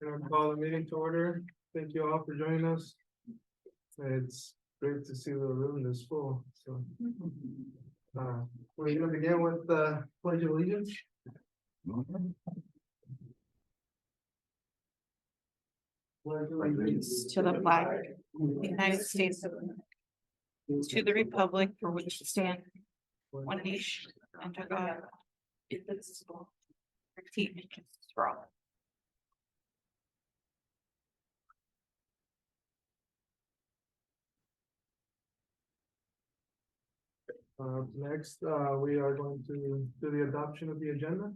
And I'll call the meeting to order. Thank you all for joining us. It's great to see the room this full, so. We're gonna begin with the pledge of allegiance. Allegiance to the flag of the United States of America, to the republic for which it stands, one nation, under God, indivisible, with liberty and justice for all. Next, we are going to do the adoption of the agenda.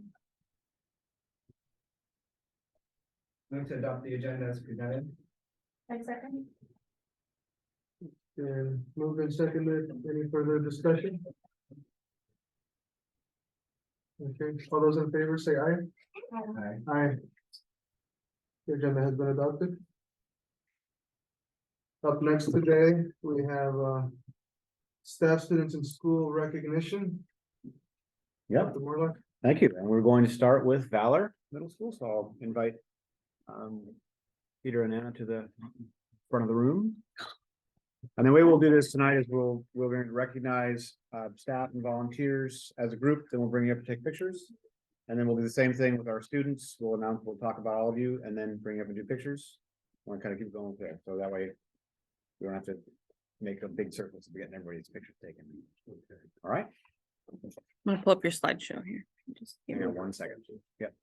Move to adopt the agenda as presented. I second. And moved and seconded. Any further discussion? Okay, all those in favor say aye. Aye. Aye. The agenda has been adopted. Up next today, we have staff, students, and school recognition. Yep, Dr. Morlock. thank you. And we're going to start with Valor Middle School, so I'll invite Peter and Anna to the front of the room. And the way we'll do this tonight is we're going to recognize staff and volunteers as a group, then we'll bring you up to take pictures. And then we'll do the same thing with our students. We'll talk about all of you and then bring you up and do pictures. I want to kind of keep going there, so that way we don't have to make a big circle to be getting everybody's pictures taken. All right? I'm gonna pull up your slideshow here. Just Give me 1 second. Yep.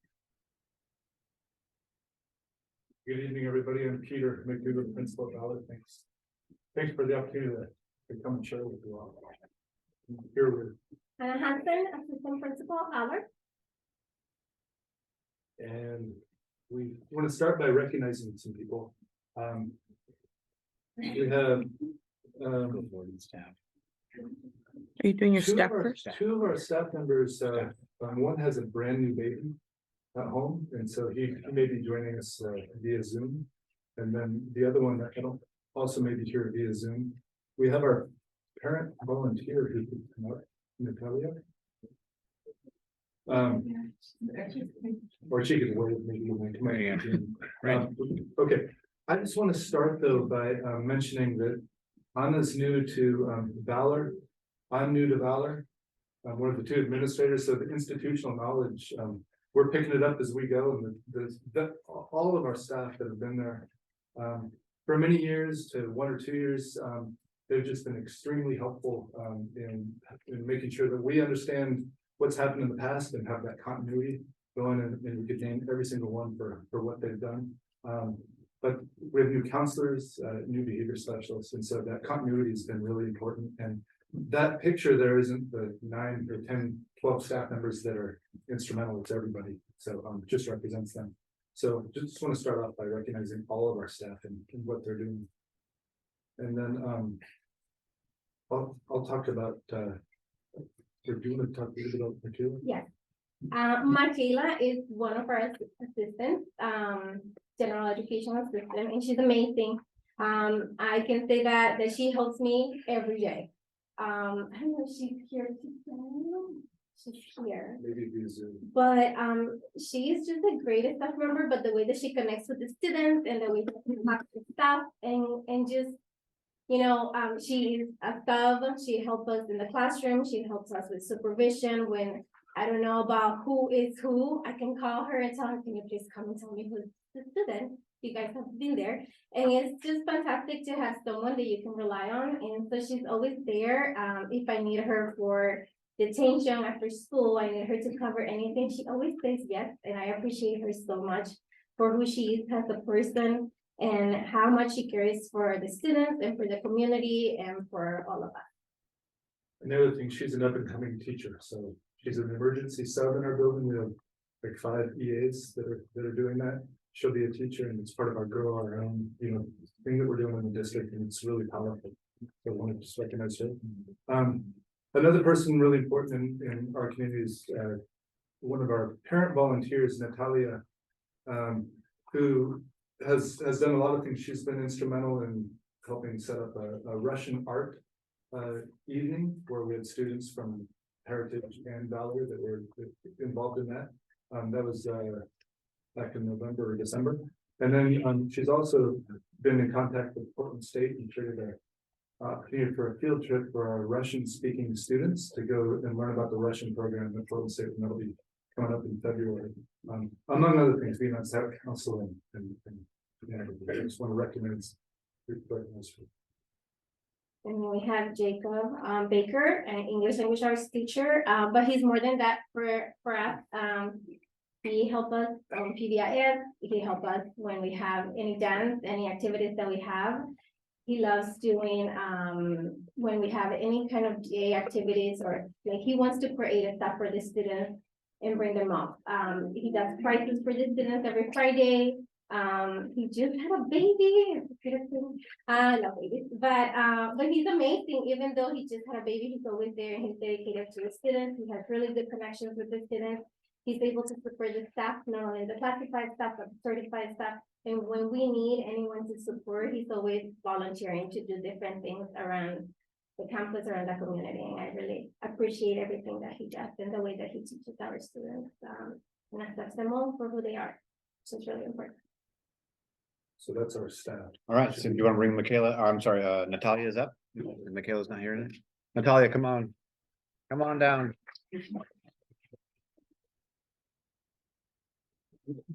Good evening, everybody. I'm Peter McDougall, Principal of Valor. Thanks for the opportunity to come and share with you all. I'm here with, Hannah Hansen, Assistant Principal of Valor. and we want to start by recognizing some people. We have Are you doing your staff first? two of our staff members. One has a brand new baby at home, and so he may be joining us via Zoom. And then the other one that also may be here via Zoom. We have our parent volunteer who could come up, Natalia. Or she could wait, maybe when we come in. Right. Okay, I just want to start though by mentioning that Anna's new to Valor. I'm new to Valor. I'm one of the two administrators, so the institutional knowledge, we're picking it up as we go, and all of our staff that have been there for many years to 1 or 2 years, they've just been extremely helpful in making sure that we understand what's happened in the past and have that continuity going, and we could thank every single one for what they've done. But we have new counselors, new behavior specialists, and so that continuity has been really important. And that picture there isn't the 9 or 10, 12 staff members that are instrumental. It's everybody. So just represents them. So just want to start off by recognizing all of our staff and what they're doing. And then I'll talk about do you want to talk a little bit about Michaela? Yes. Michaela is one of our assistants, general education assistant, and she's amazing. I can say that she helps me every day. I don't know if she's here. She's here. Maybe via Zoom. But she is just the greatest staff member, but the way that she connects with the students and the way that she talks to staff and just, you know, she is a sub. She helps us in the classroom. She helps us with supervision. When I don't know about who is who, I can call her and tell her, can you please come and tell me who's the student? You guys have been there. And it's just fantastic to have someone that you can rely on. And so she's always there. If I need her for detention after school, I need her to cover anything, she always says yes. And I appreciate her so much for who she is as a person and how much she cares for the students and for the community and for all of us. And the other thing, she's an up and coming teacher. So she's an emergency sub in our building. We have like 5 EAs that are doing that. She'll be a teacher, and it's part of our Grow Our Own, thing that we're doing in the district, and it's really powerful. So I want to just recognize her. Another person really important in our community is one of our parent volunteers, Natalia, who has done a lot of things. She's been instrumental in helping set up a Russian art evening where we had students from Heritage and Valor that were involved in that. That was back in November or December. And then, she's also been in contact with Portland State and created a opportunity for a field trip for our Russian speaking students to go and learn about the Russian program at Portland State, and that'll be coming up in February. Among other things, being on South Council and I just want to recognize. And then we have Jacob Baker, an English language arts teacher, but he's more than that for us. He helped us on PBIS, he helped us when we have any dance, any activities that we have. He loves doing, when we have any kind of GA activities, or like he wants to create a stuff for the students and bring them up. He does prizes for the students every Friday. He just had a baby. No babies, but he's amazing. Even though he just had a baby, he's always there and he's dedicated to the students. He has really good connections with the students. He's able to support the staff, not only the classified staff, but the certified staff. And when we need anyone to support, he's always volunteering to do different things around the campus, around the community. And I really appreciate everything that he does and the way that he teaches our students, and accepts them all for who they are, which is really important. So that's our staff. All right, so do you want to bring Michaela, I'm sorry, Natalia is up? Michaela's not here today. Natalia, come on. Come on down.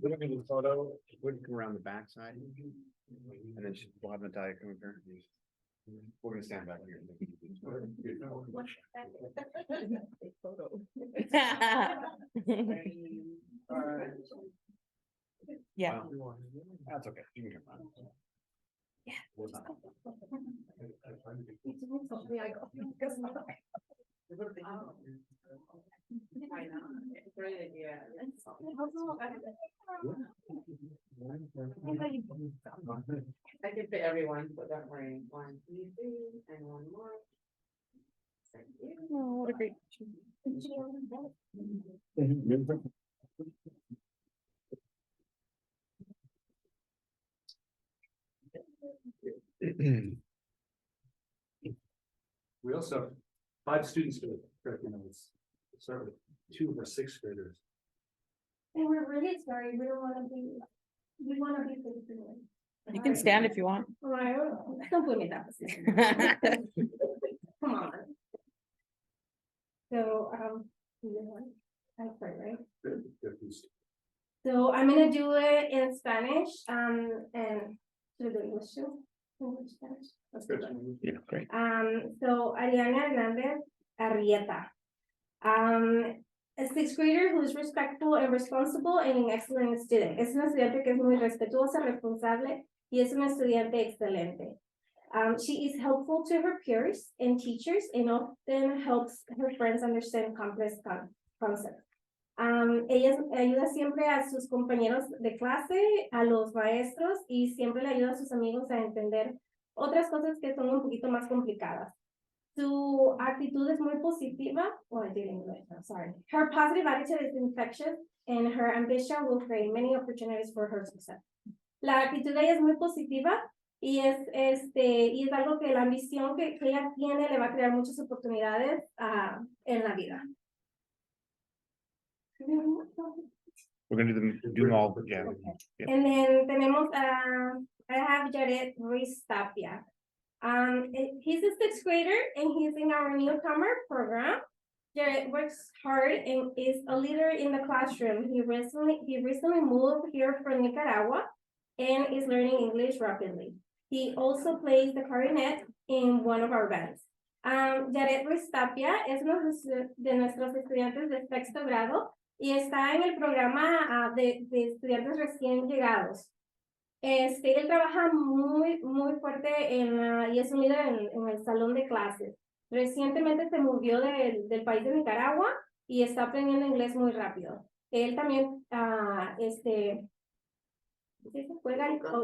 We're gonna do a photo, we'll come around the back side. And then we'll have Natalia come up here. We're gonna stand back here. Yeah. That's okay. You can come on. I know, it's a great idea. I can fit everyone, but don't worry, 1, 2, 3, and one more. Thank you. Oh, what a great. We also have 5 students to recognize. Start with 2 of our 6th graders. And we're really sorry, we don't wanna be, we wanna be citizens. You can stand if you want. Right, don't put me in that position. Come on. So, I'm sorry, right? Good, good, these- So I'm gonna do it in Spanish, and should I do English too? English, Spanish? Let's do that. Yeah, great. So Ariana Hernandez Arrieta. A 6th grader who is respectful and responsible and an excellent student. Es una estudiante que es muy respetuosa, responsable, y es una estudiante excelente. She is helpful to her peers and teachers and often helps her friends understand complex concepts. Ella ayuda siempre a sus compañeros de clase, a los maestros, y siempre le ayuda a sus amigos a entender otras cosas que son un poquito más complicadas. Su actitud es muy positiva. Oh, I did English, I'm sorry. Her positive attitude is infectious and her ambition will create many opportunities for her success. La actitud de ella es muy positiva y es algo que la ambición que ella tiene le va a crear muchas oportunidades en la vida. We're gonna do them all, yeah. Yeah. And then tenemos I have Jared Ruiz Tapia. He's a 6th grader and he's in our newcomer program. Jared works hard and is a leader in the classroom. He recently moved here from Nicaragua and is learning English rapidly. He also plays the clarinet in one of our bands. Jared Ruiz Tapia es uno de nuestros estudiantes de 6º grado y está en el programa de estudiantes recién llegados. Él trabaja muy fuerte y es un líder en el salón de clases. Recientemente se movió del país de Nicaragua y está aprendiendo inglés muy rápido. Él también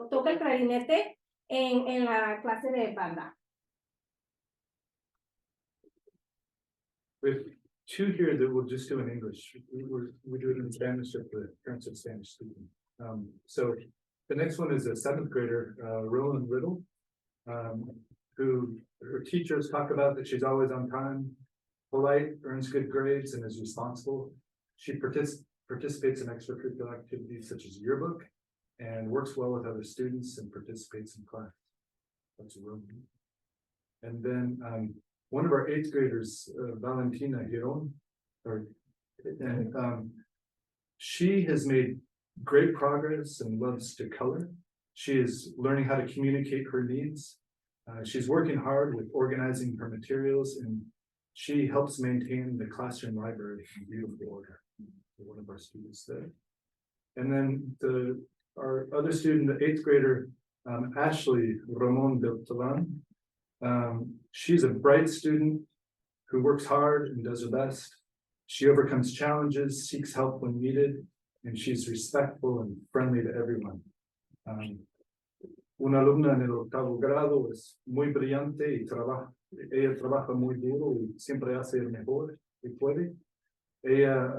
toca el clarinete en la clase de banda. We have 2 here that will just do in English. We do it in Spanish if the parents of Spanish speaking. So the next one is a 7th grader, Roland Riddle, who her teachers talk about that she's always on time, polite, earns good grades, and is responsible. She participates in extracurricular activities such as yearbook, and works well with other students and participates in class. That's a room. And then, one of our eighth graders, Valentina Giron, she has made great progress and loves to color. She is learning how to communicate her needs. She's working hard with organizing her materials, and she helps maintain the classroom library in beautiful order. One of our students there. And then our other student, the eighth grader, Ashley Ramon del Talan. She's a bright student who works hard and does her best. She overcomes challenges, seeks help when needed, and she's respectful and friendly to everyone. Una alumna en el octavo grado es muy brillante y ella trabaja muy duro y siempre hace el mejor que puede. Ella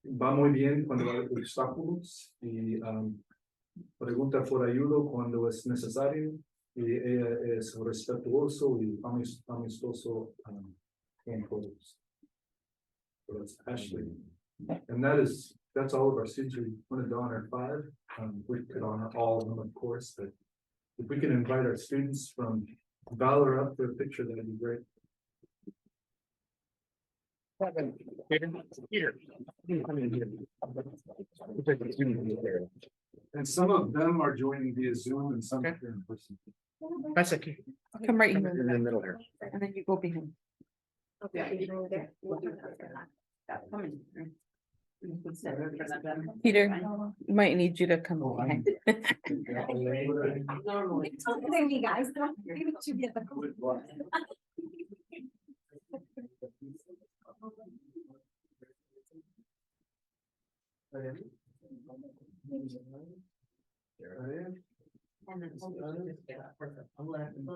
va muy bien cuando hay obstáculos y pregunta por ayuda cuando es necesario. Y ella es respetuoso y amistoso con todos. So that's Ashley. And that's all of our students. We wanted to honor 5. We could honor all of them, of course, but if we can invite our students from Valor up for a picture, that'd be great. And some of them are joining via Zoom and some here in person. That's okay. Come right In here, the middle here. and then you go behind. Peter, might need you to come behind. There you guys. Maybe it should be at the- And then we'll just get up for the 11.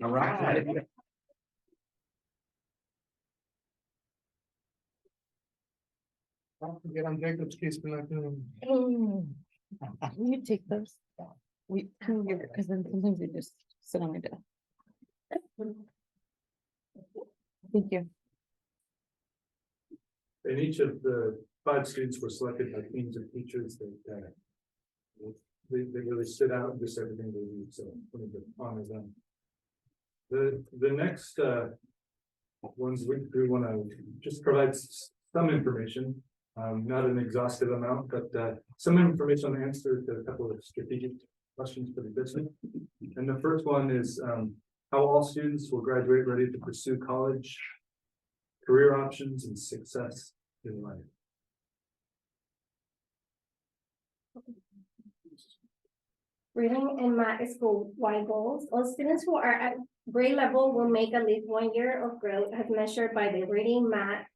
All right. Don't forget on Jacob's case, we're not doing. You take those. We can give it, because then sometimes they just sit on my desk. Thank you. And each of the 5 students were selected by teams of teachers that they really stood out and just everything they do. So we need to honor them. The next ones we want to just provide some information, not an exhaustive amount, but some information on answer to a couple of strategic questions for the district. And the first one is how all students will graduate ready to pursue college, career options, and success in life. Reading and math school-wide goals. All students who are at grade level will make at least 1 year of growth as measured by the reading math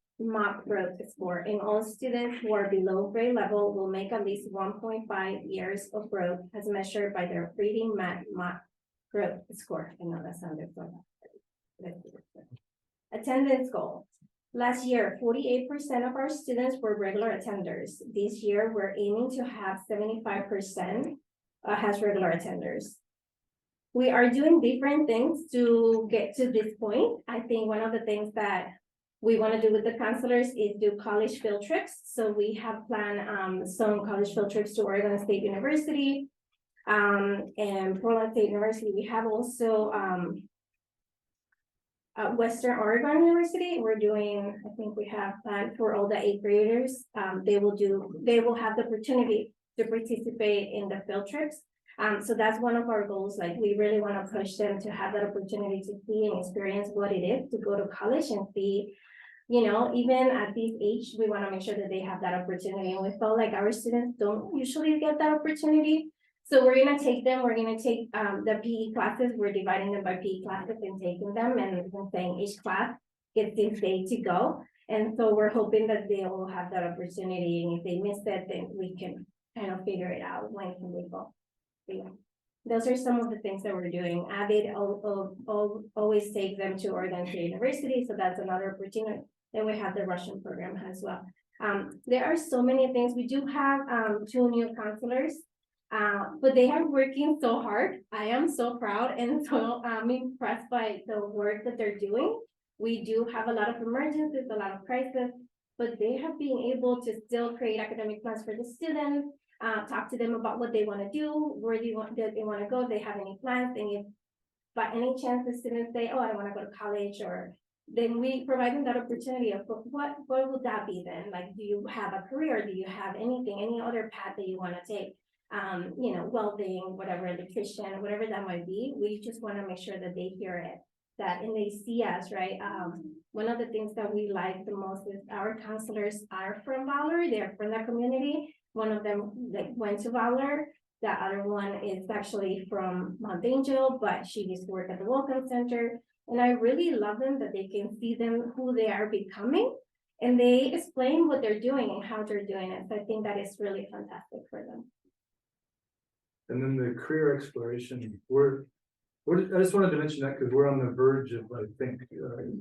growth score. And all students who are below grade level will make at least 1.5 years of growth as measured by their reading math growth score. I know that sounded fun. Attendance goal. Last year, 48% of our students were regular attenders. This year, we're aiming to have 75% has regular attenders. We are doing different things to get to this point. I think one of the things that we want to do with the counselors is do college field trips. So we have planned some college field trips to Oregon State University and Portland State University. We have also Western Oregon University. We're doing, I think we have planned for all the 8th graders. They will have the opportunity to participate in the field trips. So that's one of our goals. Like, we really want to push them to have that opportunity to see and experience what it is to go to college and see, you know, even at this age, we want to make sure that they have that opportunity. And we felt like our students don't usually get that opportunity. So we're going to take them, we're going to take the PE classes, we're dividing them by PE classes and taking them and saying each class gets this day to go. And so we're hoping that they will have that opportunity. And if they miss it, then we can kind of figure it out when can we go. Yeah. Those are some of the things that we're doing. Avid always take them to Oregon State University. So that's another opportunity. Then we have the Russian program as well. There are so many things. We do have, two new counselors. But they are working so hard. I am so proud and so, impressed by the work that they're doing. We do have a lot of emergencies, a lot of crisis, but they have been able to still create academic plans for the students, talk to them about what they want to do, where they want to go, if they have any plans, and if by any chance the students say, oh, I want to go to college, or then we provide them that opportunity of what would that be then? Like, do you have a career? Do you have anything, any other path that you want to take? Welding, whatever, electrician, whatever that might be, we just want to make sure that they hear it, that, and they see us, right? One of the things that we like the most is our counselors are from Valor, they're from the community. One of them like went to Valor. The other one is actually from Mount Angel, but she used to work at the Welcome Center. And I really love them, that they can see them, who they are becoming, and they explain what they're doing and how they're doing it. So I think that is really fantastic for them. And then the career exploration, I just wanted to mention that because we're on the verge of, I think,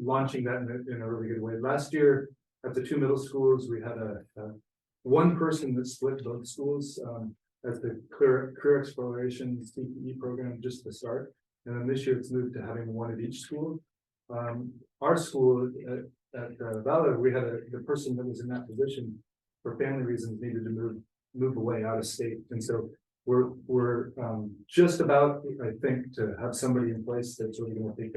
launching that in a really good way. Last year, at the 2 middle schools, we had one person that split both schools as the career exploration CPE program just to start. And then this year it's moved to having one at each school. Our school at Valor, we had the person that was in that position for family reasons needed to move away out of state. And so we're just about, I think, to have somebody in place that's really going to take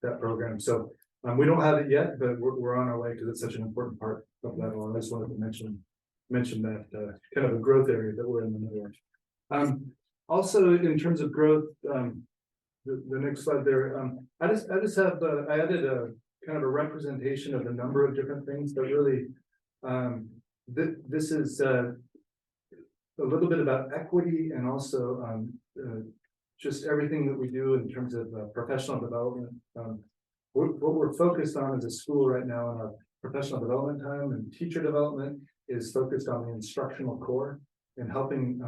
that program. So we don't have it yet, but we're on our way because it's such an important part of that. I just wanted to mention that kind of a growth area that we're in the middle of. Also, in terms of growth, the next slide there, I just have I added a kind of a representation of a number of different things, but really this is a little bit about equity and also just everything that we do in terms of professional development. What we're focused on as a school right now in our professional development time and teacher development is focused on the instructional core and helping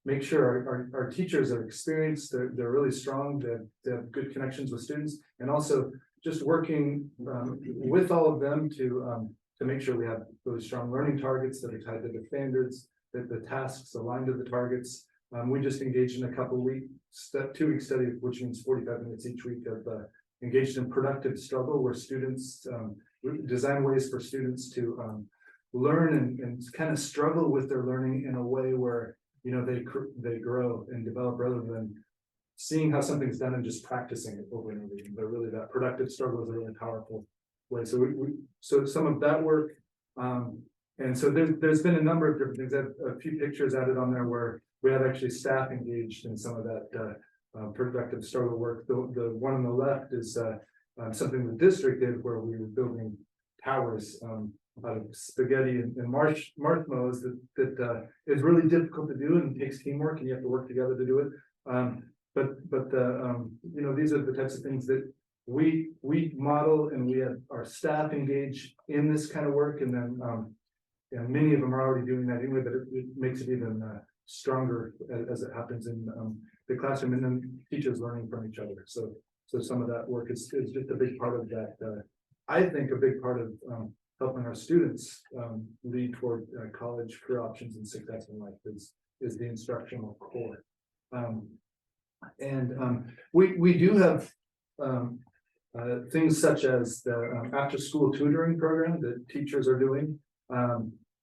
make sure our teachers are experienced, they're really strong, they have good connections with students, and also just working with all of them to make sure we have really strong learning targets that are tied to the standards, that the tasks aligned to the targets. We just engaged in a couple-week 2-week study, which means 45 minutes each week of engaged in productive struggle, where students design ways for students to learn and kind of struggle with their learning in a way where they grow and develop, rather than seeing how something's done and just practicing it over and over again. But really, that productive struggle is a really powerful way. So so some of that work. And so there's been a number of different things. I have a few pictures added on there where we have actually staff engaged in some of that productive struggle work. The one on the left is something the district did where we were building towers out of spaghetti and marshmallows that is really difficult to do and takes teamwork, and you have to work together to do it. But these are the types of things that we model, and we have our staff engaged in this kind of work, and then many of them are already doing that anyway, but it makes it even stronger as it happens in the classroom, and then teachers learning from each other. So some of that work is just a big part of that. I think a big part of helping our students lead toward college career options and success in life is the instructional core. We do have things such as the after-school tutoring program that teachers are doing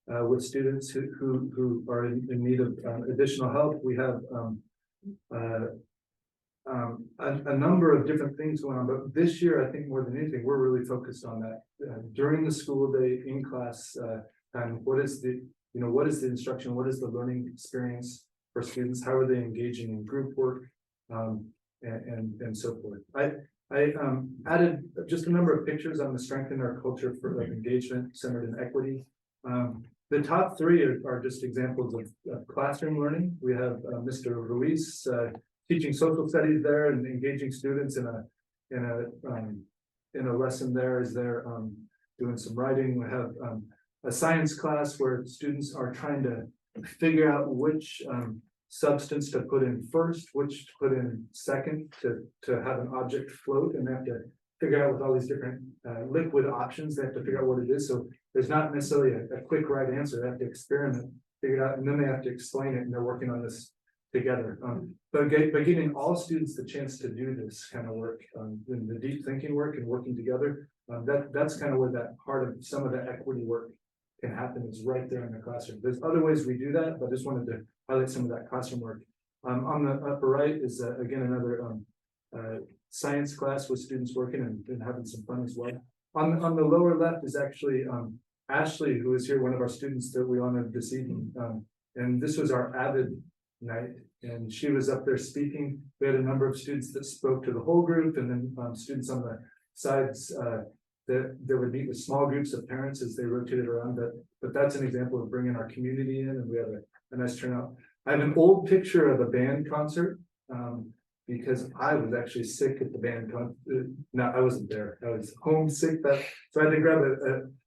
with students who are in need of additional help. We have a number of different things going on, but this year, I think more than anything, we're really focused on that during the school day, in class time. What is the instruction? What is the learning experience for students? How are they engaging in group work, and so forth? I added just a number of pictures on the strengthen our culture for engagement centered in equity. The top 3 are just examples of classroom learning. We have Mr. Ruiz teaching social studies there and engaging students in a lesson there as they're doing some writing. We have a science class where students are trying to figure out which substance to put in first, which to put in second to have an object float, and they have to figure out with all these different liquid options, they have to figure out what it is, so there's not necessarily a quick right answer, they have to experiment, figure it out, and then they have to explain it, and they're working on this together. But giving all students the chance to do this kind of work, in the deep thinking work and working together, that's kind of where that part of some of the equity work can happen, is right there in the classroom. There's other ways we do that, but I just wanted to highlight some of that classroom work. On the upper right is again another science class with students working and having some fun as well. On the lower left is actually Ashley, who is here, one of our students that we honored this evening. And this was our Avid night, and she was up there speaking. We had a number of students that spoke to the whole group, and then students on the sides that would meet with small groups of parents as they rotated around. But that's an example of bringing our community in, and we had a nice turnout. I have an old picture of a band concert, because I was actually sick at the band concert. No, I wasn't there. I was homesick. So I had to grab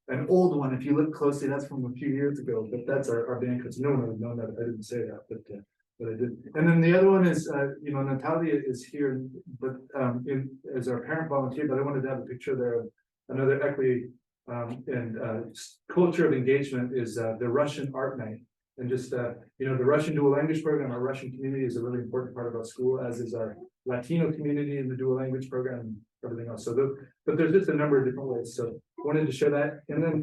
an old one. If you look closely, that's from a few years ago. But that's our band concert. No one would have known that. I didn't say that, but I did. And then the other one is, Natalia is here, but as our parent volunteer. But I wanted to have a picture there of another equity and culture of engagement is the Russian Art Night. And just, the Russian dual language program, our Russian community is a really important part of our school, as is our Latino community in the dual language program and everything else. So, but there's just a number of different ways. So wanted to share that. And then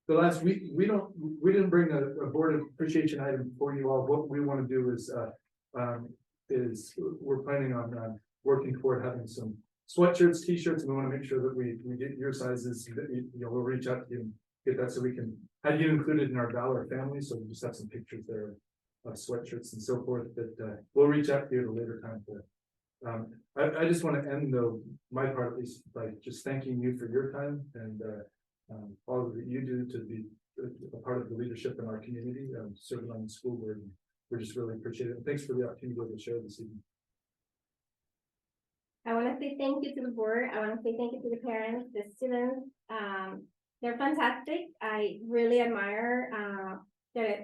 the last week, we didn't bring a board of appreciation item for you all. What we want to do is we're planning on working toward having some sweatshirts, t-shirts, and we want to make sure that we get your sizes. We'll reach out to you and get that so we can have you included in our Valor family. So we'll just have some pictures there of sweatshirts and so forth, that we'll reach out to you at a later time for. I just want to end though, my part at least, by just thanking you for your time and all that you do to be a part of the leadership in our community, serving on the school board. We're just really appreciative. Thanks for the opportunity to share this evening. I want to say thank you to the board. I want to say thank you to the parents, the students. They're fantastic. I really admire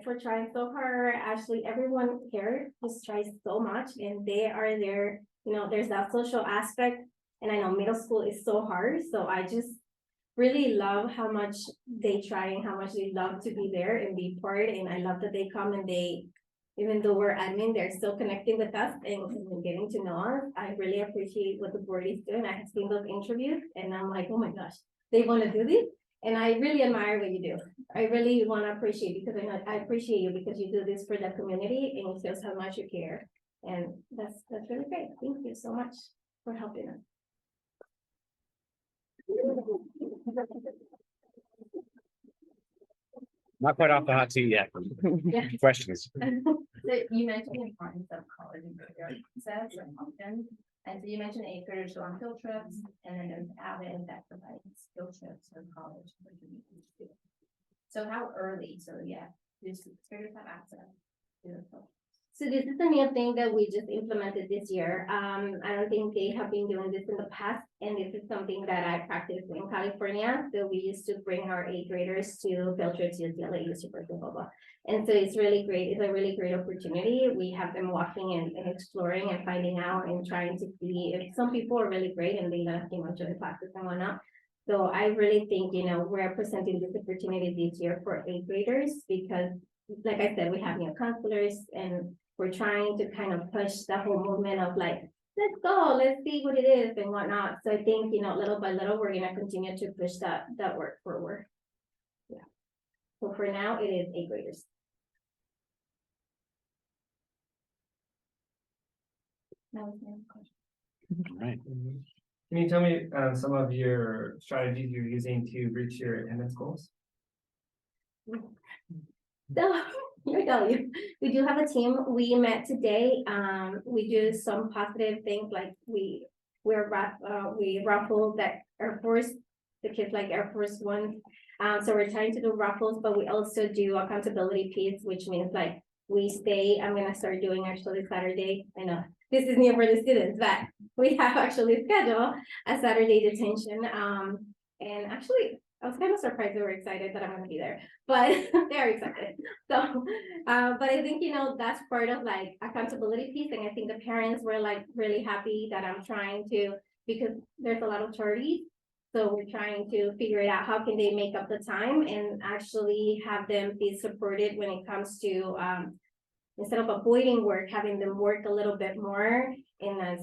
for trying so hard. Actually, everyone here just tries so much, and they are there. There's that social aspect, and I know middle school is so hard. So I just really love how much they try and how much they love to be there and be part. And I love that they come and even though we're admin, they're still connecting with us and getting to know us. I really appreciate what the board is doing. I have seen those interviews and I'm like, oh my gosh, they want to do this. And I really admire what you do. I really want to appreciate, because I appreciate you because you do this for the community and it shows how much you care. And that's really great. Thank you so much for helping us. Not quite off the hot seat yet. Yeah. Questions? So you mentioned the importance of college and career access and options. And so you mentioned 8th graders go on field trips, and then there's Avid that provides field trips for college. So how early? So yeah, do 6th graders have access to the field? So this is a new thing that we just implemented this year. I don't think they have been doing this in the past, and this is something that I practiced in California. So we used to bring our 8th graders to field trips, UCLA, UC Berkeley, blah, blah. And so it's really great. It's a really great opportunity. We have them walking and exploring and finding out and trying to see if some people are really great and they learn, join classes and whatnot. So I really think, we're presenting this opportunity this year for 8th graders because, like I said, we have new counselors and we're trying to kind of push the whole movement of like, let's go, let's see what it is and whatnot. So I think, little by little, we're going to continue to push that work forward. Yeah. So for now, it is 8th graders. That was my question. All right. Can you tell me some of your strategies you're using to reach your attendance goals? So let me tell you, we do have a team. We met today. We do some positive things like we raffle that Air Force, the kids like Air Force One. So we're trying to do raffles, but we also do accountability piece, which means like we stay. I'm gonna start doing actually Saturday. I know this is new for the students, but we have actually scheduled a Saturday detention. And actually, I was kind of surprised they were excited that I'm going to be there, but they're excited. So, but I think, that's part of like accountability piece. And I think the parents were like really happy that I'm trying to because there's a lot of tardies. So we're trying to figure it out, how can they make up the time and actually have them be supported when it comes to, instead of avoiding work, having them work a little bit more in a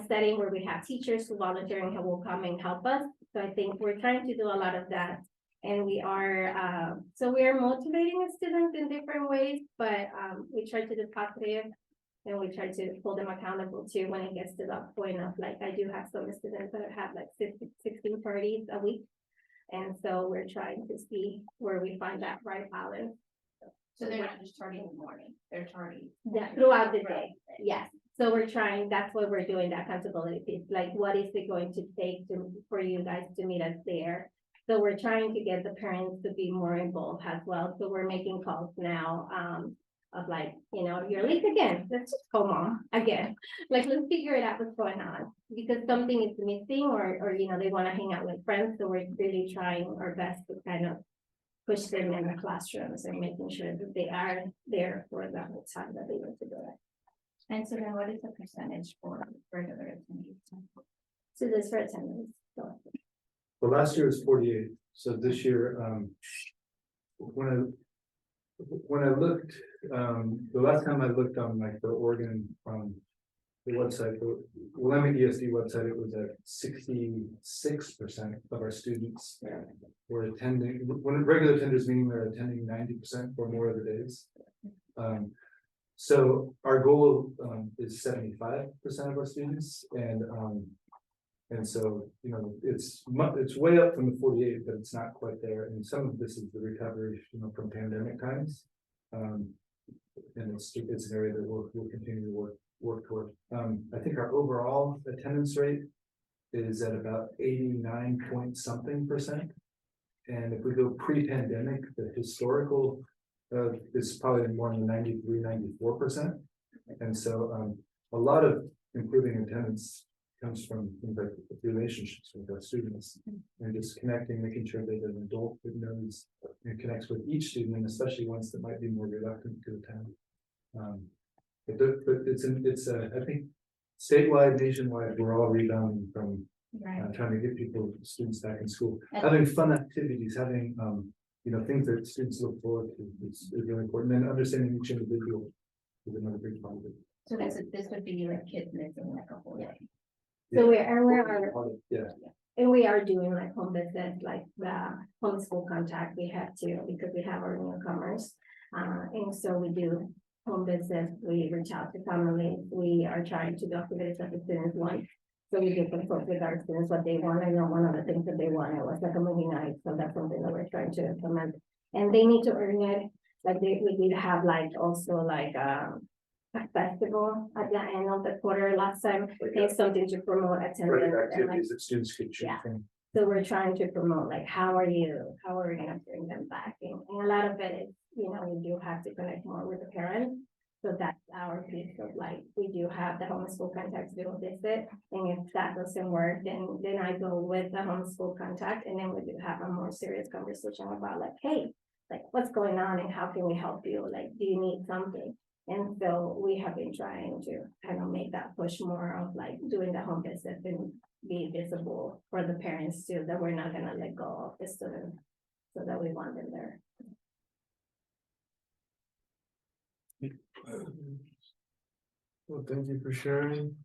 setting where we have teachers who volunteering who will come and help us. So I think we're trying to do a lot of that. And we are, so we are motivating the students in different ways, but we try to do positive. And we try to hold them accountable too when it gets to that point of like, I do have some students that have like 16 parties a week. And so we're trying to see where we find that right balance. So they're not just tardy in the morning, they're tardy. Yeah, throughout the day, yes. So we're trying, that's what we're doing, that accountability piece, like what is it going to take for you guys to meet us there? So we're trying to get the parents to be more involved as well. So we're making calls now, of like, you know, you're late again, let's just go mom again. Like, let's figure it out what's going on, because something is missing or, you know, they want to hang out with friends. So we're really trying our best to kind of push them in the classrooms and making sure that they are there for the whole time that they want to do it. And so then what is the percentage for regular attendees? So this for attendance. So Well, last year was 48, so this year, when I looked, the last time I looked on like the Oregon, the website, the Willamette ESD website, it was at 66% of our students were attending, when regular attenders meaning they're attending 90% or more of the days. So our goal is 75% of our students, and so, you know, it's way up from the 48, but it's not quite there. And some of this is the recovery, you know, from pandemic times. And it's an area that we'll continue to work toward. I think our overall attendance rate is at about 89 point something%. And if we go pre-pandemic, the historical is probably more in the 93-94%. And so a lot of improving attendance comes from things like relationships with our students and just connecting, making sure that an adult that knows and connects with each student, and especially ones that might be more reluctant to attend. But it's I think statewide, nationwide, we're all rebounding from trying to get students back in school, having fun activities, having you know, things that students look forward to is really important, and understanding each individual is another big part of it. So this would be like kids missing like a whole day. So we are doing like home visits, like the homeschool contact we have to, because we have our newcomers. And so we do home visits, we reach out to families, we are trying to do activities that the students want. So we do consult with our students what they want. I know one of the things that they wanted was like a movie night, so that's something that we're trying to implement. And they need to earn it, like we did have like also like a festival at the end of the quarter last time. It's something to promote attendance. Activities that students could choose from. So we're trying to promote like, how are we gonna bring them back? And a lot of it is, you know, we do have to connect more with the parents. So that's our piece of like, we do have the homeschool contacts do a visit. And if that doesn't work, then I go with the homeschool contact, and then we do have a more serious conversation about like, hey, like what's going on and how can we help you? Like, do you need something? And so we have been trying to kind of make that push more of like doing the home visit and be visible for the parents too, that we're not gonna let go of the students, so that we want them there. Well, thank you for sharing.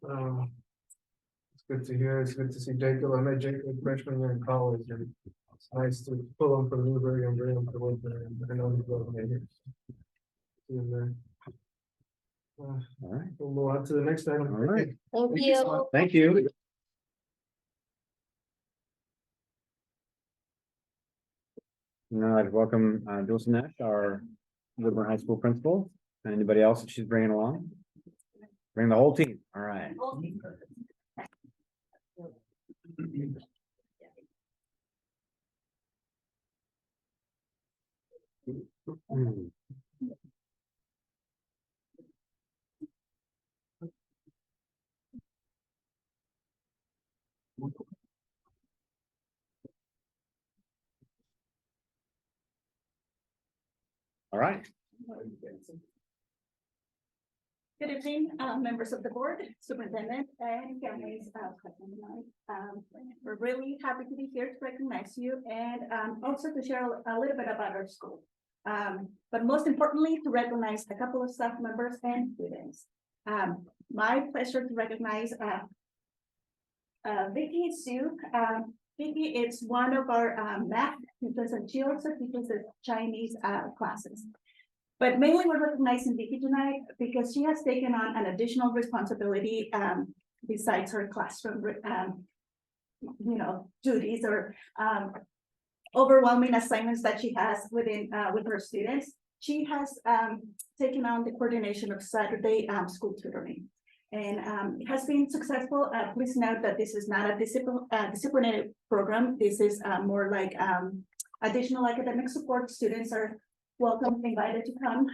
It's good to hear. It's good to see Jacob. I met Jacob freshman year in college, and it's nice to pull him from Newbury and bring him to Woodburn. I know he's loving it here. See him there. All right. We'll move on to the next item. All right. Thank you. Thank you. Now I'd welcome Dulce Nash, our Woodburn High School principal, and anybody else that she's bringing along. Bring the whole team. All right. All right. Good evening, members of the board, superintendent, and families of Putnam United. We're really happy to be here to recognize you and also to share a little bit about our school. But most importantly, to recognize a couple of staff members and students. My pleasure to recognize Vicky Sue. Vicky is one of our math teachers, and she also teaches the Chinese classes. But mainly we're recognizing Vicky tonight because she has taken on an additional responsibility besides her classroom, duties or overwhelming assignments that she has within with her students. She has taken on the coordination of Saturday school tutoring. And it has been successful. Please note that this is not a disciplinary program. This is more like additional academic support. Students are welcome, invited to come.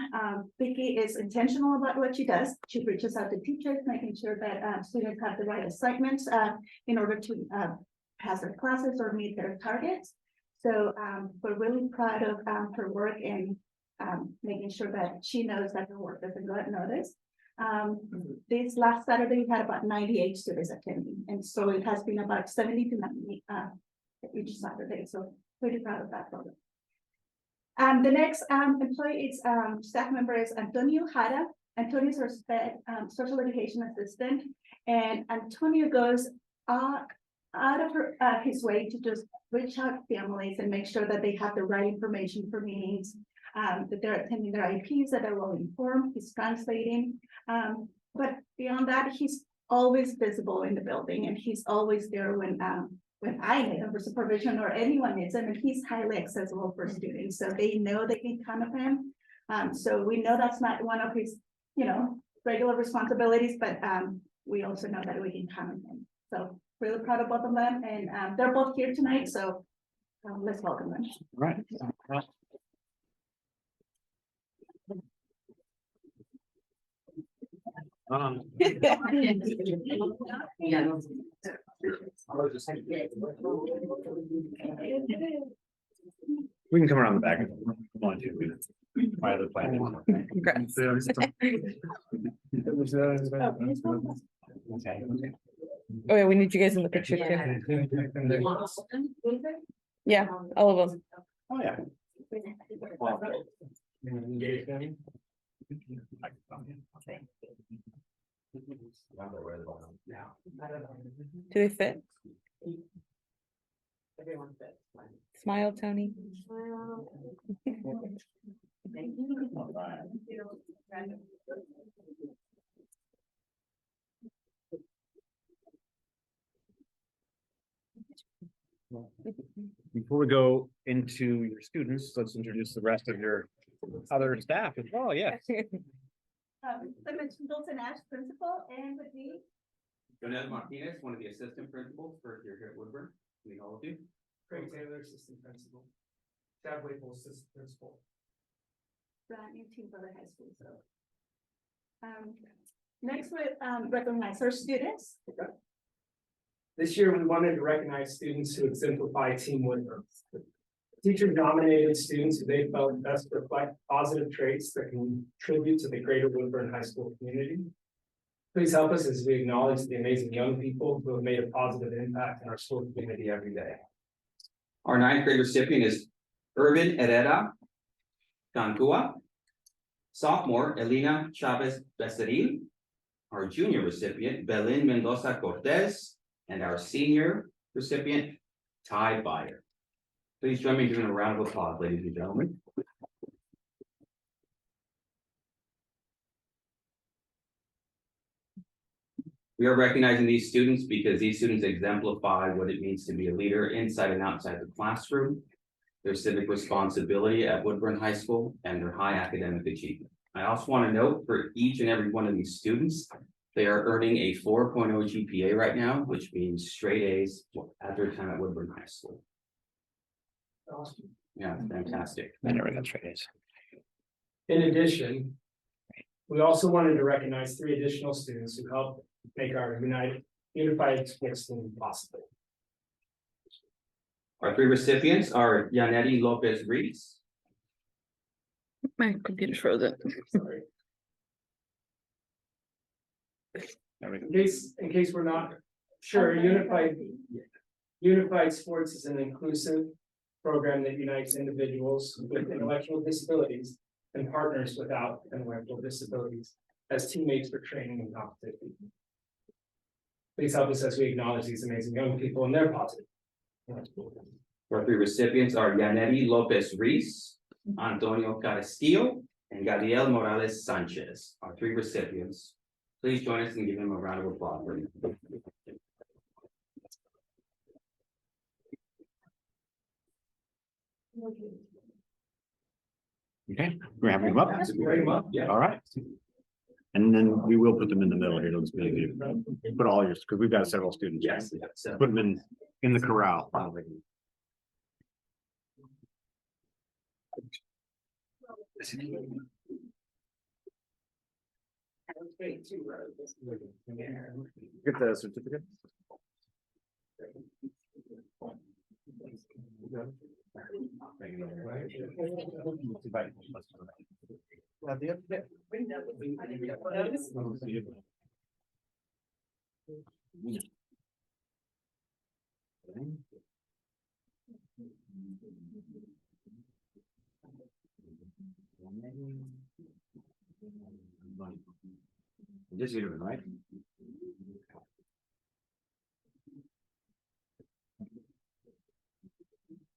Vicky is intentional about what she does. She reaches out to teachers, making sure that students have the right assignments in order to pass their classes or meet their targets. So we're really proud of her work and making sure that she knows that her work doesn't go unnoticed. This last Saturday, we had about 98 students attending, and so it has been about 70 to 90 each Saturday. So pretty proud of that program. The next employee is staff member is Antonio Jara. Antonio is our social education assistant, and Antonio goes out of his way to just reach out to families and make sure that they have the right information for meetings, that they're attending their IPs, that they're well informed. He's translating, but beyond that, he's always visible in the building, and he's always there when I need him for supervision or anyone needs him, and he's highly accessible for students, so they know they can count on him. So we know that's not one of his, regular responsibilities, but we also know that we can count on him. So really proud of both of them, and they're both here tonight, so let's welcome them. Right. We can come around the back. One, 2 minutes. My other plan. Oh yeah, we need you guys in the picture too. Yeah, all of them. Oh, yeah. Do they fit? Everyone fits. Smile, Tony. Before we go into your students, let's introduce the rest of your other staff as well. Yes. I mentioned Dalton Ash, principal, and with me. Jonel Martinez, one of the assistant principals for here at Woodburn. Meet all of you. Craig Taylor, assistant principal. Chad Waple, assistant principal. Brand new team for the high school, so. Next we recognize our students. This year, we wanted to recognize students who exemplify teamwork. Teacher nominated students who they felt best reflect positive traits that can contribute to the greater Woodburn High School community. Please help us as we acknowledge the amazing young people who have made a positive impact in our school community every day. Our ninth grade recipient is Irvin Herrera Cancua. Sophomore, Elena Chavez Becerril. Our junior recipient, Belin Mendoza Cortez. And our senior recipient, Ty Byer. Please join me in giving a round of applause, ladies and gentlemen. We are recognizing these students because these students exemplify what it means to be a leader inside and outside the classroom, their civic responsibility at Woodburn High School, and their high academic achievement. I also want to note for each and every one of these students, they are earning a 4.0 GPA right now, which means straight A's at their time at Woodburn High School. Awesome. Yeah, fantastic. I never got straight A's. In addition, we also wanted to recognize 3 additional students who helped make our unified sports team possible. Our 3 recipients are Yaneti Lopez Reeds, My computer's frozen. Sorry. In case we're not sure, Unified Sports is an inclusive program that unites individuals with intellectual disabilities and partners without intellectual disabilities as teammates for training and competition. Please help us as we acknowledge these amazing young people and their positive. Our three recipients are Yaneri Lopez Reese, Antonio Castillo, and Gabriel Morales Sanchez. Our three recipients. Please join us and give them a round of applause. Okay, we're having them up. Bring them up, yeah. All right. And then we will put them in the middle here. Let's put all yours, because we've got several students. Yes. Put them in the corral. Get the certificate. Just you, right?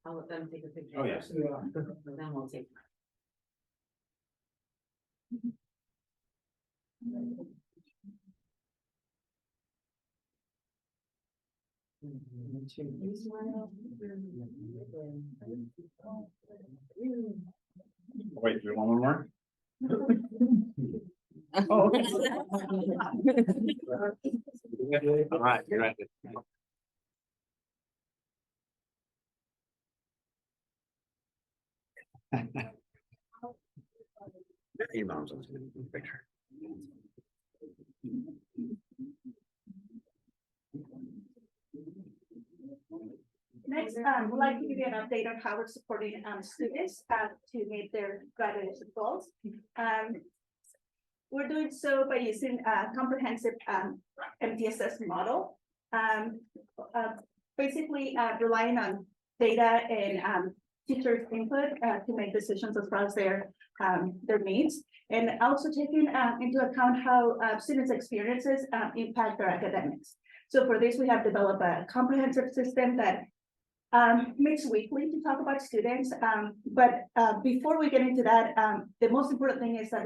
I'll let them take a picture. Oh, yes. Then we'll take. Wait, do you want one more? Oh. All right, you're right. Your mom's on the picture. Next, we'd like to give you an update on how we're supporting students to meet their graduation goals. We're doing so by using a comprehensive MTSS model. Basically relying on data and teachers' input to make decisions as far as their needs, and also taking into account how students' experiences impact their academics. So for this, we have developed a comprehensive system that meets weekly to talk about students. But before we get into that, the most important thing is that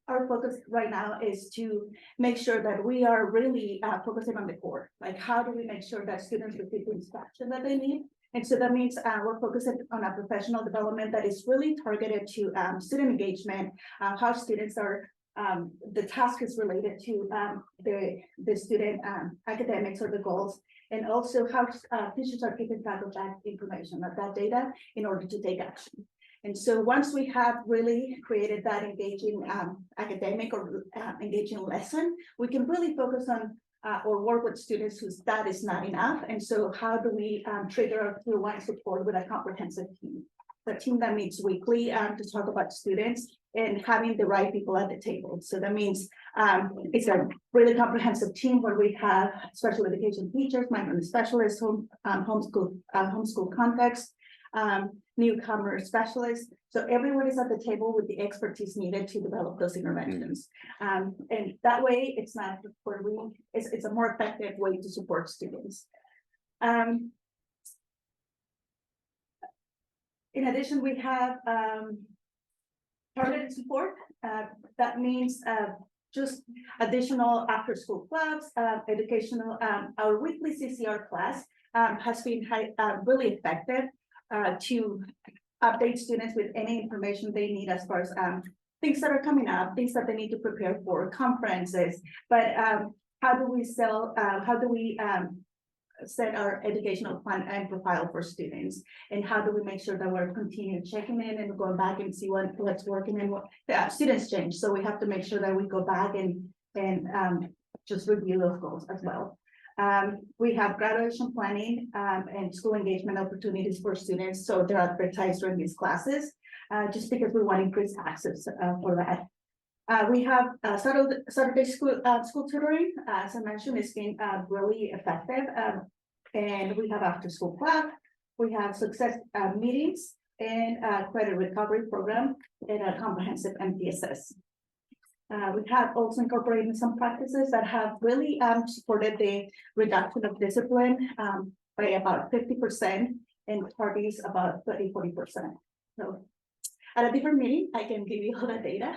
our focus right now is to make sure that we are really focusing on the core. Like, how do we make sure that students receive the instruction that they need? And so that means we're focusing on a professional development that is really targeted to student engagement, how students are, the task is related to the student academics or the goals, and also how teachers are keeping track of that information, of that data, in order to take action. And so once we have really created that engaging academic or engaging lesson, we can really focus on or work with students whose that is not enough. And so how do we trigger our tier one support with a comprehensive team? The team that meets weekly to talk about students and having the right people at the table. So that means it's a really comprehensive team where we have special education teachers, migrant specialists, homeschool context, newcomer specialists. So everyone is at the table with the expertise needed to develop those interventions. And that way it's not for we, it's a more effective way to support students. In addition, we have targeted support. That means just additional after school clubs, educational, our weekly CCR class has been really effective to update students with any information they need as far as things that are coming up, things that they need to prepare for, conferences. But how do we set our educational plan and profile for students, and how do we make sure that we're continuing checking in and going back and see what's working and what students change. So we have to make sure that we go back and just review those goals as well. We have graduation planning and school engagement opportunities for students, so they're advertised during these classes just because we want increased access for that. We have Saturday school tutoring, as I mentioned, it's been really effective. And we have after school club, we have success meetings and credit recovery program and a comprehensive MTSS. We have also incorporated some practices that have really supported the reduction of discipline by about 50% and parties about 30-40%. So at a different meeting, I can give you all the data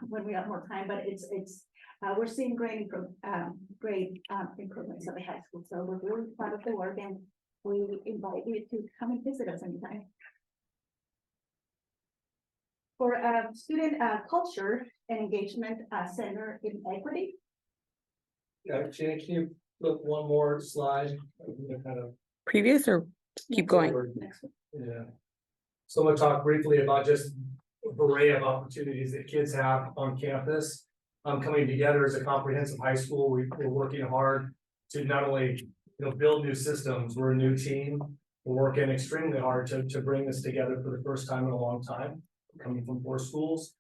when we have more time, but we're seeing great improvements at the high school. So we're really proud of the work and we invite you to come and visit us anytime. For student culture and engagement center in equity. Yeah, Jan, can you look one more slide? Kind of Previous or keep going? forward. Next one. Yeah. So I'm gonna talk briefly about just an array of opportunities that kids have on campus. Coming together as a comprehensive high school, we're working hard to not only, build new systems, we're a new team. We're working extremely hard to bring this together for the first time in a long time, coming from 4 schools.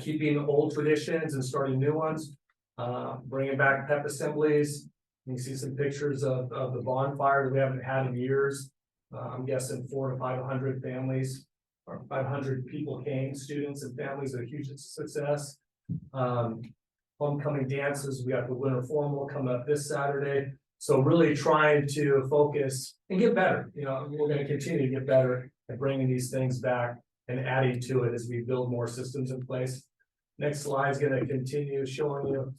Keeping old traditions and starting new ones, bringing back pep assemblies. You can see some pictures of the bonfire that we haven't had in years. I'm guessing 400 to 500 families or 500 people came, students and families, a huge success. Homecoming dances, we got the winter formal coming up this Saturday. So really trying to focus and get better. We're going to continue to get better at bringing these things back and adding to it as we build more systems in place. Next slide is going to continue showing you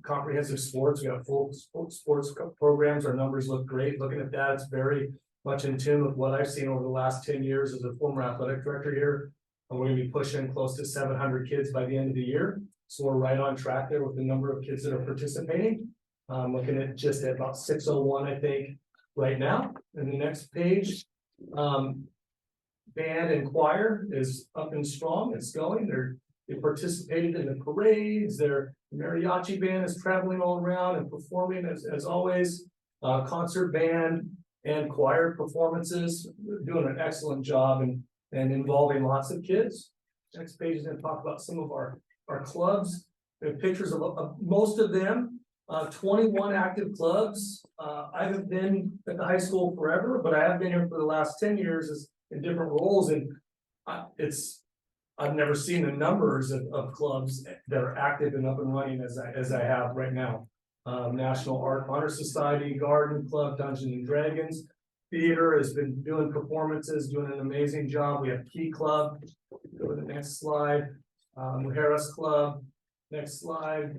comprehensive sports. We have full sports programs. Our numbers look great. Looking at that, it's very much in tune with what I've seen over the last 10 years as a former athletic director here. And we're going to be pushing close to 700 kids by the end of the year. So we're right on track there with the number of kids that are participating. Looking at just at about 601, I think, right now. And the next page, band and choir is up and strong. It's going. They participated in the parades. Their mariachi band is traveling all around and performing as always. Concert band and choir performances. They're doing an excellent job and involving lots of kids. Next page is going to talk about some of our clubs. We have pictures of most of them. 21 active clubs. I haven't been at the high school forever, but I have been here for the last 10 years in different roles, and I've never seen the numbers of clubs that are active and up and running as I have right now. National Art Honor Society, Garden Club, Dungeons and Dragons. Theater has been doing performances, doing an amazing job. We have Key Club. Go to the next slide. Harris Club. Next slide.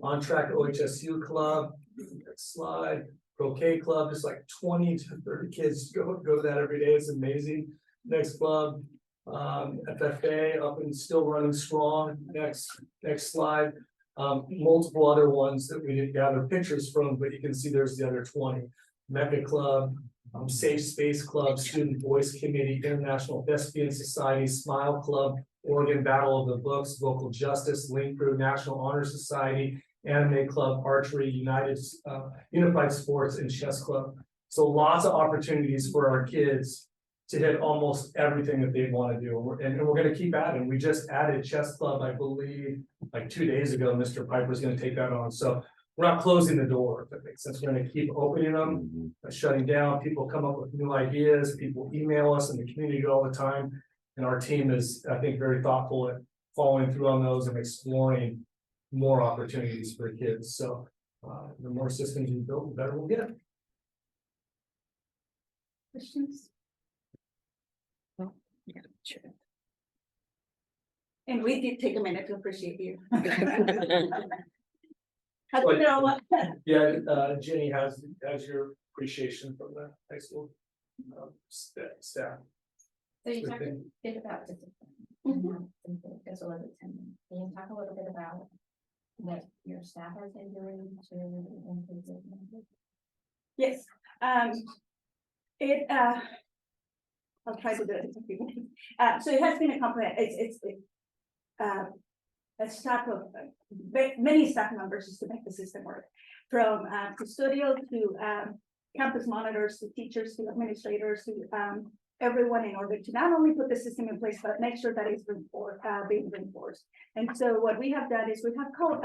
On Track OHSU Club. Next slide. Croquet Club. Just like 20 to 30 kids go to that every day. It's amazing. Next club. FFA up and still running strong. Next slide. Multiple other ones that we didn't gather pictures from, but you can see there's the other 20. Mecca Club, Safe Space Club, Student Voice Committee, International Thespian Society, Smile Club, Oregon Battle of the Books, Vocal Justice, Link Crew, National Honor Society, Anime Club, Archery, Unified Sports, and Chess Club. So lots of opportunities for our kids to hit almost everything that they want to do. And we're going to keep adding. We just added Chess Club, I believe, like 2 days ago. Mr. Piper's going to take that on. So we're not closing the door, if that makes sense. We're going to keep opening them, shutting down. People come up with new ideas. People email us in the community all the time. And our team is, I think, very thoughtful at following through on those and exploring more opportunities for kids. So the more systems we build, the better we'll get. Questions? Yeah, sure. And we did take a minute to appreciate you. How do you know what? Yeah, Jenny has your appreciation from the high school staff. So you talked a bit about discipline. As well as attendance. Can you talk a little bit about what your staff has been doing to improve it? Yes, I'll try to do it. So it has been a it's a staff of many staff members just to make the system work, from custodial to campus monitors to teachers to administrators to everyone in order to not only put the system in place, but make sure that it's being reinforced. And so what we have done is we have called,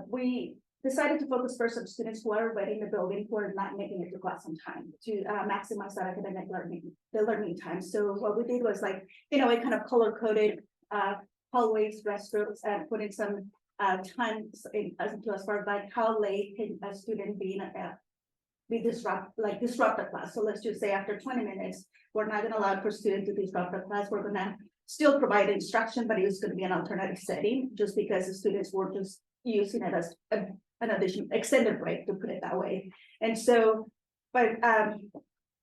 we decided to focus first on students who are already in the building, who are not making it to class on time, to maximize that academic learning time. So what we did was like, kind of color coded hallways, restrooms, and put in some times as far as like how late can a student disrupt the class. So let's just say after 20 minutes, we're not gonna allow for student to disrupt the class. We're gonna still provide instruction, but it's gonna be an alternative setting, just because the students were just using it as an additional extended break, to put it that way. And so, by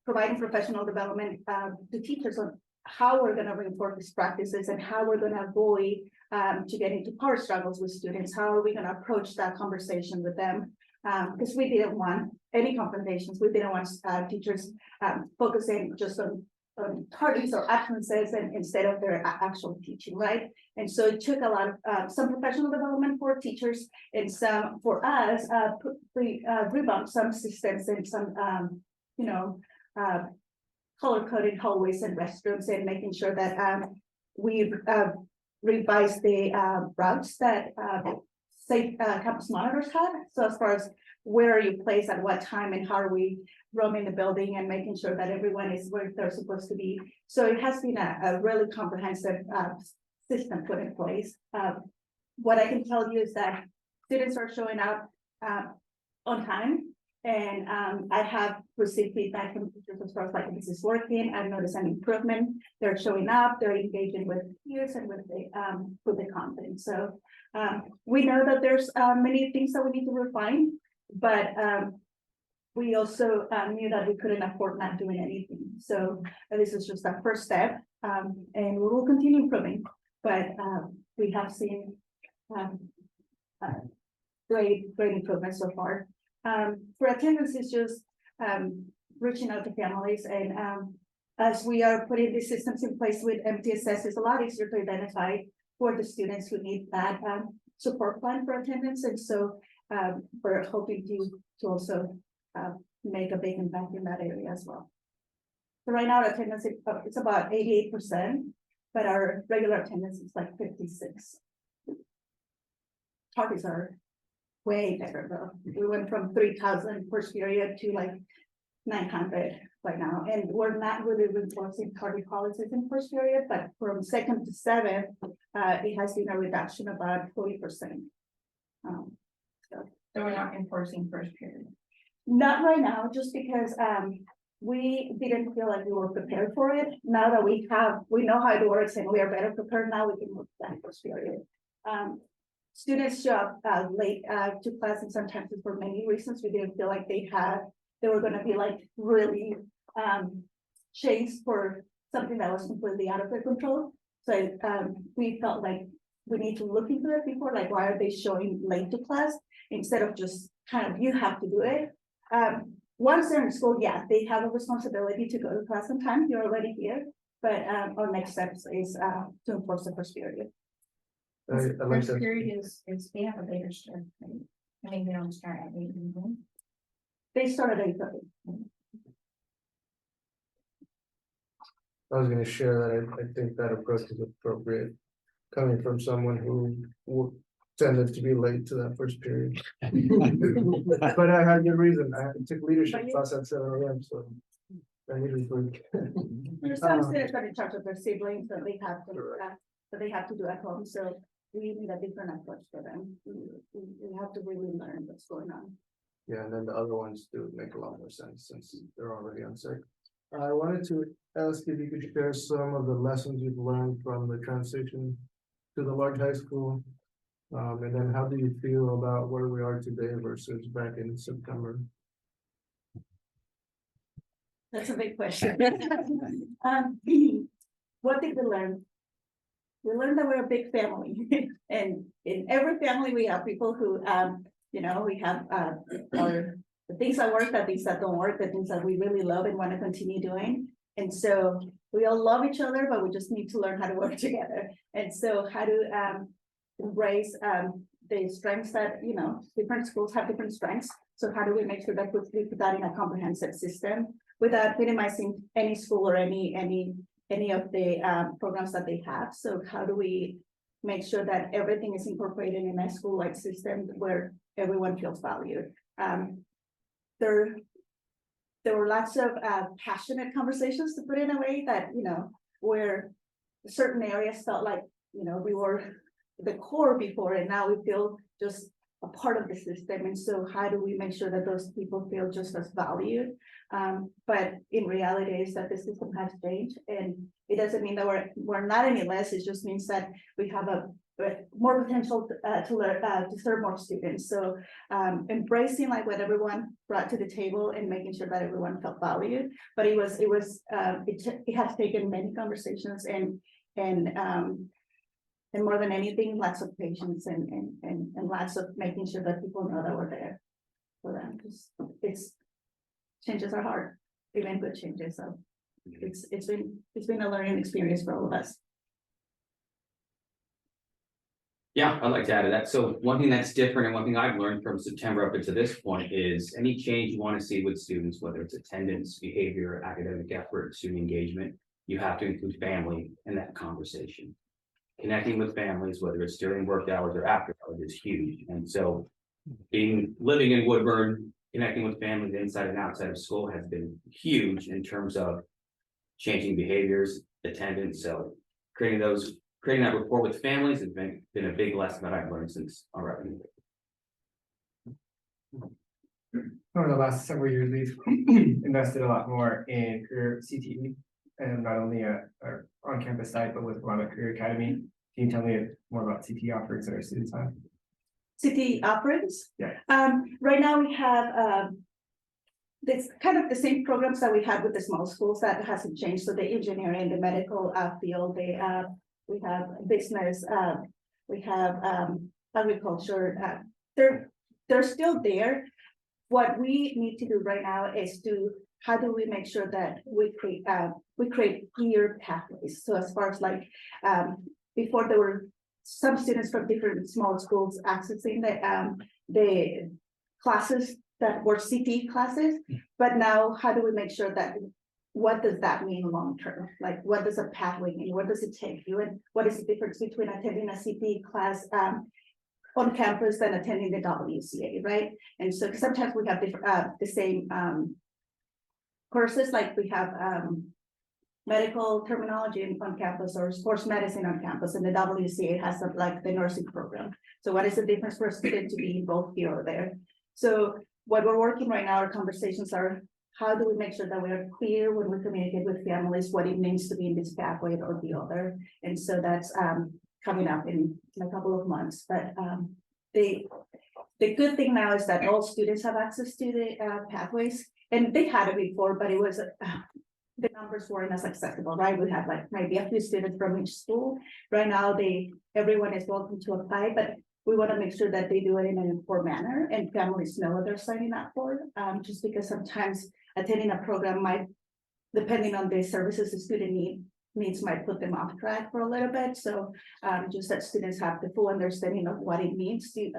providing professional development to teachers on how we're gonna reinforce these practices and how we're gonna avoid to get into power struggles with students, how are we gonna approach that conversation with them? Because we didn't want any confrontations. We didn't want teachers focusing just on targets or absences and instead of their actual teaching, right? And so it took a lot of some professional development for teachers and some for us, revamp some systems and some color-coded hallways and restrooms, and making sure that we revise the routes that safe campus monitors had. So as far as where are you placed at what time and how are we roaming the building and making sure that everyone is where they're supposed to be. So it has been a really comprehensive system put in place. What I can tell you is that students are showing up on time. And I have received feedback from teachers as far as like this is working. I've noticed an improvement. They're showing up, they're engaging with peers and with the content. So we know that there's many things that we need to refine, but we also knew that we couldn't afford not doing anything. So this is just our first step, and we will continue improving. But we have seen great improvement so far. For attendance is just reaching out to families, and as we are putting these systems in place with MTSS, it's a lot easier to identify who are the students who need that support plan for attendance. And so we're hoping to also make a big impact in that area as well. So right now attendance it's about 88%, but our regular attendance is like 56. Targets are way better though. We went from 3,000 first period to like 900 right now, and we're not really reinforcing target policies in first period, but from second to seventh, it has been a reduction of about 40%. So we're not enforcing first period. Not right now, just because we didn't feel like we were prepared for it. Now that we know how it works and we are better prepared now, we can move to that first period. Students show up late to class, and sometimes for many reasons. We didn't feel like they were going to be like really chased for something that was completely out of their control. So we felt like we need to look into it before, like why are they showing late to class instead of just kind of you have to do it. Once they're in school, yeah, they have a responsibility to go to class on time. You're already here, but our next steps is to enforce the first period. I like First that. period is they have a later start, right? I mean, they don't start at 8 in the morning. They start at 8:30. I was gonna share that I think that approach is appropriate, coming from someone who tended to be late to that first period. But I had good reason. I took leadership class at 7 AM, so I needed to. There's some students that are in charge of their siblings that they have to do at home, so we need a different approach for them. We have to really learn what's going on. Yeah, and then the other ones do make a lot more sense since they're already on site. I wanted to ask if you could share some of the lessons you've learned from the transition to the large high school. And then how do you feel about where we are today versus back in September? That's a big question. What did we learn? We learned that we're a big family, and in every family we have people who, we have the things that work, the things that don't work, the things that we really love and want to continue doing. And so we all love each other, but we just need to learn how to work together. And so how to embrace the strengths that, different schools have different strengths. So how do we make sure that we put that in a comprehensive system? without minimizing any school or any of the programs that they have. So how do we make sure that everything is incorporated in a school-like system where everyone feels valued? There were lots of passionate conversations, to put it in a way, that, you know, where certain areas felt like, you know, we were the core before, and now we feel just a part of the system. And so how do we make sure that those people feel just as valued? But in reality is that the system has changed, and it doesn't mean that we're not any less. It just means that we have a more potential to learn, to serve more students. So embracing like what everyone brought to the table and making sure that everyone felt valued. But it has taken many conversations and more than anything, lots of patience and lots of making sure that people know that we're there for them, because changes are hard, even good changes. So it's been a learning experience for all of us. Yeah, I'd like to add to that. So one thing that's different and one thing I've learned from September up until this point is any change you want to see with students, whether it's attendance, behavior, academic effort, student engagement, you have to include family in that conversation. Connecting with families, whether it's during work hours or after hours, is huge. And so living in Woodburn, connecting with families inside and outside of school has been huge in terms of changing behaviors, attendance. So creating that rapport with families has been a big lesson that I've learned since already. Over the last several years, we've invested a lot more in career CTE, and not only our on-campus side, but with Rama Career Academy. Can you tell me more about CTE offerings that our students have? CTE offerings? Yeah. Right now we have this kind of the same programs that we had with the small schools. That hasn't changed. So the engineering, the medical field, we have business, we have agriculture. They're still there. What we need to do right now is how do we make sure that we create clear pathways? So as far as like before, there were some students from different small schools accessing the classes that were CT classes, but now how do we make sure that what does that mean long term? Like, what does a pathway mean? What does it take you? And what is the difference between attending a CT class on campus than attending the WCA, right? And so sometimes we have the same courses, like we have medical terminology on campus or sports medicine on campus, and the WCA has like the nursing program. So what is the difference for a student to be both here or there? So what we're working right now, our conversations are, how do we make sure that we are clear when we communicate with families what it means to be in this pathway or the other? And so that's coming up in a couple of months. But the good thing now is that all students have access to the pathways, and they had it before, but it was the numbers weren't as accessible, right? We had like maybe a few students from each school. Right now, everyone is welcome to apply, but we want to make sure that they do it in an informed manner and families know what they're signing up for. Just because sometimes attending a program might, depending on the services the student needs, might put them off track for a little bit. So just that students have the full understanding of what it means to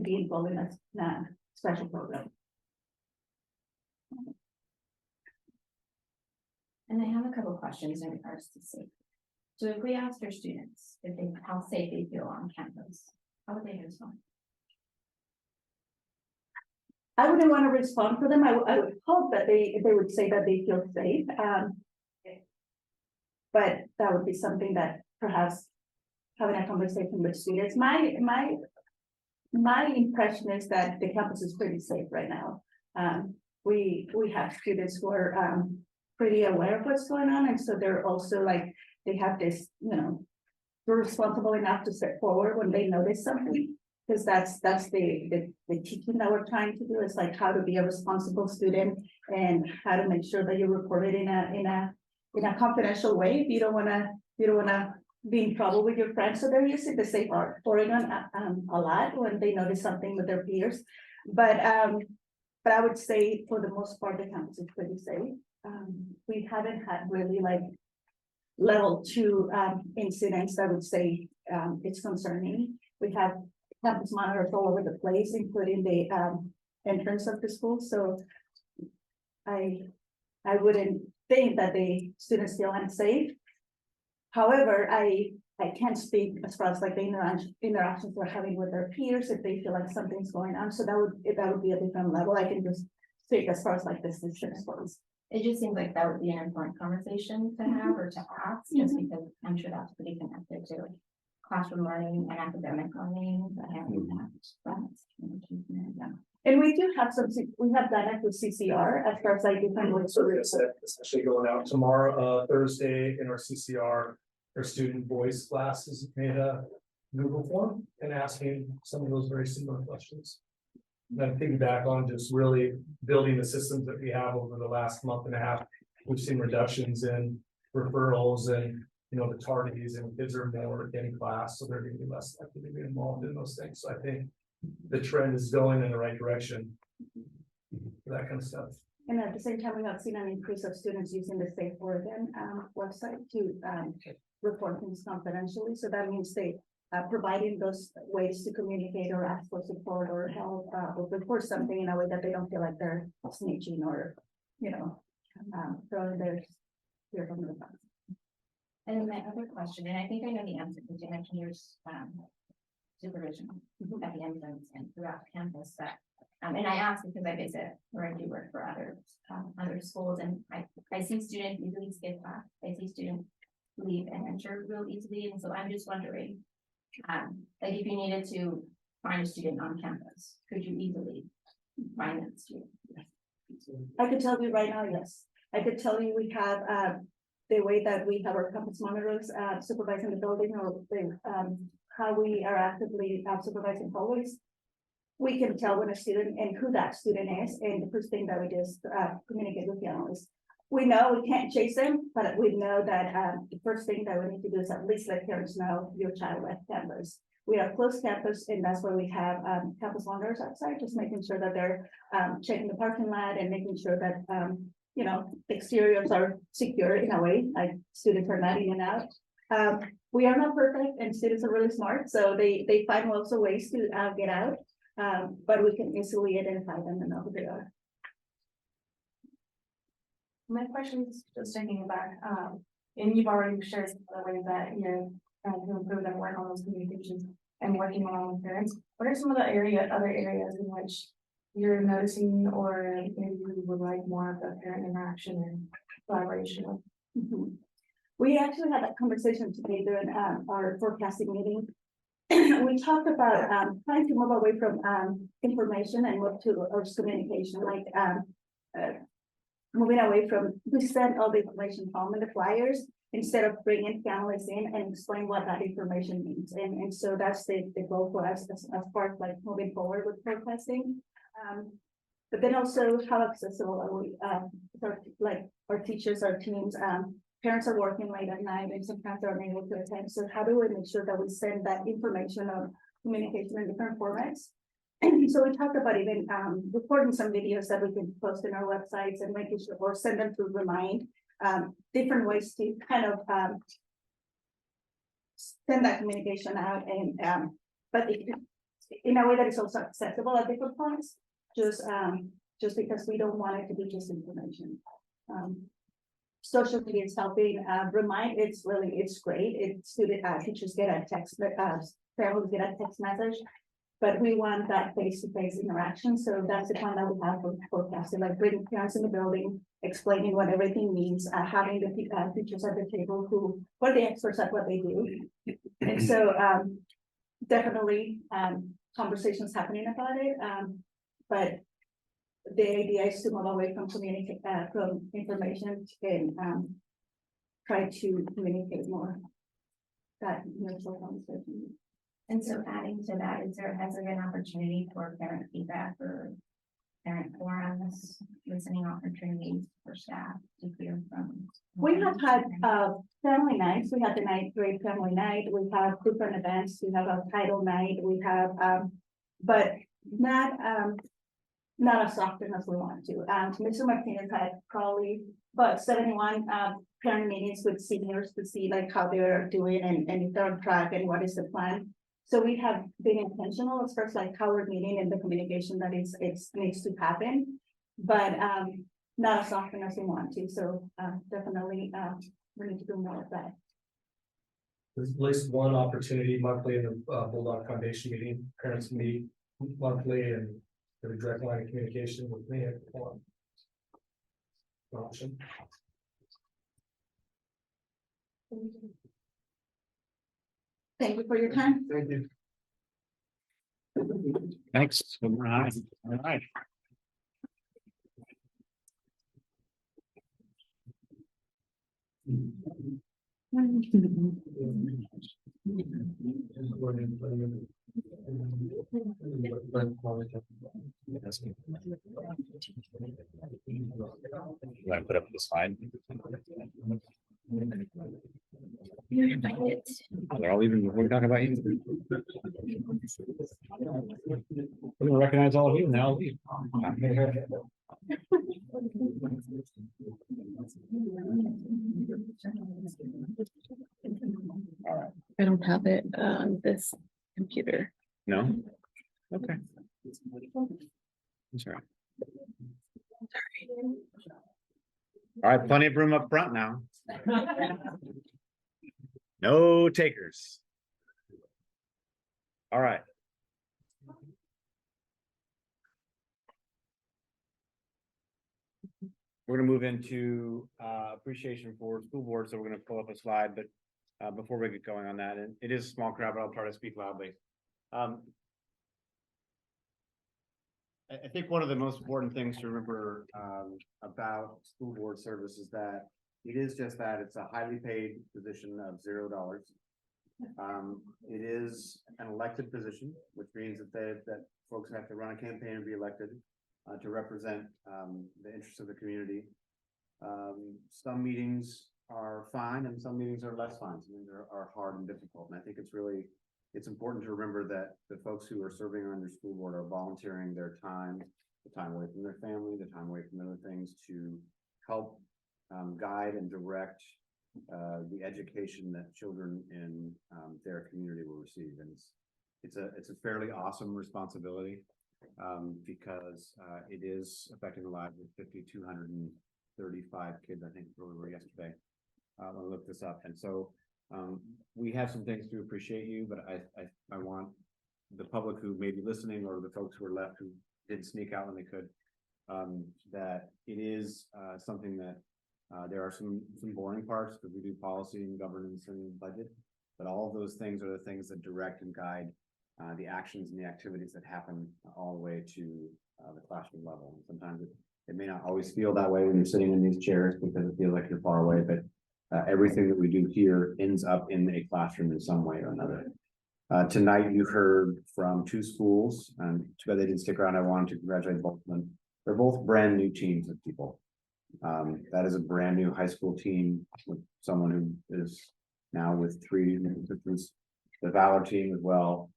be involved in a special program. And I have a couple of questions in regards to safety. So if we asked our students how safe they feel on campus, how would they respond? I wouldn't want to respond for them. I would hope that they would say that they feel safe. But that would be something that perhaps having a conversation with students. My impression is that the campus is pretty safe right now. We have students who are pretty aware of what's going on, and so they're also like, they have this, they're responsible enough to step forward when they notice something, because that's the teaching that we're trying to do, is like how to be a responsible student and how to make sure that you report it in a confidential way. If you don't want to be in trouble with your friends. So they're using the safe Oregon a lot when they notice something with their peers. But I would say for the most part, the campus is pretty safe. We haven't had really like level 2 incidents that would say it's concerning. We have campus monitors all over the place, including the entrance of the school. So I I wouldn't think that the students feel unsafe. However, I can't speak as far as like the interactions they're having with their peers, if they feel like something's going on, so that would be a different level. I can just speak as far as like this goes. It just seems like that would be an important conversation to have or to ask, just because I'm sure that's pretty connected to classroom learning and academic learning. And we do have we have done it with CCR as far as like different ways. So it's essentially going out tomorrow, Thursday in our CCR, our student voice classes made a Google form and asking some of those very similar questions. Then piggyback on just really building the systems that we have over the last month and a half. We've seen reductions in referrals and, the tardies, and kids are more in class, so they're going to be less likely to be involved in those things. So I think the trend is going in the right direction for that kind of stuff. And at the same time, we have seen an increase of students using the Safe Oregon website to report things confidentially. So that means they providing those ways to communicate or ask for support or help or report something in a way that they don't feel like they're snitching or, throwing their fear from the front. And my other question, and I think I know the answer, because you mentioned your supervision at the end and throughout campus, but and I ask because I visit where I do work for other schools, and I see students easily skip class. I see students leave and enter real easily, and so I'm just wondering, like if you needed to find a student on campus, could you easily find that student? I could tell you right now, yes. I could tell you we have the way that we have our campus monitors supervising the building, or how we are actively supervising hallways. We can tell when a student and who that student is, and the first thing that we just communicate with the analyst. We know we can't chase them, but we know that the first thing that we need to do is at least let parents know your child left campus. We are closed campus, and that's why we have campus monitors outside, just making sure that they're checking the parking lot and making sure that exteriors are secure in a way, like students are not in and out. We are not perfect, and students are really smart, so they find lots of ways to get out. But we can easily identify them and know who they are. My question is just thinking back, and you've already shared some other ways that you're trying to improve and work on those communications and working along with parents. What are some of the other areas in which you're noticing, or maybe you would like more of the parent interaction and collaboration? We actually had that conversation today during our forecasting meeting. We talked about trying to move away from information and move to communication, like moving away from, we send all the information home in the flyers instead of bringing families in and explain what that information means. And so that's the goal for us as far as like moving forward with forecasting. But then also how accessible are we, like our teachers, our teams, parents are working late at night and sometimes they're unable to attend. So how do we make sure that we send that information of communication in different formats? And so we talked about even recording some videos that we can post in our websites and making sure, or send them to Remind, different ways to kind of send that communication out, and but in a way that is also accessible at different points, just because we don't want it to be just information. Social media is helping. Remind, it's great. It's teachers get a text, families get a text message, but we want that face-to-face interaction. So that's the plan that we have for forecasting, like bringing parents in the building, explaining what everything means, having the teachers at the table who are the experts at what they do. And so definitely conversations happening about it. But the idea is to move away from from information and try to communicate more. That conversation. And so adding to that, has there been an opportunity for parent feedback or parent forums, listening opportunities for staff to hear from? We have had family nights. We had the ninth grade family night. We have different events. We have a title night. We have, but not as often as we want to. Mr. Martinez had probably about 71 parent meetings with seniors to see like how they're doing and if they're on track and what is the plan. So we have been intentional as far as like how we're meeting and the communication that it needs to happen. But not as often as we want to, so, definitely, we need to do more of that. There's at least one opportunity monthly in the Bulldog Foundation meeting, parents meet monthly and there's a direct line of communication with me. Option. Thank you for your time. Thank you. Thanks. All right. All right. You want to put up the slide? They're all even before we talk about you. We're gonna recognize all of you now. I don't have it on this computer. No? Okay. That's all right. All right, plenty of room up front now. No takers. All right. We're gonna move into appreciation for school board, so we're gonna pull up a slide, but before we get going on that, and it is a small crowd, but I'll try to speak loudly. I think one of the most important things to remember about school board service is that it is just that it's a highly paid position of $0. It is an elected position, which means that folks have to run a campaign and be elected to represent the interests of the community. Some meetings are fine and some meetings are less fine. Some meetings are hard and difficult. And I think it's important to remember that the folks who are serving on your school board are volunteering their time, the time away from their family, the time away from other things to help guide and direct the education that children in their community will receive. And it's a fairly awesome responsibility because it is affecting the lives of 5,235 kids, I think, where we were yesterday. I looked this up. And so we have some things to appreciate you, but I want the public who may be listening or the folks who are left who did sneak out when they could, that it is something that there are some boring parts because we do policy and governance and budget, but all of those things are the things that direct and guide the actions and the activities that happen all the way to the classroom level. And sometimes it may not always feel that way when you're sitting in these chairs because it feels like you're far away, but everything that we do here ends up in a classroom in some way or another. Tonight you heard from two schools, and too bad they didn't stick around. I wanted to congratulate both of them. They're both brand new teams of people. That is a brand new high school team with someone who is now with the Valor team as well.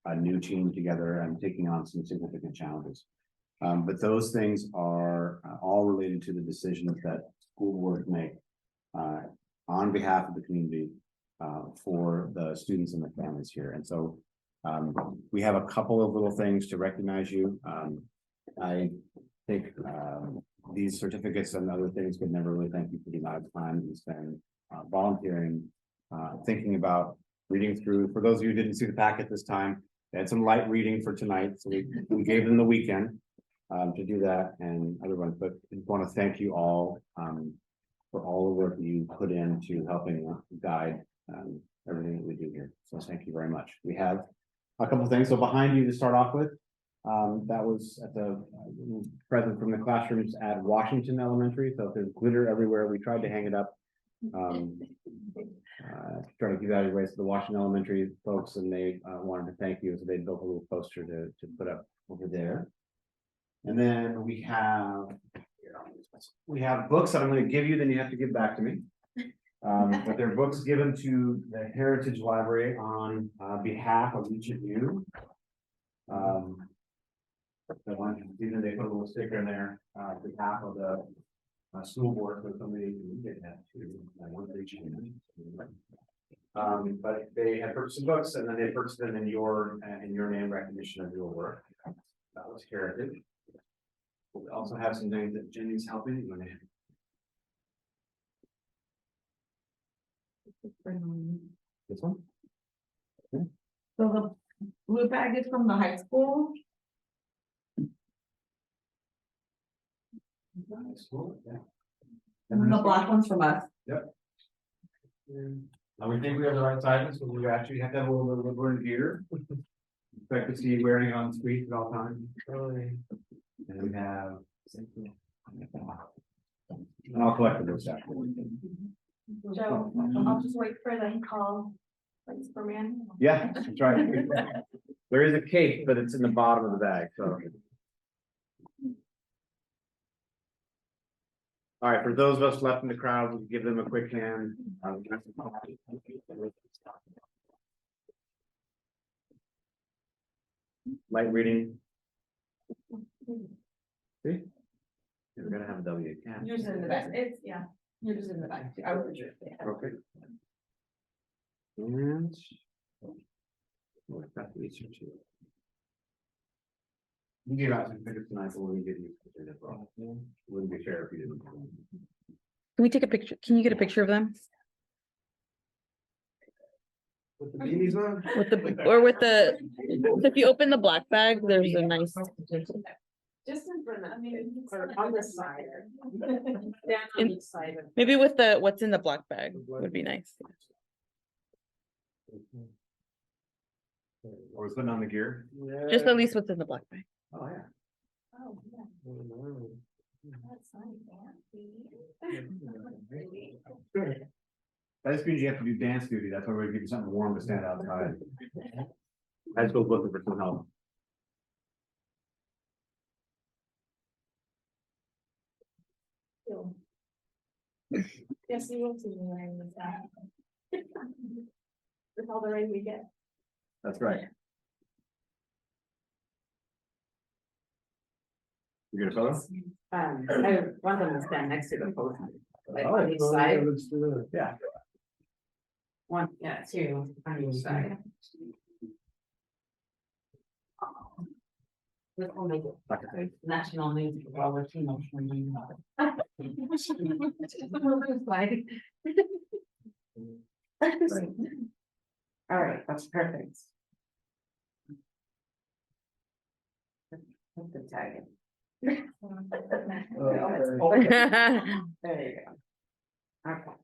A new team together and taking on some significant challenges. But those things are all related to the decisions that school boards make on behalf of the community for the students and the families here. And so we have a couple of little things to recognize you. I think these certificates and other things could never really thank you for the amount of time you spend volunteering, thinking about reading through. For those of you who didn't see the packet this time, they had some light reading for tonight, so we gave them the weekend to do that and other ones. But I want to thank you all for all the work that you put into helping guide everything that we do here. So thank you very much. We have a couple of things. So behind you to start off with, that was at the present from the classrooms at Washington Elementary. So if there's glitter everywhere, we tried to hang it up. Try to give that away to the Washington Elementary folks, and they wanted to thank you, so they built a little poster to put up over there. And then we have books that I'm going to give you, then you have to give back to me. But they're books given to the Heritage Library on behalf of each of you. They put a little sticker in there on behalf of the school board, so somebody can get that too. One for each hand. But they had purchased some books, and then they purchased them in your name recognition of your work. That was Heritage. We also have some things that Jenny's helping. You wanna- This one? So the blue bag is from the high school. Nice, cool, yeah. And the black one's from us. We think we have the right sizes, so we actually have to have a little bit of Woodburn gear. Expect to see wearing it on the street at all times. And we have. And I'll collect those after. Joe, I'll just wait for the call, like Superman. Yeah, that's right. There is a cake, but it's in the bottom of the bag, so. All right, for those of us left in the crowd, we'll give them a quick hand. Light reading. See? We're gonna have a W. Yeah. Yours is in the back. It's, yeah, yours is in the back. I would just. Okay. And. Oh, I've got these here too. You gave out some pictures tonight, so we'll give you. Pictures as well. Wouldn't be fair if you didn't. Can we take a picture? Can you get a picture of them? With the beanies on? With the, or with the, if you open the black bag, there's a nice, Just in front of, I mean, or on the side. Down on In- each side of. maybe with the, what's in the black bag would be nice. Or was putting on the gear? Just at least what's in the black bag. Oh, yeah. Oh, yeah. That just means you have to do dance duty. That's why we're giving you something warm to stand outside. I just go looking for some help. Yes, you will see me wearing this out. With all the rain we get. That's right. You get a photo? I want them to stand next to the post. Like Oh, on each side, Let's do it. Yeah. one, yeah, two on each side. This will make it national news while we're team. All right, that's perfect. Put the tag in. There you go. Okay.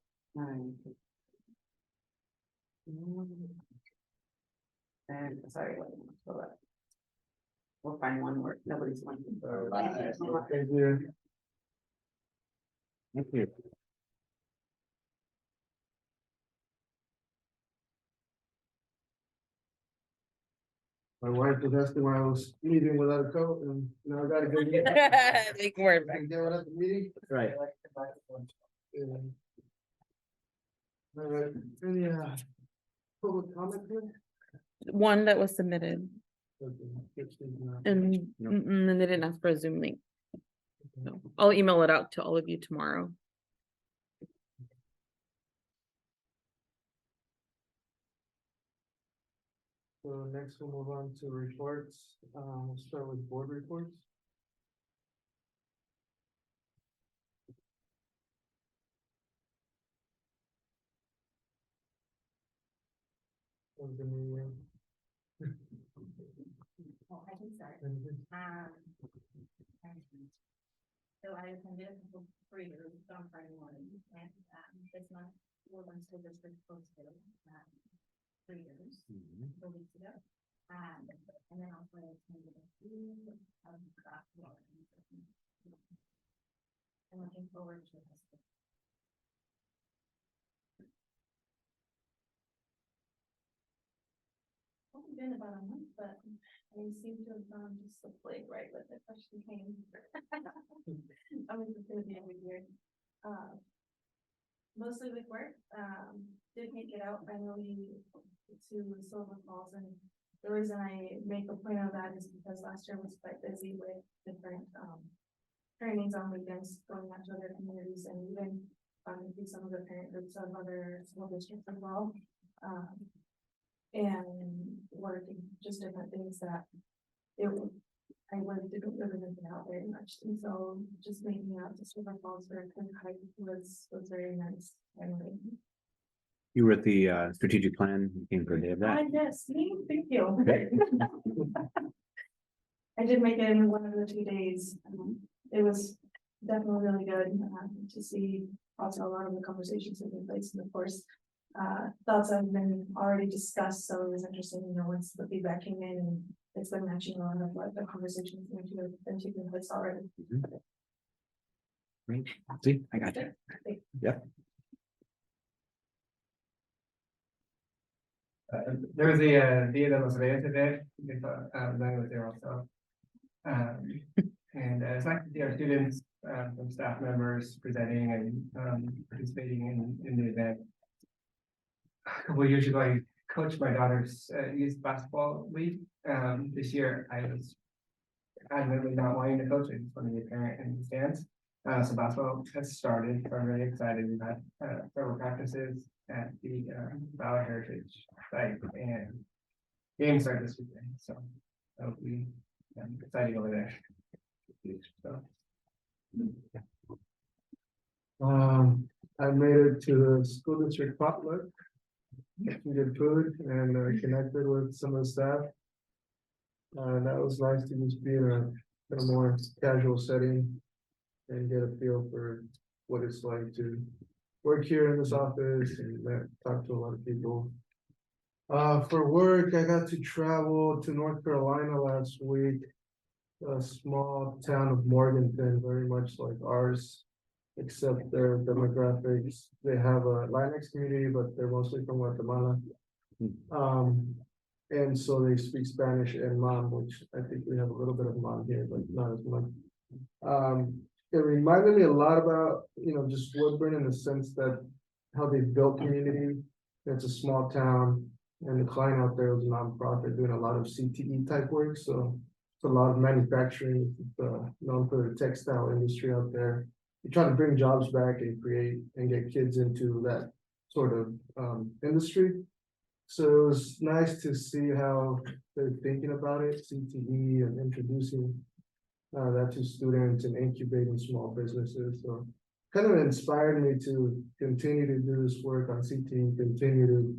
And sorry, wait, hold up. We'll find one more, nobody's one. Thank you. Thank you. My wife was asking why I was leaving without a coat and now I gotta go. Make more. I can get one at the meeting. Right. Yeah. All right, any public comment here? One that was submitted Okay, it's, and, and they didn't ask for a Zoom link. So I'll email it out to all of you tomorrow. So next we'll move on to reports. We'll start with board reports. Of the new year. Well, I can start. Anything? So I attended a couple free groups on Friday morning, and this month, Woodburn School District posted 3 years, 4 weeks ago. And then also I attended a few basketball. I'm looking forward to this. Only been about a month, but we seem to have gone just the plague right with the question came. I mean, it's gonna be a weird year. Mostly with work, did make it out finally to Silver Falls, and the reason I make a point of that is because last year was quite busy with different trainings on weekends, going out to other communities, and even through some of the parent groups of other school districts as well. And working just different things that it didn't really live it out very much, and so just making out to Silver Falls for a hike was very nice. And You were at the strategic plan, you came for a day of that. yes, thank you. I did make it in one of the 2 days. It was definitely really good to see also a lot of the conversations taking place, and of course. Thoughts have been already discussed, so it was interesting, once the feedback came in, and it's been matching a lot of what the conversations have been taking place already. Great, see, I got you. Yep. There was a Dia de los Reyes today, I was there also. And it's nice to see our students, some staff members presenting and participating in the event. A couple of years ago, I coached my daughter's youth basketball league. This year, I was adamantly not wanting to coach, I just wanted to be a parent in the stands. So basketball has started, so I'm really excited. We've had several practices at the Valor Heritage site, and games start this weekend, so that'll be exciting over there. So. I made it to the school district potluck. Some good food and connected with some of the staff. That was nice to just be in a more casual setting and get a feel for what it's like to work here in this office and talk to a lot of people. For work, I got to travel to North Carolina last week, a small town of Morganton, very much like ours, except their demographics. They have a Latinx community, but they're mostly from Guatemala. And so they speak Spanish and Mam, which I think we have a little bit of Mam here, but not as much. It reminded me a lot about, just Woodburn in the sense that how they built community. It's a small town, and the client out there was a nonprofit doing a lot of CTE type work. So it's a lot of manufacturing, known for the textile industry out there. You're trying to bring jobs back and create and get kids into that sort of industry. So it was nice to see how they're thinking about it, CTE, and introducing that to students and incubating small businesses. So kind of inspired me to continue to do this work on CTE, continue to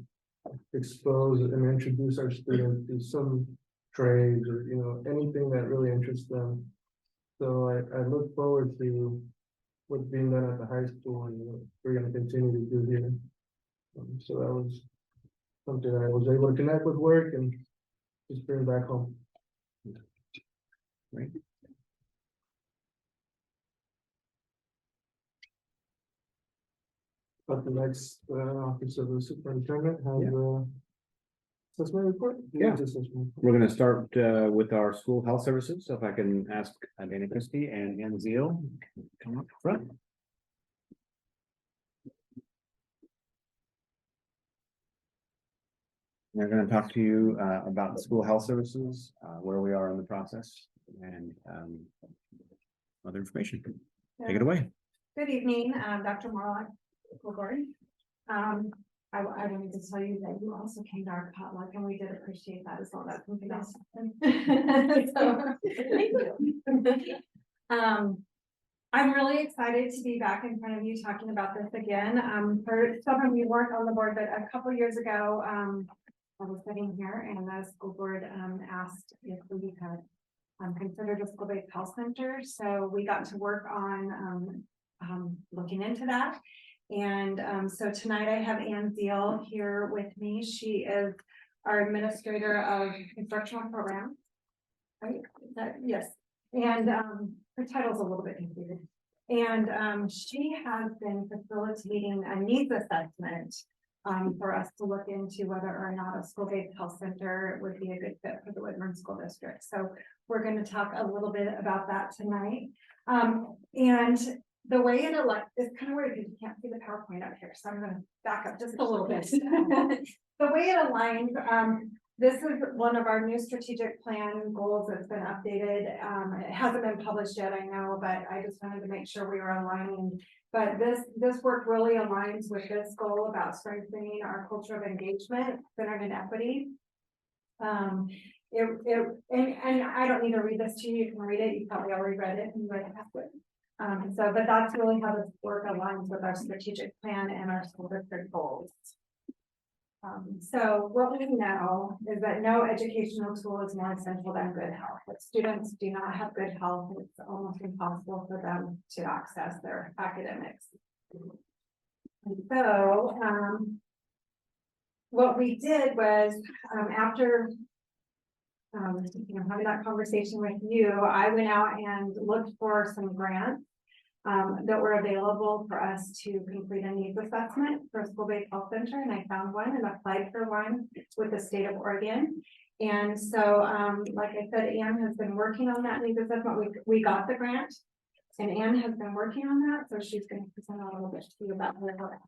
expose and introduce our students to some trades or anything that really interests them. So I look forward to what's being done at the high school and what we're going to continue to do here. So that was something I was able to connect with work and just bring back home. Right. But the next office of the superintendent has assessment report. Yeah. Assessment. We're gonna start with our school health services, so if I can ask Dana Christie and Ann Zeal, come up front. They're gonna talk to you about the school health services, where we are in the process, and other information. Take it away. Good evening, Dr. Morlock, Woodburn. I wanted to tell you that you also came to our potluck, and we did appreciate that as well. That's something else. So, thank you. I'm really excited to be back in front of you talking about this again. For some of you weren't on the board, but a couple years ago, I was sitting here and the school board asked if we had considered a school-based health center. So we got to work on looking into that. And so tonight I have Ann Zeal here with me. She is our administrator of instructional programs. Right? Yes. And her title's a little bit confusing. And she has been facilitating a needs assessment for us to look into whether or not a school-based health center would be a good fit for the Woodburn School District. So we're going to talk a little bit about that tonight. And the way it is kind of weird because you can't see the PowerPoint up here, so I'm going to back up just a little bit. The way it aligns, this is one of our new strategic plan goals that's been updated. It hasn't been published yet, I know, but I just wanted to make sure we were aligning. But this work really aligns with this goal about strengthening our culture of engagement, centered in equity. and I don't need to read this to you, you can read it, you probably already read it, and you read it halfway. But that's really how this work aligns with our strategic plan and our school district goals. So what we know is that no educational tool is more essential than good health. If students do not have good health, it's almost impossible for them to access their academics. And so, what we did was, after having that conversation with you, I went out and looked for some grants that were available for us to complete a needs assessment for a school-based health center, and I found one and applied for one with the state of Oregon. And so, like I said, Anne has been working on that needs assessment. We got the grant, and Anne has been working on that, so she's going to present a little bit to you about where we're at.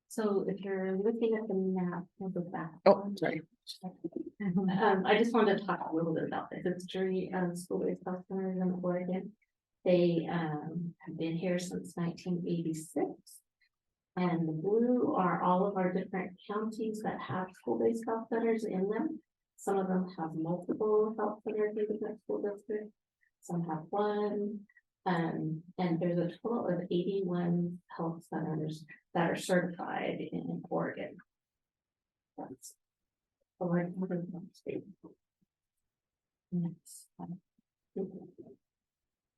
So if you're looking at the map, we'll go back. Oh, sorry. I just wanted to talk a little bit about the history of school-based health centers in Oregon. They have been here since 1986. And the blue are all of our different counties that have school-based health centers in them. Some of them have multiple health centers in the school district. Some have one. And there's a total of 81 health centers that are certified in Oregon. That's Oregon state. Next.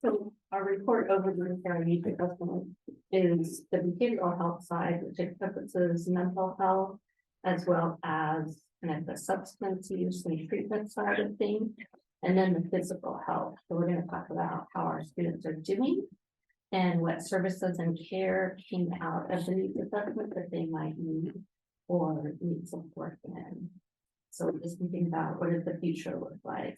So our report overview for our needs assessment is the behavioral health side, which encompasses mental health as well as kind of the substance use and treatment side of things, and then the physical health. So we're going to talk about how our students are doing and what services and care came out of the needs assessment that they might need or need support in. So we're just thinking about what does the future look like.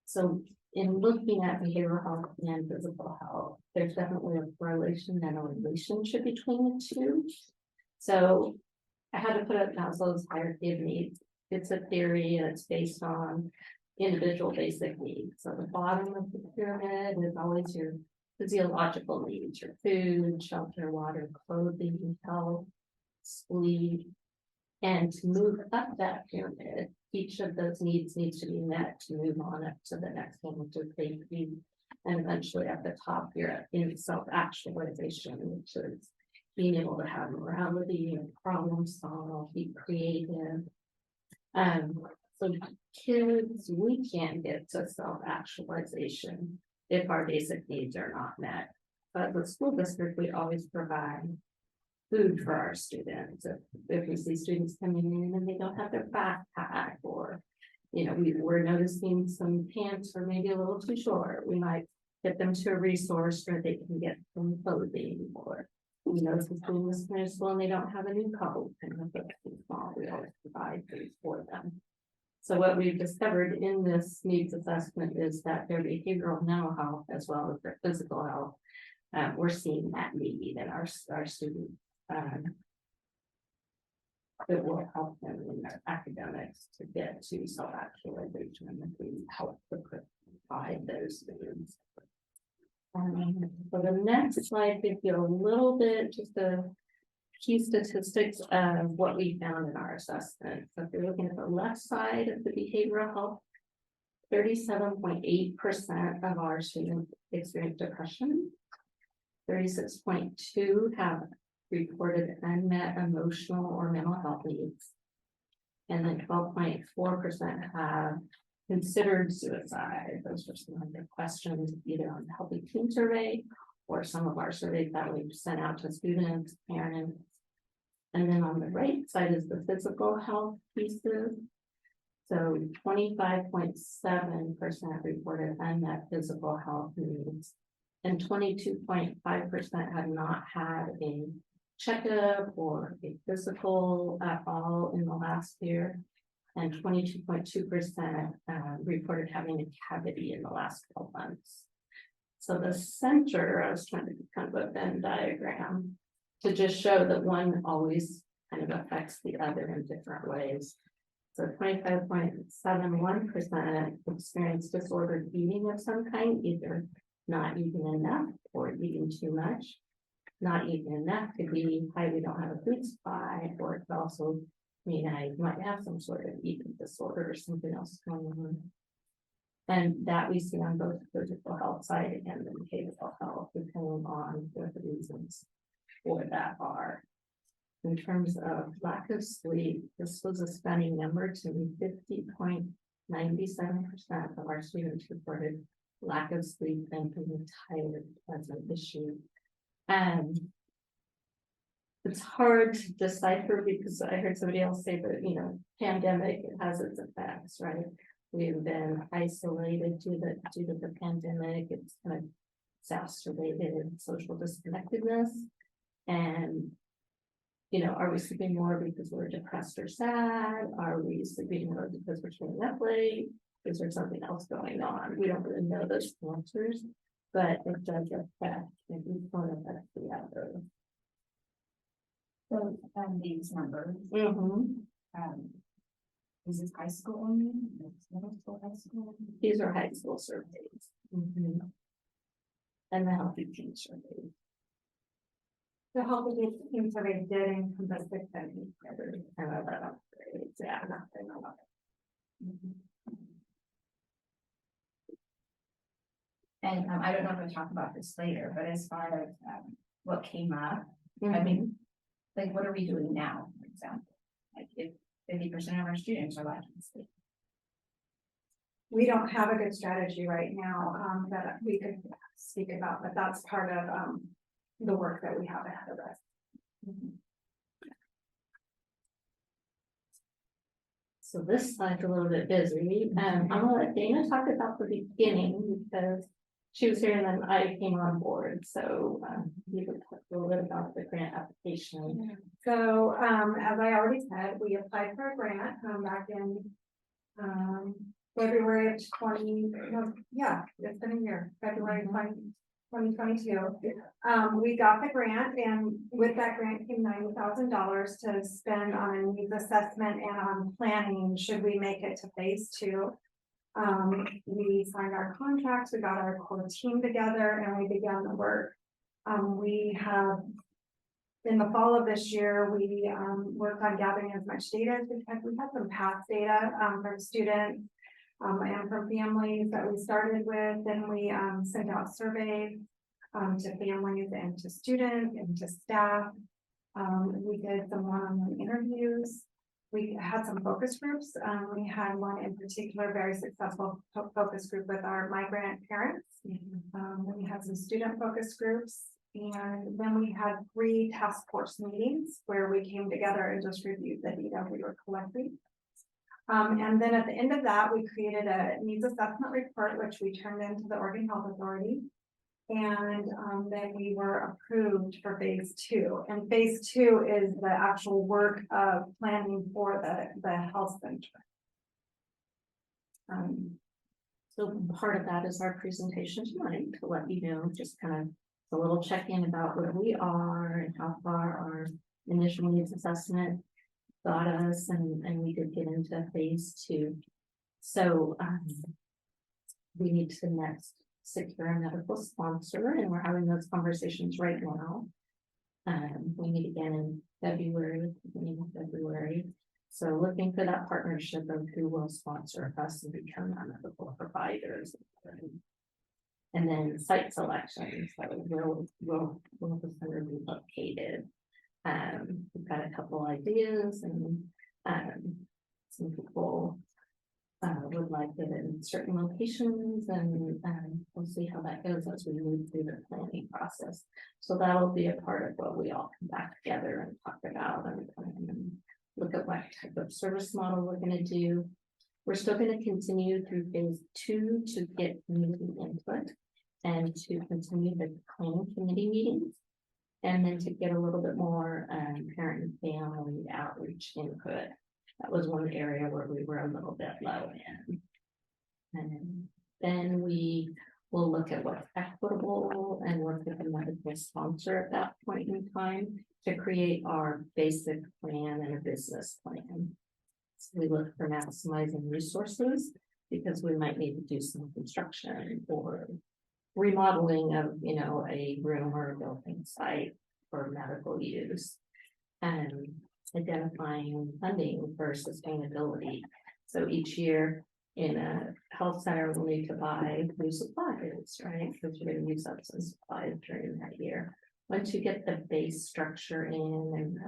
So in looking at behavioral health and physical health, there's definitely a correlation and a relationship between the two. So I had to put up Maslow's hierarchy of needs. It's a theory and it's based on individual basic needs. So the bottom of the pyramid is always your physiological needs, your food, shelter, water, clothing, health, sleep. And to move up that pyramid, each of those needs needs to be met to move on up to the next one, which is safety. And eventually at the top, you're in self-actualization, which is being able to have morality and problem solve, be creative. So kids, we can't get to self-actualization if our basic needs are not met. But with school district, we always provide food for our students. If we see students coming in and they don't have their backpack, or we're noticing some pants are maybe a little too short, we might get them to a resource where they can get some clothing, or we notice the students in school and they don't have a new coat and small, we always provide food for them. So what we've discovered in this needs assessment is that their behavioral mental health as well as their physical health, we're seeing that need in our students. That will help them in their academics to get to self-actualization and to help to provide those students. So the next slide gives you a little bit, just a key statistics of what we found in our assessment. So if you're looking at the left side of the behavioral health, 37.8% of our students experience depression. 36.2% have reported unmet emotional or mental health needs. And then 12.4% have considered suicide. Those are some of the questions either on the Healthy Teen Survey or some of our surveys that we've sent out to students, parents. And then on the right side is the physical health pieces. So 25.7% reported unmet physical health needs. And 22.5% have not had a checkup or a physical at all in the last year. And 22.2% reported having a cavity in the last 12 months. So the center, I was trying to do kind of a Venn diagram to just show that one always kind of affects the other in different ways. So 25.71% experience disordered eating of some kind, either not eating enough or eating too much. Not eating enough could be, hi, we don't have a food supply, or it could also mean, I might have some sort of eating disorder or something else going on. And that we see on both the physical health side and the behavioral health, depending on what the reasons for that are. In terms of lack of sleep, this was a stunning number to me, 50.97% of our students reported lack of sleep and being tired as an issue. And it's hard to decipher because I heard somebody else say that, you know, pandemic has its effects, right? We've been isolated due to the pandemic. It's kind of exacerbated social disconnectedness. And, you know, are we sleeping more because we're depressed or sad? Are we sleeping more because we're staying up late? Is there something else going on? We don't really know those answers, but it does affect, and each one affects the other. So, these numbers, is this high school only? Middle school, high school? These are high school surveys. And the healthy teen surveys. The healthy team survey did encompass the study. Yeah. And I don't know if we'll talk about this later, but as far as what came up, I mean, like, what are we doing now, for example? Like, if 50% of our students are lacking sleep. We don't have a good strategy right now, that we could speak about, but that's part of, the work that we have ahead of us. So this slide's a little bit busy, I'm gonna let Dana talk about the beginning because she was here and then I came on board, so you could talk a little bit about the grant application. So, as I already said, we applied for a grant, back in, February of it's been a year, February 2022. We got the grant, and with that grant came $90,000 to spend on a needs assessment and on planning, should we make it to phase 2. We signed our contracts, we got our core team together, and we began the work. We have, in the fall of this year, we worked on gathering as much data as we had. We had some past data from students and from families that we started with. Then we sent out surveys to families and to students and to staff. We did some one-on-one interviews. We had some focus groups. We had one in particular, very successful focus group with our migrant parents. We had some student focus groups. And then we had 3 task force meetings where we came together and just reviewed the data we were collecting. And then at the end of that, we created a needs assessment report, which we turned into the Oregon Health Authority. And then we were approved for phase 2. And phase 2 is the actual work of planning for the health center. So part of that is our presentation tonight to let you know, just kind of a little check-in about where we are and how far our initial needs assessment got us, and we did get into phase 2. So we need to next secure a medical sponsor, and we're having those conversations right now. We meet again in February, beginning of February. So looking for that partnership of who will sponsor us and become our medical providers. And then site selection, so will the center be located? We've got a couple ideas, and some people would like it in certain locations, and we'll see how that goes as we move through the planning process. So that'll be a part of what we all come back together and talk about, and look at what type of service model we're going to do. We're still going to continue through phase 2 to get community input and to continue the planning committee meetings, and then to get a little bit more parent and family outreach input. That was one area where we were a little bit low in. And then we will look at what's equitable and work with a medical sponsor at that point in time to create our basic plan and a business plan. So we look for maximizing resources because we might need to do some construction or remodeling of, you know, a room or a building site for medical use. And identifying funding for sustainability. So each year in a health center, we'll need to buy new supplies, right? Because you're gonna use up some supplies during that year. Once you get the base structure in and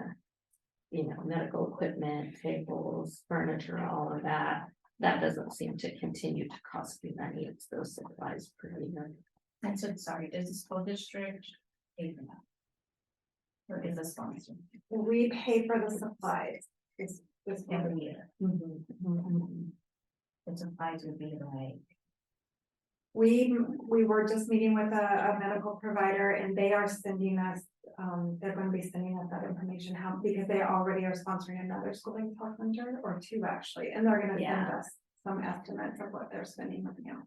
medical equipment, tables, furniture, all of that, that doesn't seem to continue to cost you money. It's those supplies per year. And so, sorry, does the school district pay for that? Or is a sponsor We pay for the supplies. It's every year? Mm-hmm. The supplies would be like, we were just meeting with a medical provider and they are sending us, they're going to be sending us that information, how, because they already are sponsoring another school-based health center, or two actually, and they're gonna send us some estimates of what they're spending right now.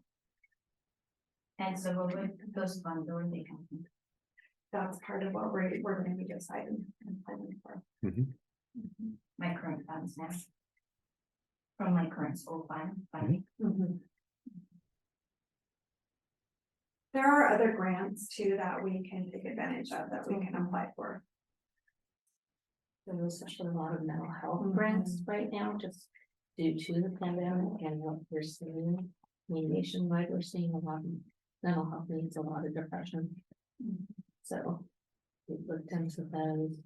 and so what would those funds, where they come from? That's part of what we're gonna be deciding and planning for. My current funds now. From my current school fund. There are other grants too that we can take advantage of, that we can apply for. There's especially a lot of mental health grants right now, just due to the pandemic and what we're seeing. I mean, nationwide, we're seeing a lot of mental health needs, a lot of depression. So we looked into those.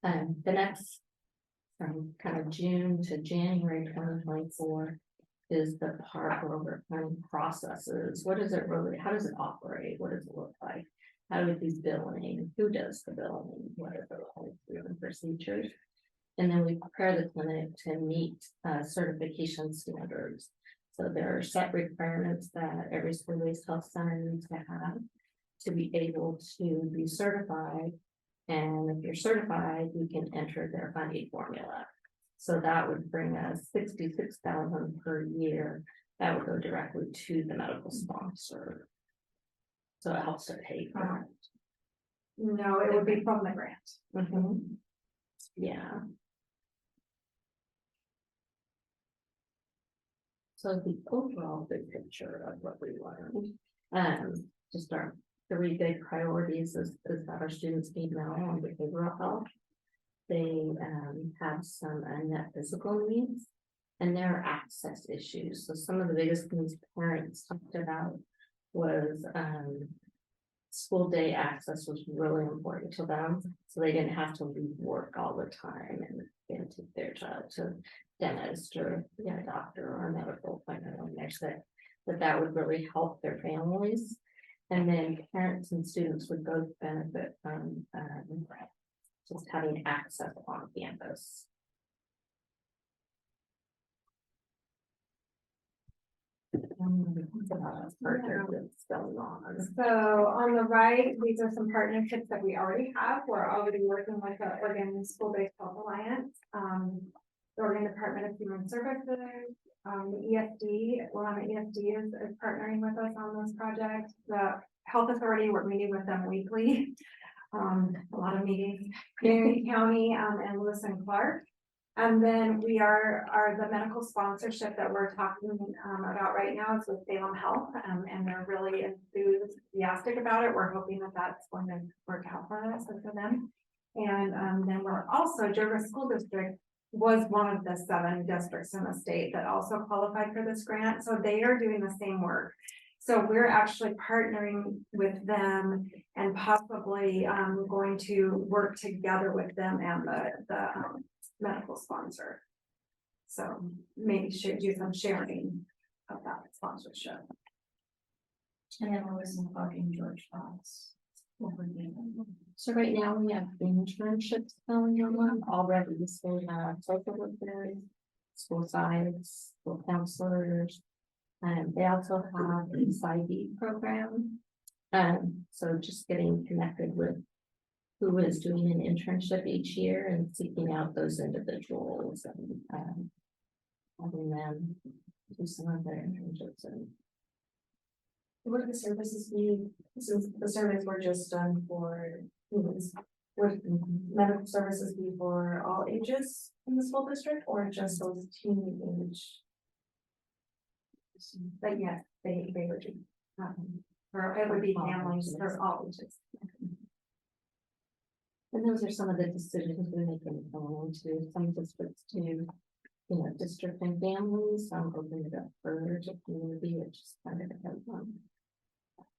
The next, from kind of June to January 2024 is the part where we're planning processes. What is it really, how does it operate? What does it look like? How do we do billing? Who does the billing? What are the policies and procedures? And then we prepare the clinic to meet certification standards. So there are set requirements that every school-based health center needs to have to be able to be certified. And if you're certified, you can enter their funding formula. So that would bring us 66,000 per year. That would go directly to the medical sponsor. So it helps to pay for it. No, it would be from the grant. Yeah. So the overall big picture of what we learned, just our 3 big priorities is that our students need mental and behavioral health. They have some unmet physical needs and there are access issues. So some of the biggest things parents talked about was school day access was really important to them. So they didn't have to leave work all the time and take their child to dentist or a doctor or a medical appointment when they're sick. That would really help their families. And then parents and students would both benefit from just having access on campus. So on the right, these are some partnerships that we already have. We're already working with the Oregon School-Based Health Alliance, the Oregon Department of Human Services, the ESD, ESD is partnering with us on this project. The Health Authority, we're meeting with them weekly. A lot of meetings, Marion County, and Lewis and Clark. And then we are the medical sponsorship that we're talking about right now is with Salem Health, and they're really enthusiastic about it. We're hoping that that's going to work out for us and for them. And then we're also, Jervis School District was one of the 7 districts in the state that also qualified for this grant. So they are doing the same work. So we're actually partnering with them and possibly going to work together with them and the medical sponsor. So maybe should do some sharing of that sponsorship. And then we're listening about in George Fox. So right now we have internships going on already. So we have social workers, school science, school counselors, and they also have a PsyD program. So just getting connected with who is doing an internship each year and seeking out those individuals and having them do some of their internships. And what do the services be, since the surveys were just done for humans? Would medical services be for all ages in the school district or just those teenage? But yes, they would do, or it would be families for all ages. And those are some of the decisions we make in going to some districts to, you know, district and families, some open it up further to community, it just kind of depends on.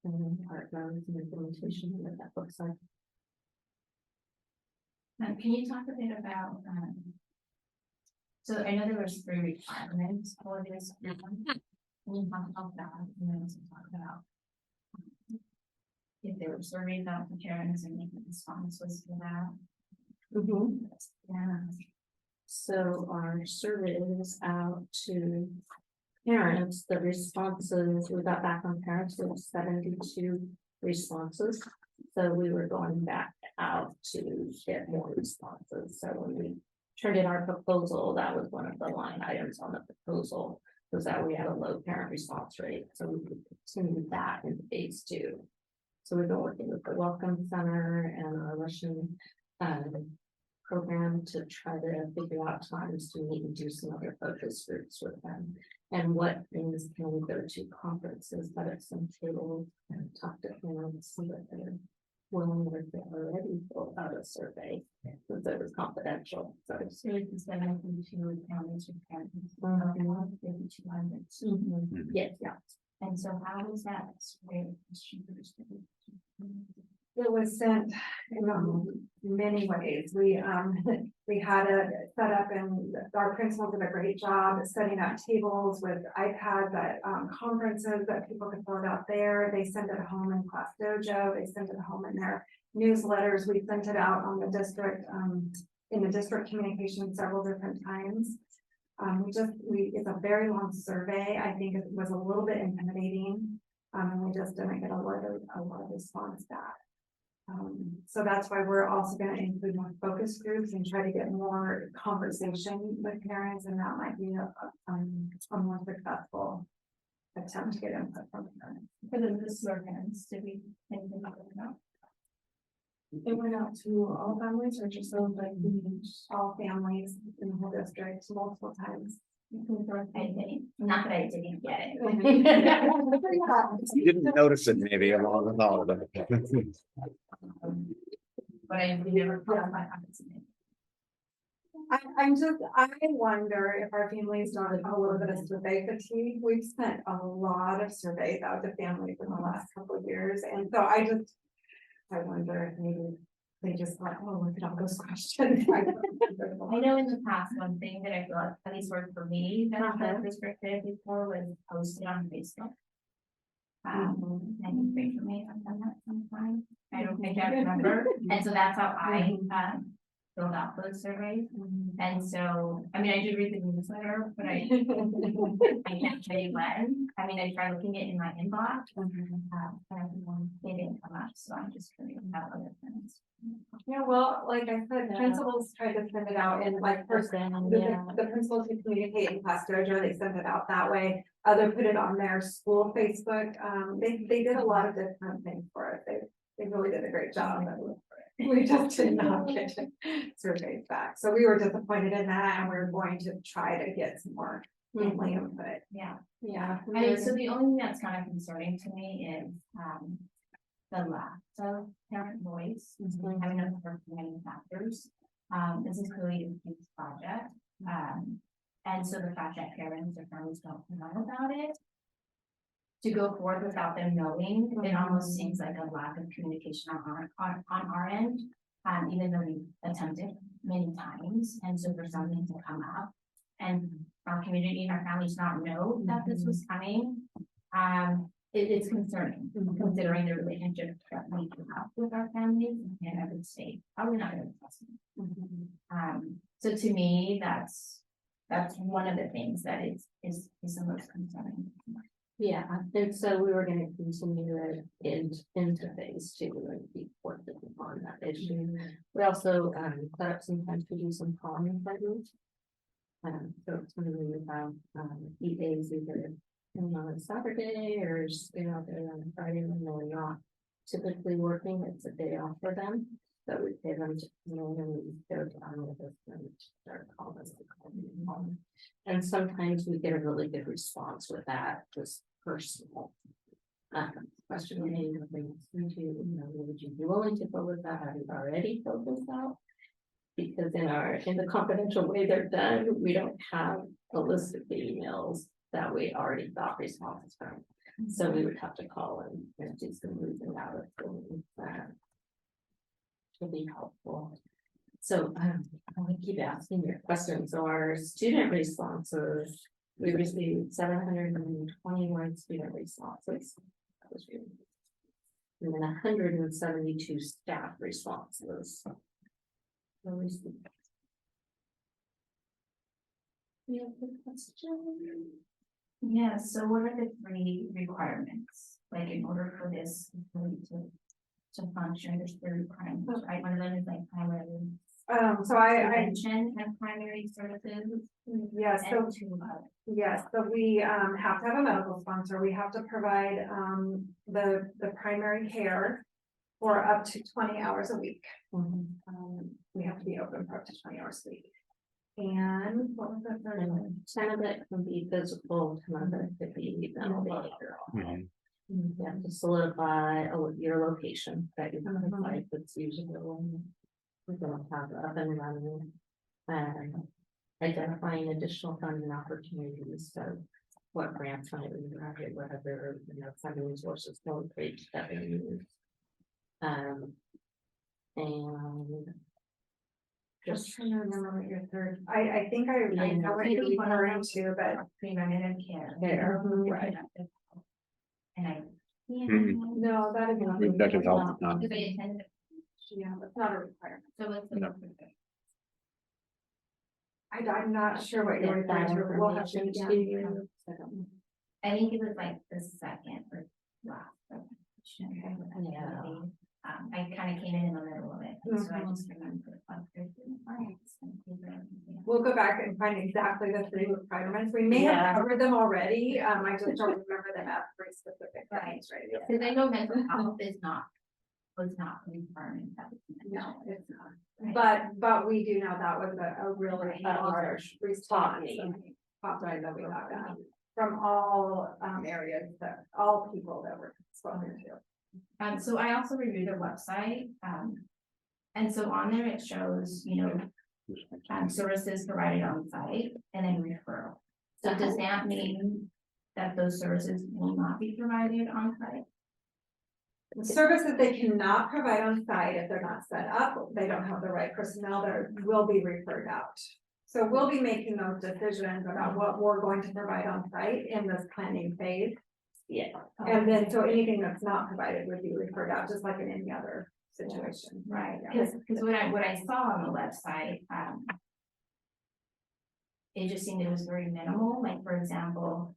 And then partners and implementation of what that looks like. Can you talk a bit about, so I know there was 3 requirements for this. Can you talk about that, and then also talk about if there were surveys out to parents and making responses to that? Yeah. So our survey is out to parents, the responses, we got back on parents, we have 72 responses. So we were going back out to get more responses. So when we turned in our proposal, that was one of the line items on the proposal, was that we had a low parent response rate. So we could continue that in phase 2. So we've been working with the Welcome Center and our Russian program to try to figure out times to meet and do some other focus groups with them. And what things can we go to conferences, set up some tables and talk to parents, see what they're willing, or if they already filled out a survey, since it was confidential. So it's really the 72 counties with parents. Maybe 200. Yes, yeah. And so how was that? It was sent in many ways. We had it set up, and our principals did a great job setting up tables with iPads at conferences that people could fill it out there. They sent it home in Class Dojo. They sent it home in their newsletters. We sent it out on the district in the district communication several different times. It's a very long survey. I think it was a little bit intimidating. And we just didn't get a lot of response back. So that's why we're also going to include more focus groups and try to get more conversation with parents, and that might be a more successful attempt to get input from parents. For the slower parents, did we think about that? It went out to all families, or just those like all families in the whole district multiple times. Not that I didn't get it. You didn't notice it maybe along with all of them. But I never put on my habits in it. I wonder if our families don't have a little bit of survey fatigue. We've sent a lot of surveys out to families in the last couple of years. And so I wonder if maybe they just thought, oh, look at all those questions. I know in the past, one thing that I feel like at least worked for me that I felt restricted before was posted on Facebook. And great for me, I've done that sometime. I don't think I remember. And so that's how I filled out those surveys. And so, I mean, I do read the newsletter, but I can't tell you when. I mean, I try looking at it in my inbox. But they didn't come up, so I'm just curious about other things. Yeah, well, like I said, principals tried to send it out, and like first, the principals who communicate in Class Dojo, they sent it out that way. Other put it on their school Facebook. They did a lot of different things for it. They really did a great job. We just did not get surveys back, so we were disappointed in that, and we were going to try to get some more family input. Yeah. I mean, so the only thing that's kind of concerning to me is the lack of parent voice. Having a for many factors. This is clearly a huge project. And so the fact that parents or families don't know about it, to go forward without them knowing, it almost seems like a lack of communication on our end. Even though we attempted many times, and so for something to come up and our community and our families not know that this was coming, it's concerning, considering the relationship that we have with our families, and I would say probably not really possible. So to me, that's one of the things that is the most concerning. Yeah, and so we were going to continue it into phase 2 and keep working on that issue. We also set up some time to do some calming segments. So it's when we have 8 days either on a Saturday or stay out there on a Friday when they're not typically working. It's a day off for them. So we pay them to come in and we go down with us and start calling us to call. And sometimes we get a really good response with that, just personal. Question remaining, would you be willing to go with that? Have you already filled this out? Because in the confidential way they're done, we don't have a list of the emails that we already got responses from. So we would have to call and do some moving out of that. To be helpful. So I'm gonna keep asking your questions. So our student responses, we received 721 student responses. That was really good. And then 172 staff responses. So we see. You have a question? Yeah, so what are the 3 requirements? Like in order for this to function, there's 3 requirements, right? One of them is like primary So I, prevention and primary services. yes, so, And 2 others. yes, so we, have to have a medical sponsor. We have to provide, the primary care for up to 20 hours a week. We have to be open for up to 20 hours a week. And what was the third one? Some of it can be physical, some of it could be mental behavioral. You have to solidify your location that you're gonna fight, that's usually when we're gonna have up and running. And identifying additional funding opportunities, so what grants might we have, whatever, funding resources will create that we use. And Just trying to remember what your third, I think I know what you're referring to, but. Preventative care. Right. And I. No, that is not. Reproductive health is not. Because they attend. Yeah, that's not a requirement. So it's. No. I'm not sure what you're referring to. We'll have to. information to you. I think it was like the second or last. Yeah. I kind of came in the middle of it, so I just remember. We'll go back and find exactly the 3 requirements. We may have covered them already. I just don't remember them at 3 specific things, right? Because I know mental health was not a requirement. No, it's not. But we do know that was a really large response. Top line that we got from all areas that all people that were spoken to. So I also reviewed their website, and so on there it shows, services provided on site and then referral. So does that mean that those services will not be provided on site? Services they cannot provide on site if they're not set up, they don't have the right personnel, there will be referred out. So we'll be making those decisions about what we're going to provide on site in this planning phase. Yeah. And then, so anything that's not provided would be referred out, just like in any other situation. Right, because what I saw on the website, it just seemed it was very minimal, like, for example,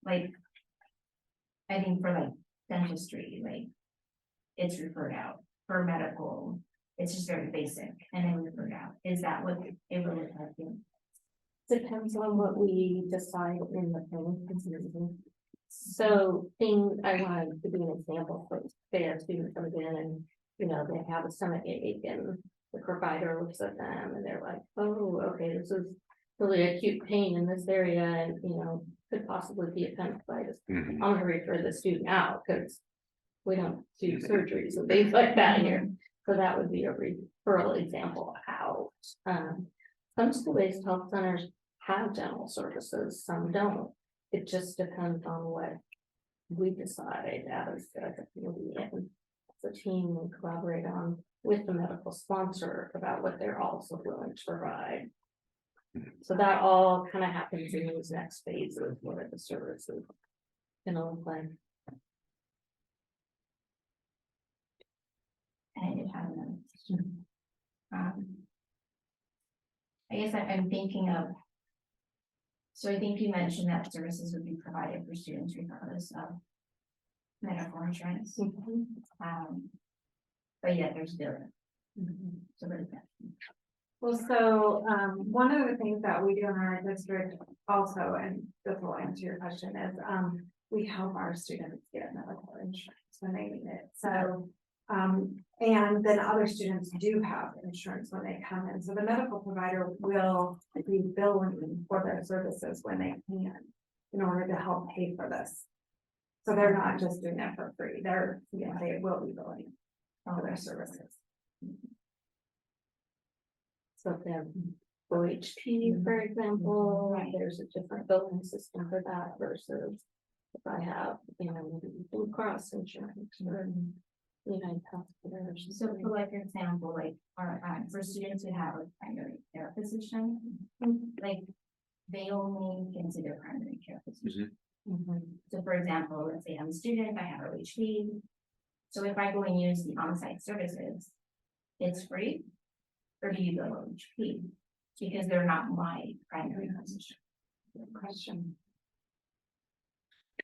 like, I think for like dentistry, like, it's referred out. For medical, it's just very basic and then referred out. Is that what it would have been? Depends on what we decide in the planning consideration. So I wanted to be an example for say a student comes in and, they have a stomach ache and the provider looks at them and they're like, oh, okay, this is really acute pain in this area and, could possibly be appendicitis. I'm gonna refer the student out because we don't do surgeries and things like that here. So that would be a referral example out. Some school-based health centers have dental services, some don't. It just depends on what we decide as a committee and as a team and collaborate on with the medical sponsor about what they're also willing to provide. So that all kind of happens in these next phases, what are the services look like. And I did have another question. I guess I'm thinking of. So I think you mentioned that services would be provided for students regardless of medical insurance. But yet there's billing. So what is that? Well, so, one of the things that we do in our district also, and this will answer your question, is, we help our students get medical insurance when they need it. So, and then other students do have insurance when they come in. So the medical provider will be billing for their services when they can. in order to help pay for this. So they're not just doing that for free, they will be billing for their services. So if they have OHP, for example, there's a different billing system for that versus if I have, Blue Cross insurance or United Healthcare. So for like example, like for students who have a primary care physician, like they only consider primary care physician. So for example, let's say I'm a student, I have OHP. So if I go and use the on-site services, it's free, or do you go OHP? Because they're not my primary physician. Good question.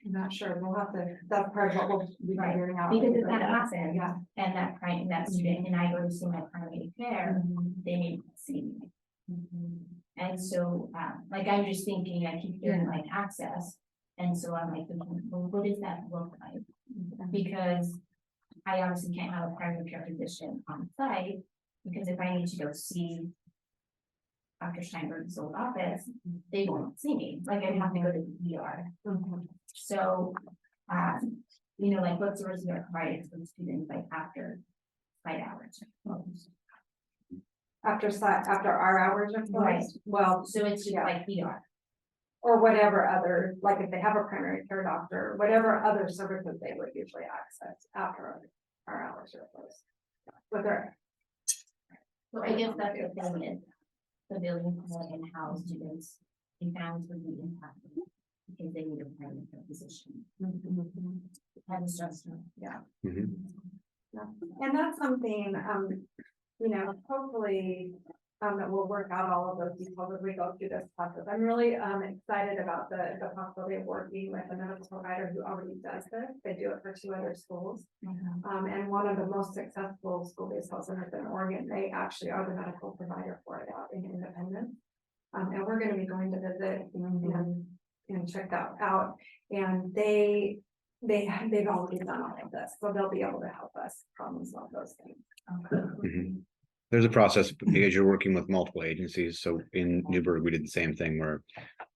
I'm not sure, we'll have to, that's part of what we'll be figuring out. Because if that happens, Yeah. and that student and I go to see my primary care, they may not see me. And so, like, I'm just thinking, I keep hearing like access, and so I'm like, well, what does that look like? Because I obviously can't have a primary care physician on site, because if I need to go see Dr. Steinberg's old office, they won't see me, like I have to go to the ER. So, like what services are provided for the students like after site hours are closed? After our hours are Right. closed, well, So it's just like ER. or whatever other, like if they have a primary care doctor, whatever other services they would usually access after our hours are closed. But they're, So I guess that's the thing is, the building code and how students and families would be impacted because they need a primary care physician. Have a structure. yeah. Mhm. And that's something, hopefully, that we'll work out all of those details as we go through this process. I'm really, excited about the possibility of working with a medical provider who already does this. They do it for 2 other schools. And one of the most successful school-based health centers in Oregon, they actually are the medical provider for it out in Independence. And we're gonna be going to visit and check that out. And they've already done all of this, so they'll be able to help us problem solve those things. Mhm. There's a process because you're working with multiple agencies. So in Newburgh, we did the same thing where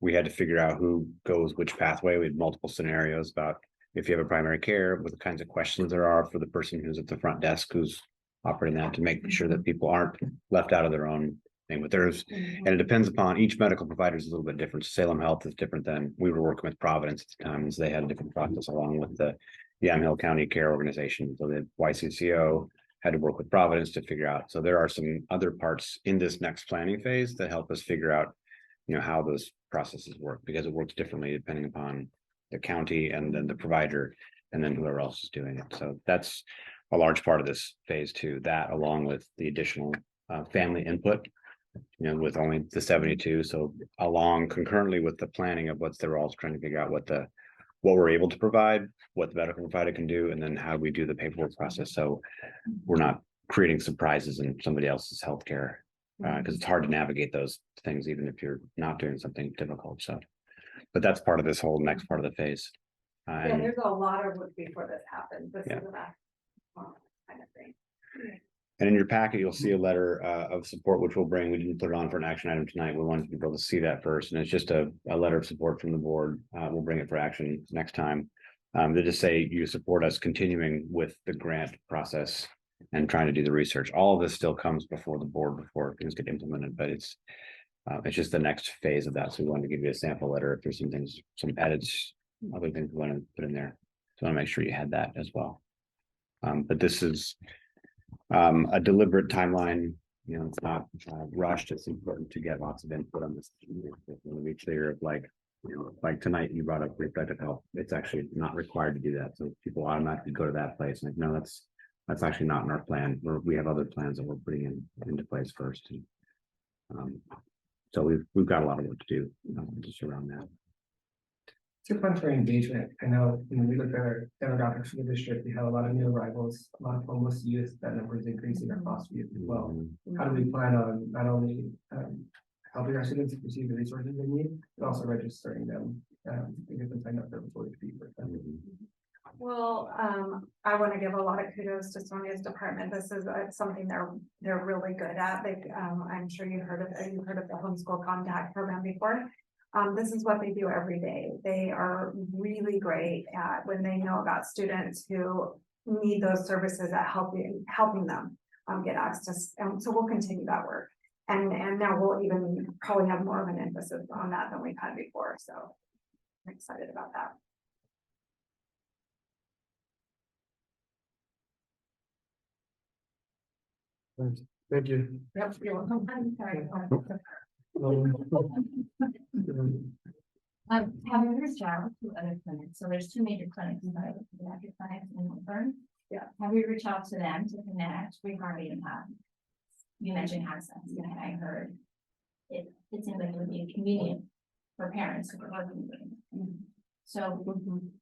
we had to figure out who goes which pathway. We had multiple scenarios about if you have a primary care, what the kinds of questions there are for the person who's at the front desk, who's operating that, to make sure that people aren't left out of their own thing. But and it depends upon each medical provider is a little bit different. Salem Health is different than we were working with Providence at the time, and so they had a different process along with the Yamhill County Care Organization. So the YCCO had to work with Providence to figure out. So there are some other parts in this next planning phase that help us figure out, how those processes work, because it works differently depending upon the county and then the provider and then whoever else is doing it. So that's a large part of this phase 2, that along with the additional family input, with only the 72. So along concurrently with the planning of they're all trying to figure out what we're able to provide, what the medical provider can do, and then how we do the paperwork process. So we're not creating surprises in somebody else's healthcare, because it's hard to navigate those things, even if you're not doing something difficult. So, but that's part of this whole next part of the phase. Yeah, there's a lot of work before this happens. This is about kind of thing. And in your packet, you'll see a letter of support, which we'll bring. We didn't put it on for an action item tonight. We wanted people to see that first. And it's just a letter of support from the board. We'll bring it for action next time. They just say you support us continuing with the grant process and trying to do the research. All of this still comes before the board before things get implemented, but it's just the next phase of that. So we wanted to give you a sample letter if there's some edits, other things we want to put in there. So I want to make sure you had that as well. But this is a deliberate timeline. It's not rushed. It's important to get lots of input on this. To be clear of like tonight you brought up reproductive health. It's actually not required to do that. So people automatically go to that place. Like, no, that's actually not in our plan. We have other plans that we're putting into place first. So we've got a lot of work to do just around that. To fund for engagement, I know when we look at our demographics for the district, we have a lot of new arrivals, a lot of homeless youth. That number is increasing our foster youth as well. How do we plan on not only helping our students receive the resources they need, but also registering them to get them signed up for employee fee, for example? Well, I want to give a lot of kudos to Sonia's department. This is something they're really good at. I'm sure you've heard of the homeschool contact program before. This is what they do every day. They are really great at when they know about students who need those services at helping them get access. So we'll continue that work. And now we'll even probably have more of an emphasis on that than we've had before. So I'm excited about that. Thank you. Yep, you're welcome. I'm sorry. Have you reached out to other clinics? So there's two major clinics, right? Pediatric clinics in Woodburn. Yeah. Have you reached out to them to connect regarding, you mentioned access, and I heard it seems like it would be convenient for parents who are working. So,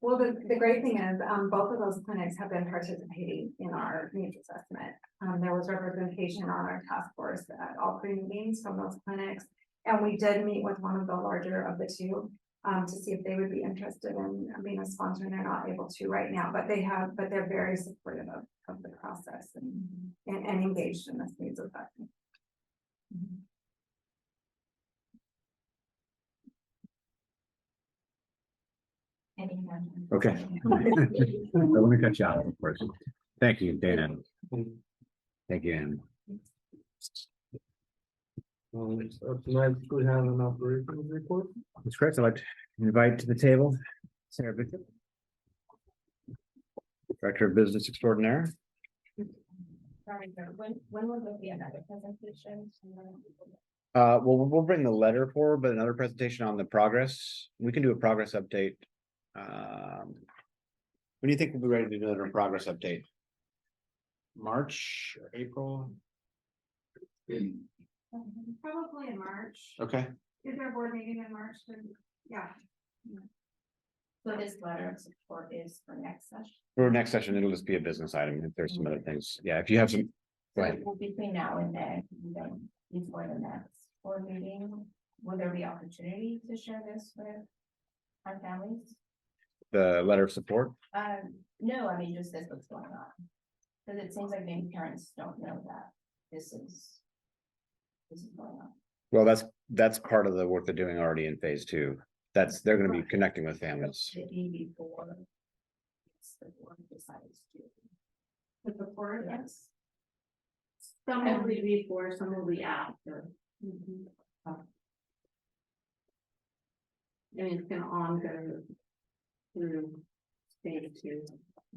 Well, the great thing is, both of those clinics have been participating in our needs assessment. There was representation on our task force at all three meetings from those clinics. And we did meet with one of the larger of the two, to see if they would be interested in being a sponsor, and they're not able to right now, but they're very supportive of the process and engaged in this needs assessment. Okay. Let me cut you out, of course. Thank you, Dana. Thank you, Ann. So tonight we have an operations report. That's correct. I'd like to invite to the table Sarah Bishop, Director of Business Extraordinaire. sorry, when will there be another presentation? Well, we'll bring the letter forward, but another presentation on the progress. We can do a progress update. When do you think we'll be ready to do another progress update? March, or April? Probably in March. Okay. Is there a board meeting in March? Yeah. So this letter of support is for next session. For next session, it'll just be a business item. If there's some other things. Yeah, if you have some. Go ahead. So between now and then, before the next board meeting, will there be opportunity to share this with our families? The letter of support. No, I mean, just this what's going on. Because it seems like maybe parents don't know that this is going on. Well, that's part of the work they're doing already in phase 2. They're going to be connecting with families. Before the board decides to. The support, Yes. some will be before, some will be after. I mean, it's gonna on go through phase 2.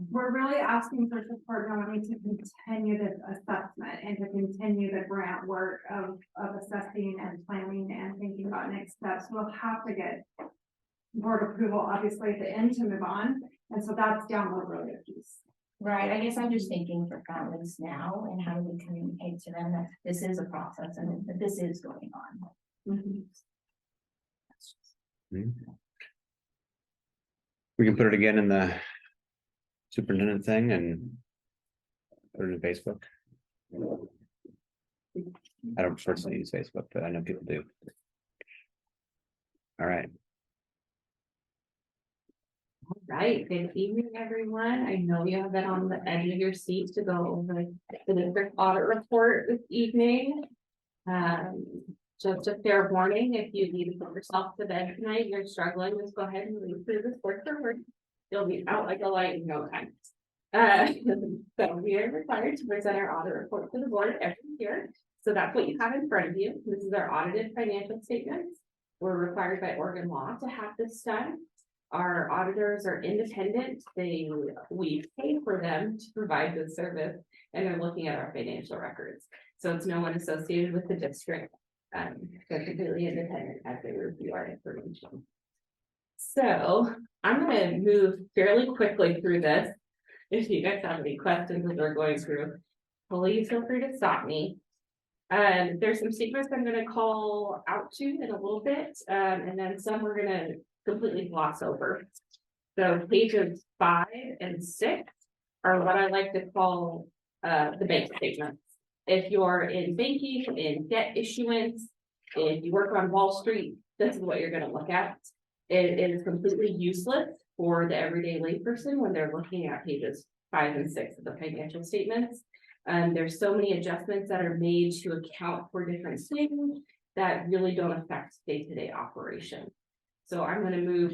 We're really asking for support not only to continue this assessment and to continue the grant work of assessing and planning and thinking about next steps. We'll have to get board approval, obviously, at the end to move on. And so that's down the road piece. Right, I guess I'm just thinking for families now and how do we communicate to them that this is a process and that this is going on. We can put it again in the superintendent thing and put it in Facebook. I don't personally use Facebook, but I know people do. All right. All right, good evening, everyone. I know you have been on the edge of your seats to go over the district audit report this evening. Just a fair warning, if you need to put yourself to bed tonight, you're struggling, just go ahead and read through this work forward. You'll be out like a light in no time. So we are required to present our audit report to the board every year. So that's what you have in front of you. This is our audited financial statements. We're required by Oregon law to have this done. Our auditors are independent. We pay for them to provide this service, and they're looking at our financial records. So it's no one associated with the district. They're completely independent as they review our information. So I'm going to move fairly quickly through this. If you guys have any questions as we're going through, please feel free to stop me. There's some statements I'm going to call out to in a little bit, and then some we're going to completely gloss over. So pages 5 and 6 are what I like to call the bank statements. If you're in banking, in debt issuance, if you work on Wall Street, this is what you're going to look at. It is completely useless for the everyday layperson when they're looking at pages 5 and 6 of the financial statements. There's so many adjustments that are made to account for different things that really don't affect day-to-day operation. So I'm gonna move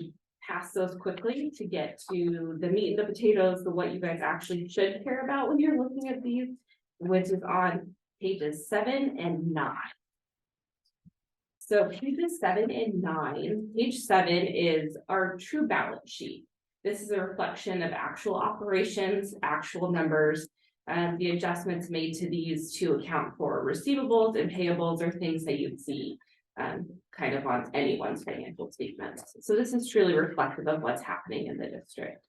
past those quickly to get to the meat and the potatoes, the what you guys actually should care about when you're looking at these, which is on pages 7 and 9. So pages 7 and 9, page 7 is our true balance sheet. This is a reflection of actual operations, actual numbers, and the adjustments made to these to account for receivables and payables or things that you'd see kind of on anyone's financial statements. So this is truly reflective of what's happening in the district.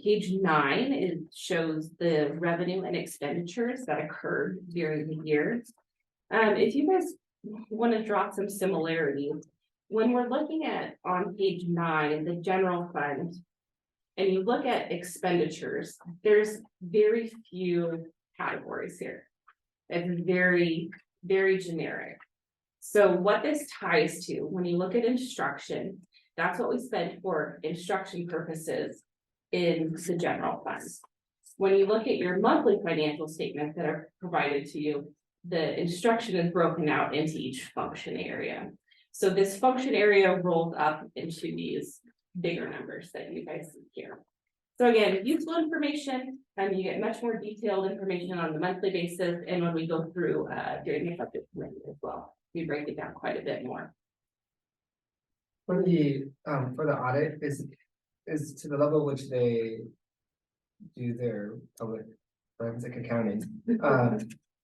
Page 9 shows the revenue and expenditures that occurred during the year. If you guys want to draw some similarities, when we're looking at on page 9, the general fund, and you look at expenditures, there's very few categories here. It's very, very generic. So what this ties to, when you look at instruction, that's what we spend for instruction purposes in the general fund. When you look at your monthly financial statements that are provided to you, the instruction is broken out into each function area. So this function area rolls up into these bigger numbers that you guys see here. So again, useful information, and you get much more detailed information on the monthly basis, and when we go through during the budget committee as well, we break it down quite a bit more. For the audit, is to the level which they do their public forensic accounting,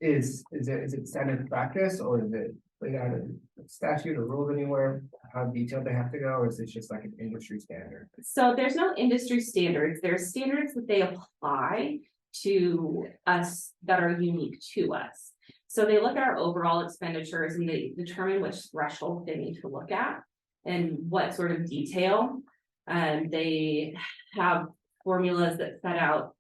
is it standard practice, or is it laid out in statute or rules anywhere, how detailed they have to go, or is it just like an industry standard? So there's no industry standards. There's standards that they apply to us that are unique to us. So they look at our overall expenditures and they determine which threshold they need to look at and what sort of detail. They have formulas that set out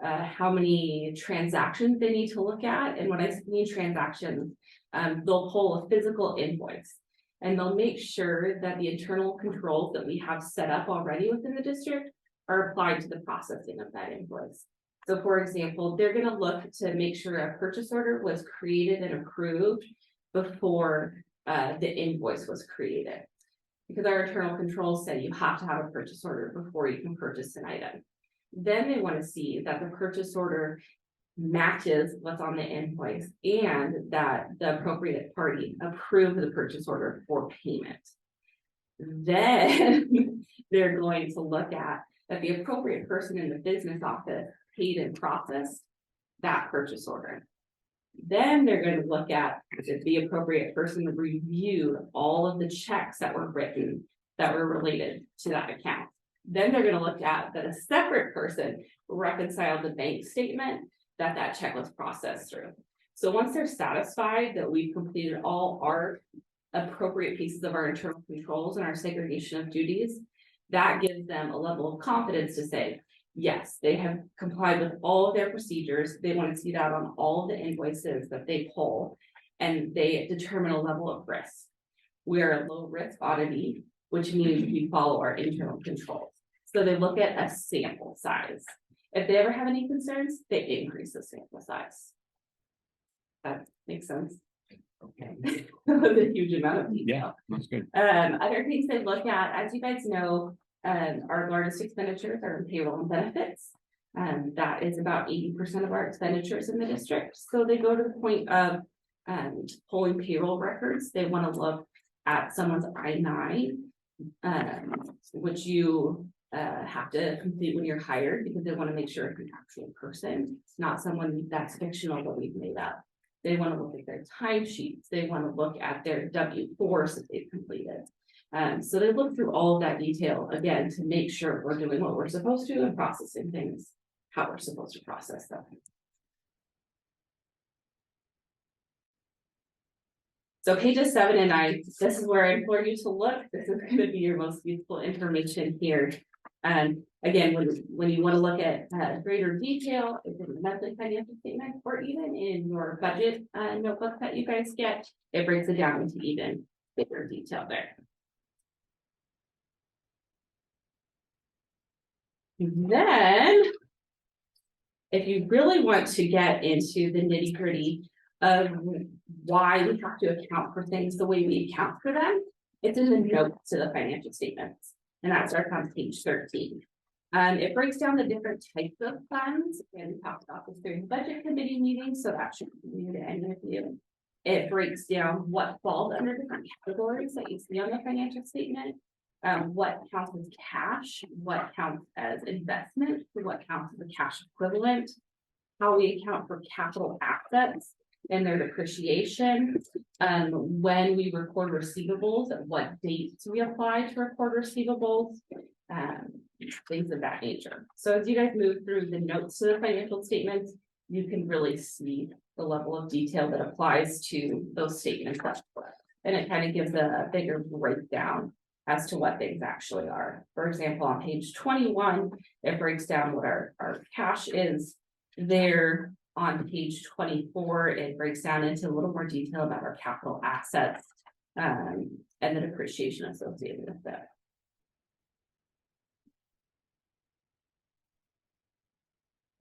how many transactions they need to look at. And when I mean transactions, they'll pull a physical invoice and they'll make sure that the internal controls that we have set up already within the district are applied to the processing of that invoice. So for example, they're going to look to make sure a purchase order was created and approved before the invoice was created. Because our internal controls say you have to have a purchase order before you can purchase an item. Then they want to see that the purchase order matches what's on the invoice and that the appropriate party approved the purchase order for payment. Then they're going to look at that the appropriate person in the business office paid and processed that purchase order. Then they're going to look at if the appropriate person reviewed all of the checks that were written that were related to that account. Then they're going to look at that a separate person reconciled the bank statement that check was processed through. So once they're satisfied that we've completed all our appropriate pieces of our internal controls and our segregation of duties, that gives them a level of confidence to say, yes, they have complied with all of their procedures. They want to see that on all of the invoices that they pull, and they determine a level of risk. We're a low risk auditee, which means we follow our internal controls. So they look at a sample size. If they ever have any concerns, they increase the sample size. That makes sense. Okay. A huge amount of detail. Yeah, that's good. Other things they look at, as you guys know, our largest expenditures are in payroll and benefits. That is about 80% of our expenditures in the district. So they go to the point of pulling payroll records. They want to look at someone's I-9, which you have to complete when you're hired, because they want to make sure it's an actual person, not someone that's fictional that we've made up. They want to look at their timesheets. They want to look at their W-4s that they've completed. So they look through all of that detail again to make sure we're doing what we're supposed to and processing things how we're supposed to process them. So pages 7 and 9, this is where I implore you to look. This is going to be your most useful information here. And again, when you want to look at greater detail, in the monthly financial statement, or even in your budget notebook that you guys get, it breaks it down into even bigger detail there. Then, if you really want to get into the nitty-gritty of why we have to account for things the way we account for them, It's in the notes to the financial statements, and that starts on page 13. It breaks down the different types of funds, and we talked about this during the budget committee meeting, so that should be new to any of you. It breaks down what falls under different categories that you see on the financial statement. What counts as cash, what counts as investment, what counts as a cash equivalent, how we account for capital assets and their depreciation, when we record receivables, at what dates we apply to record receivables, things of that nature. So as you guys move through the notes to the financial statements, you can really see the level of detail that applies to those statements. And it kind of gives a bigger breakdown as to what things actually are. For example, on page 21, it breaks down what our cash is. There on page 24, it breaks down into a little more detail about our capital assets and the depreciation associated with that.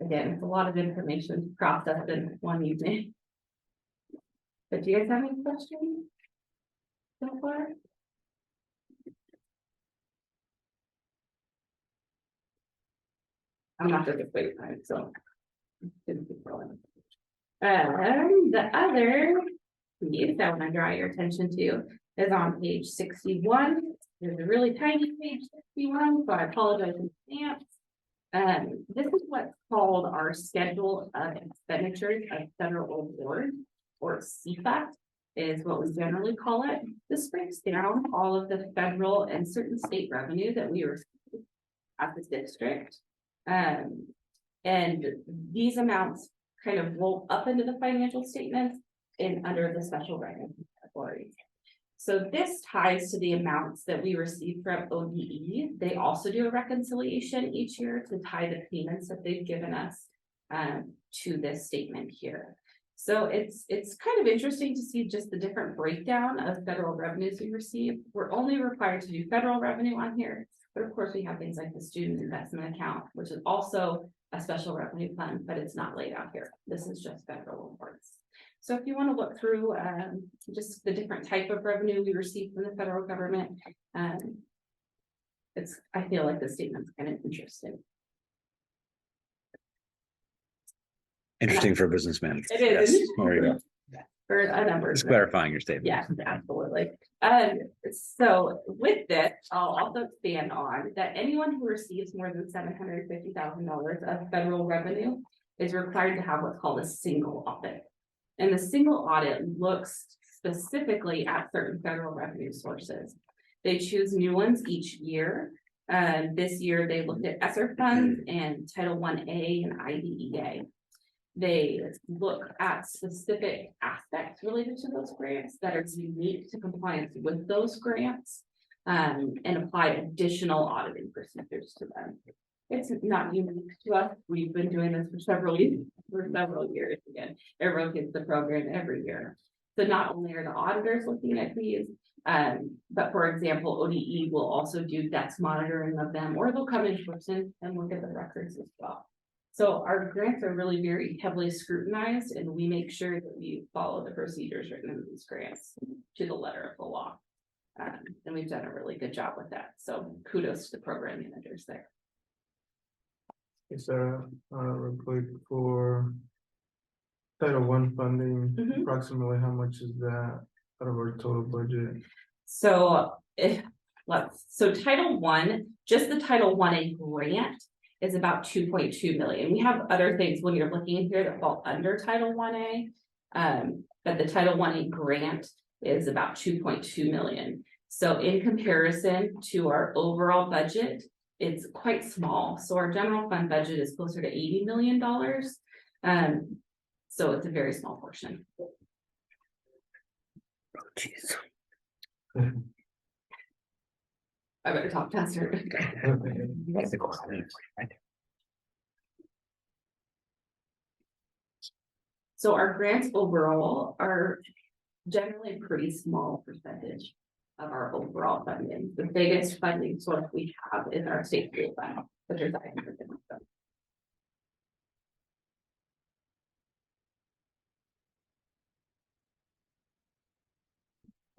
Again, it's a lot of information to process in one evening. But do you guys have any questions so far? I'm not gonna wait time, so. The other piece that I want to draw your attention to is on page 61. There's a really tiny page 61, so I apologize in advance. This is what's called our schedule of expenditures of federal award, or CFAT is what we generally call it. This breaks down all of the federal and certain state revenue that we receive at the district. And these amounts kind of roll up into the financial statements and under the special revenue categories. So this ties to the amounts that we receive from ODE. They also do a reconciliation each year to tie the payments that they've given us to this statement here. So it's kind of interesting to see just the different breakdown of federal revenues we receive. We're only required to do federal revenue on here, but of course we have things like the student investment account, which is also a special revenue fund, but it's not laid out here. This is just federal awards. So if you want to look through just the different type of revenue we receive from the federal government, I feel like the statement's kind of interesting. Interesting for a business manager. It is. Yes, there you go. For a number. Just clarifying your statement. Yes, absolutely. So with this, I'll also expand on that anyone who receives more than $750,000 of federal revenue is required to have what's called a single audit. And the single audit looks specifically at certain federal revenue sources. They choose new ones each year. This year they looked at ESSER funds and Title I-A and IDEA. They look at specific aspects related to those grants that are unique to compliance with those grants and apply additional auditing procedures to them. It's not unique to us. We've been doing this for several years. Again, it rotates the program every year. So not only are the auditors looking at these, but for example, ODE will also do debts monitoring of them, or they'll come in person and look at the records as well. So our grants are really very heavily scrutinized, and we make sure that we follow the procedures written in these grants to the letter of the law. And we've done a really good job with that. So kudos to the program managers there. Is there real quick for Title I funding, approximately how much is that out of our total budget? So so Title I, just the Title I-A grant is about 2.2 million. We have other things when you're looking in here that fall under Title I-A, but the Title I-A grant is about 2.2 million. So in comparison to our overall budget, it's quite small. So our general fund budget is closer to $80 million. So it's a very small portion. Oh, geez. I better talk faster. So our grants overall are generally a pretty small percentage of our overall funding. The biggest funding source we have is our state school fund, which is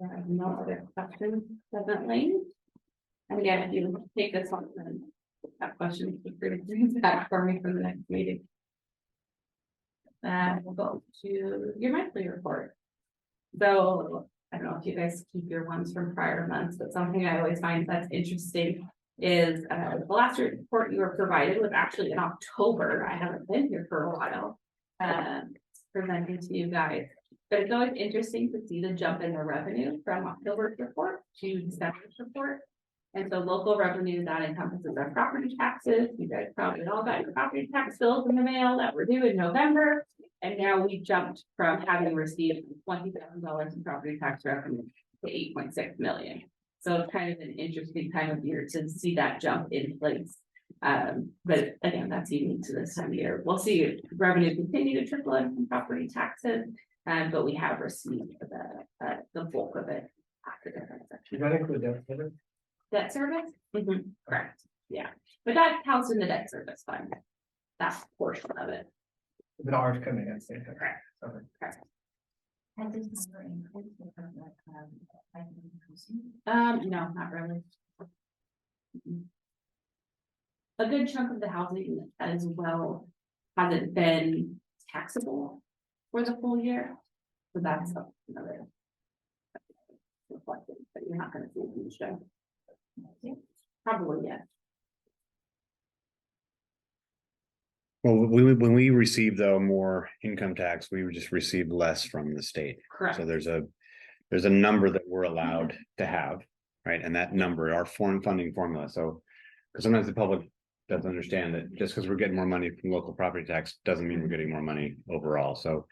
No other questions, presently. And again, if you take this one, then that question, feel free to bring it back for me for the next meeting. We'll go to your monthly report. So I don't know if you guys keep your ones from prior months, but something I always find that's interesting is the last report you were provided was actually in October. I haven't been here for a while. Presenting to you guys, but it's always interesting to see the jump in the revenue from October's report to December's report. And so local revenue, that encompasses our property taxes. You guys probably all got your property tax bills in the mail that were due in November. And now we jumped from having received $20,000 in property tax revenue to 8.6 million. So it's kind of an interesting time of year to see that jump in place. But again, that's unique to this time of year. We'll see revenue continue to trickle in from property taxes, but we have received the bulk of it after the transaction. Does that include debt service? Debt service? Correct, yeah, but that counts in the debt service fund. That's a portion of it. The dollars coming in, say, Correct. okay. Correct. Has this number included because No, not really. A good chunk of the housing as well hasn't been taxable for the full year. So that's another. Reflected, but you're not gonna see it in the show. Probably, yes. Well, when we receive though more income tax, we would just receive less from the state. Correct. So there's a number that we're allowed to have, right? And that number, our foreign funding formula. So, because sometimes the public doesn't understand that just because we're getting more money from local property tax doesn't mean we're getting more money overall. So.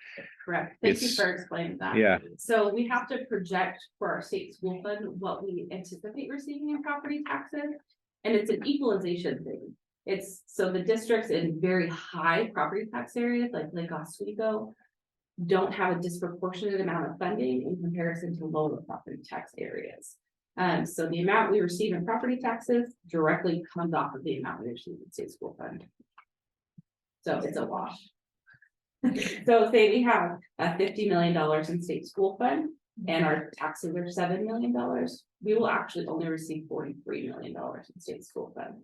Correct. Thank you It's- for explaining that. Yeah, So we have to project for our state school fund what we anticipate receiving in property taxes. And it's an equalization thing. It's so the districts in very high property tax areas like Lake Oswego don't have a disproportionate amount of funding in comparison to lower property tax areas. So the amount we receive in property taxes directly comes off of the amount we receive in state school fund. So it's a wash. So say we have $50 million in state school fund and our taxes are $7 million, we will actually only receive $43 million in state school fund.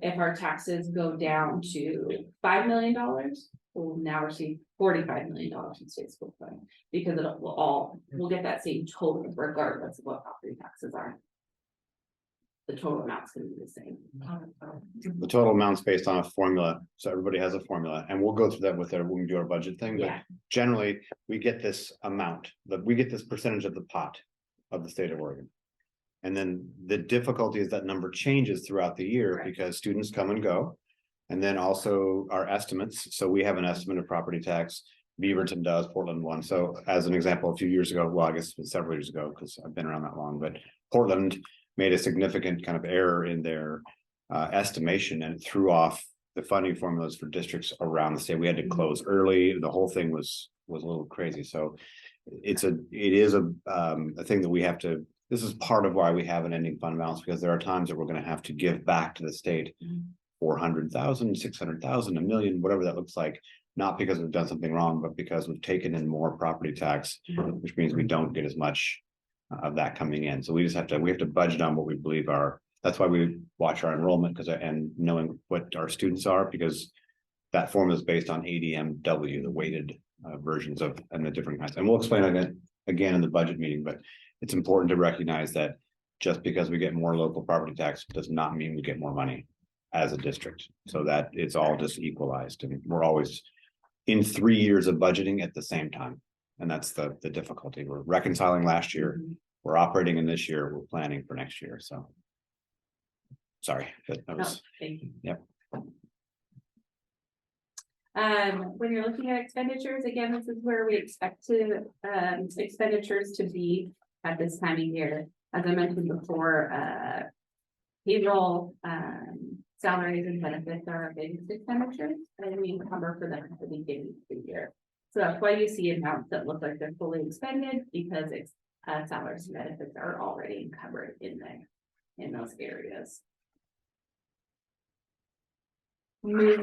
If our taxes go down to $5 million, we'll now receive $45 million in state school fund because we'll get that same total regardless of what property taxes are. The total amount's gonna be the same. the total amount's based on a formula. So everybody has a formula and we'll go through that with when we do our budget thing. But Yeah. generally, we get this amount, we get this percentage of the pot of the state of Oregon. And then the difficulty is that number changes throughout the year Right. because students come and go. And then also our estimates. So we have an estimate of property tax. Beaverton does, Portland one. So as an example, a few years ago, well, I guess it was several years ago, because I've been around that long, but Portland made a significant kind of error in their estimation and it threw off the funding formulas for districts around the state. We had to close early. The whole thing was a little crazy. So it is a thing that we have to. This is part of why we have an ending fund balance, because there are times that we're going to have to give back to the state 400,000, 600,000, $1 million, whatever that looks like, not because we've done something wrong, but because we've taken in more property tax, which means we don't get as much of that coming in. So we have to budget on what we believe that's why we watch our enrollment and knowing what our students are, because that formula is based on ADMW, the weighted versions of and the different kinds. And we'll explain again in the budget meeting, but it's important to recognize that just because we get more local property tax does not mean we get more money as a district. So that it's all just equalized, and we're always in 3 years of budgeting at the same time. And that's the difficulty. We're reconciling last year, we're operating in this year, we're planning for next year. So sorry, but that was, Thank you. Yep. When you're looking at expenditures, again, this is where we expect expenditures to be at this time of year. As I mentioned before, payroll, salaries and benefits are our biggest expenditures, and we encumber for them at the beginning of the year. So that's why you see amounts that look like they're fully expended, because it's salaries and benefits are already encumbered in those areas. Sorry,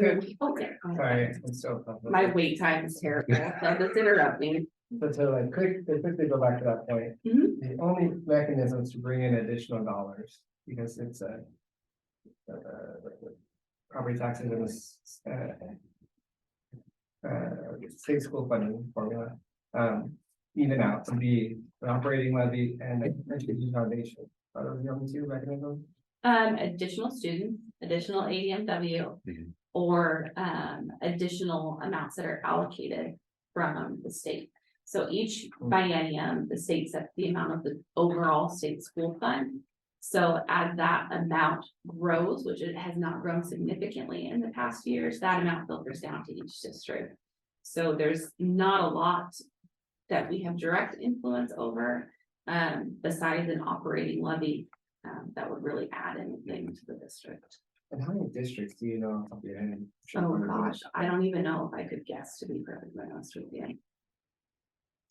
I'm so. My wait time is terrible, so just interrupt me. But to like quickly go back to that point, Mhm. the only mechanisms to bring in additional dollars, because it's property taxes and state school funding formula, even out to be an operating levy and an education foundation. Are those the only two mechanisms? Additional students, additional ADMW. Mhm. Or additional amounts that are allocated from the state. So each biennium, the state sets the amount of the overall state school fund. So as that amount grows, which it has not grown significantly in the past years, that amount filters down to each district. So there's not a lot that we have direct influence over, besides an operating levy, that would really add anything to the district. And how many districts do you know off the top of your head? Oh gosh, I don't even know if I could guess, to be perfectly honest with you.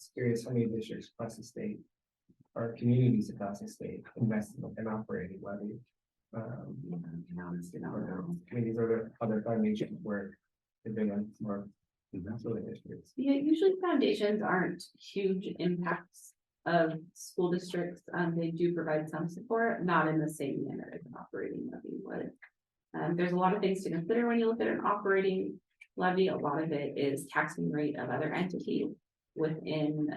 Just curious how many districts across the state or communities across the state invest in an operating levy. Honestly, I don't Or know. communities or the other foundations where they've been on more. That's really districts. Yeah, usually foundations aren't huge impacts of school districts. They do provide some support, not in the same manner as an operating levy would. There's a lot of things to consider when you look at an operating levy. A lot of it is taxing rate of other entities within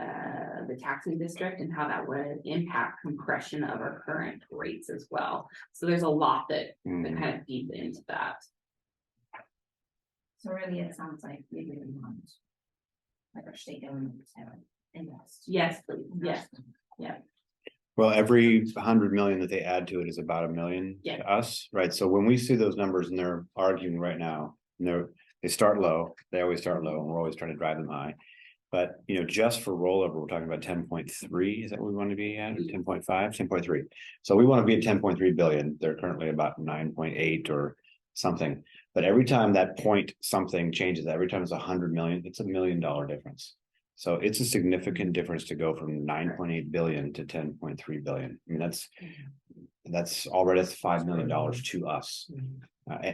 the taxing district and how that would impact compression of our current rates as well. So there's a lot that kind of feeds into that. So really, it sounds like we really want, like our state government to invest. Yes, please. Yes. Yeah. Well, every 100 million that they add to it is about 1 million Yeah. to us, right? So when we see those numbers and they're arguing right now, and they start low, they always start low, and we're always trying to drive them high. But just for rollover, we're talking about 10.3. Is that what we want to be at? 10.5, 10.3. So we want to be at 10.3 billion. They're currently about 9.8 or something. But every time that point something changes, every time it's 100 million, it's $1 million difference. So it's a significant difference to go from 9.8 billion to 10.3 billion. I mean, that's already $5 million to us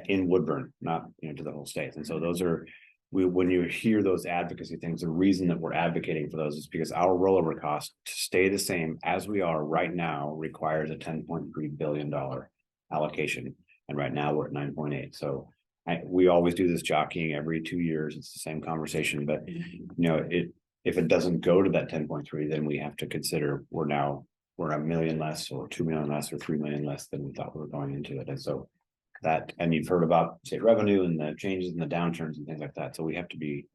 in Woodburn, not to the whole state. And so those are when you hear those advocacy things, the reason that we're advocating for those is because our rollover cost to stay the same as we are right now requires a $10.3 billion allocation. And right now we're at 9.8. So we always do this jockeying every 2 years. It's the same conversation, but if it doesn't go to that 10.3, then we have to consider we're $1 million less or 2 million less or 3 million less than we thought we were going into it. And so and you've heard about state revenue and the changes and the downturns and things like that. So we have to be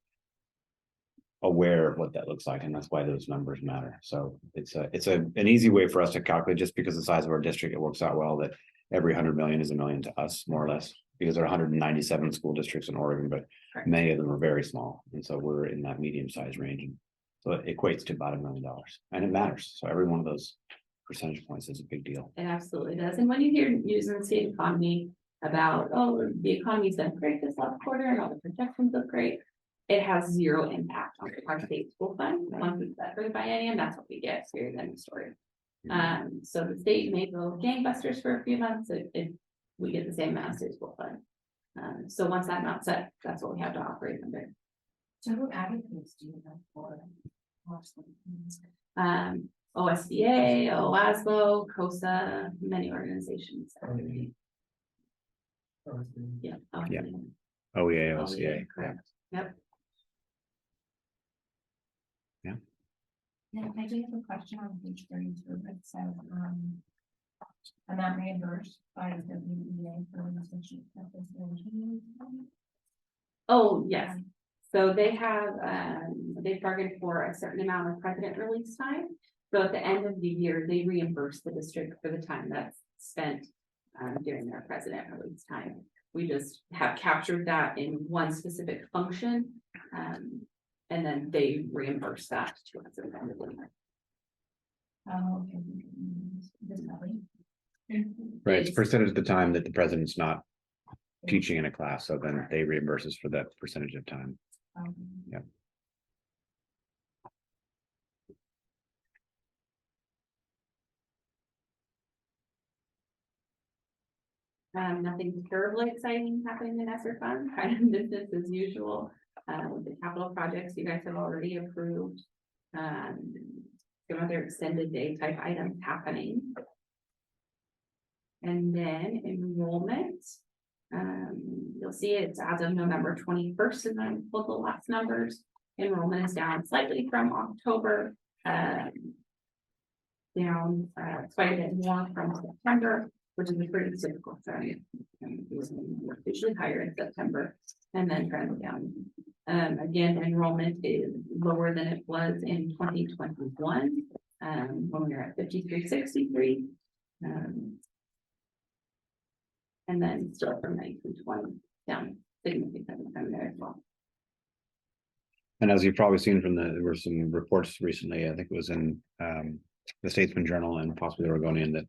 aware of what that looks like. And that's why those numbers matter. So it's an easy way for us to calculate, just because of the size of our district, it works out well that every 100 million is $1 million to us, more or less, because there are 197 school districts in Oregon, but many of them are very small. And so we're in that medium size range. And so it equates to about $1 million, and it matters. So every one of those percentage points is a big deal. It absolutely does. And when you hear news in the state economy about, oh, the economy's done great this last quarter and all the projections look great, it has zero impact on our state school fund. Once it's set for the biennium, that's what we get. Period. End of story. So the state may go gangbusters for a few months. We get the same amount of state school fund. So once that amount's set, that's what we have to operate under. So who advocates do you have for? OSBA, OASBO, COSA, many organizations. Yeah. Yeah. OEA, OEA, OCA. correct. Yep. Yeah, I do have a question on page 32. It says, amount reimbursed by the WEA for research. Oh, yes. So they have, they bargained for a certain amount of president release time. So at the end of the year, they reimburse the district for the time that's spent during their president release time. We just have captured that in one specific function. And then they reimburse that to us at the end of the year. Oh, okay. Right. It's percentage of the time that the president's not teaching in a class. So then they reimburse us for that percentage of time. Yeah. Nothing terribly exciting happening in ESSER fund, kind of business as usual. With the capital projects you guys have already approved. Some other extended day type items happening. And then enrollment. You'll see it's as of November 21st, and then pull the last numbers. Enrollment is down slightly from October. Down quite a bit more from September, which is a pretty typical trend. Usually higher in September and then trend down. Again, enrollment is lower than it was in 2021, when we were at 5363. And then still from 1920 down significantly from there as well. And as you've probably seen from there were some reports recently, I think it was in the Statesman Journal and possibly the Oregonian, that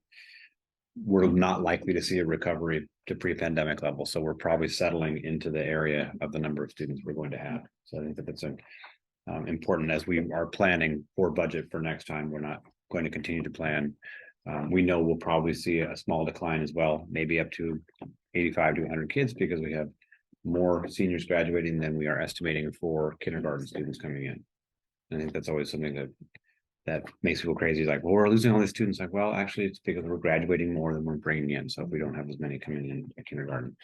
we're not likely to see a recovery to pre-pandemic levels. So we're probably settling into the area of the number of students we're going to have. So I think that that's important as we are planning for budget for next time. We're not going to continue to plan. We know we'll probably see a small decline as well, maybe up to 85 to 100 kids, because we have more seniors graduating than we are estimating for kindergarten students coming in. I think that's always something that makes people crazy. Like, well, we're losing all these students. Like, well, actually, it's because we're graduating more than we're bringing in. So if we don't have as many coming in at kindergarten,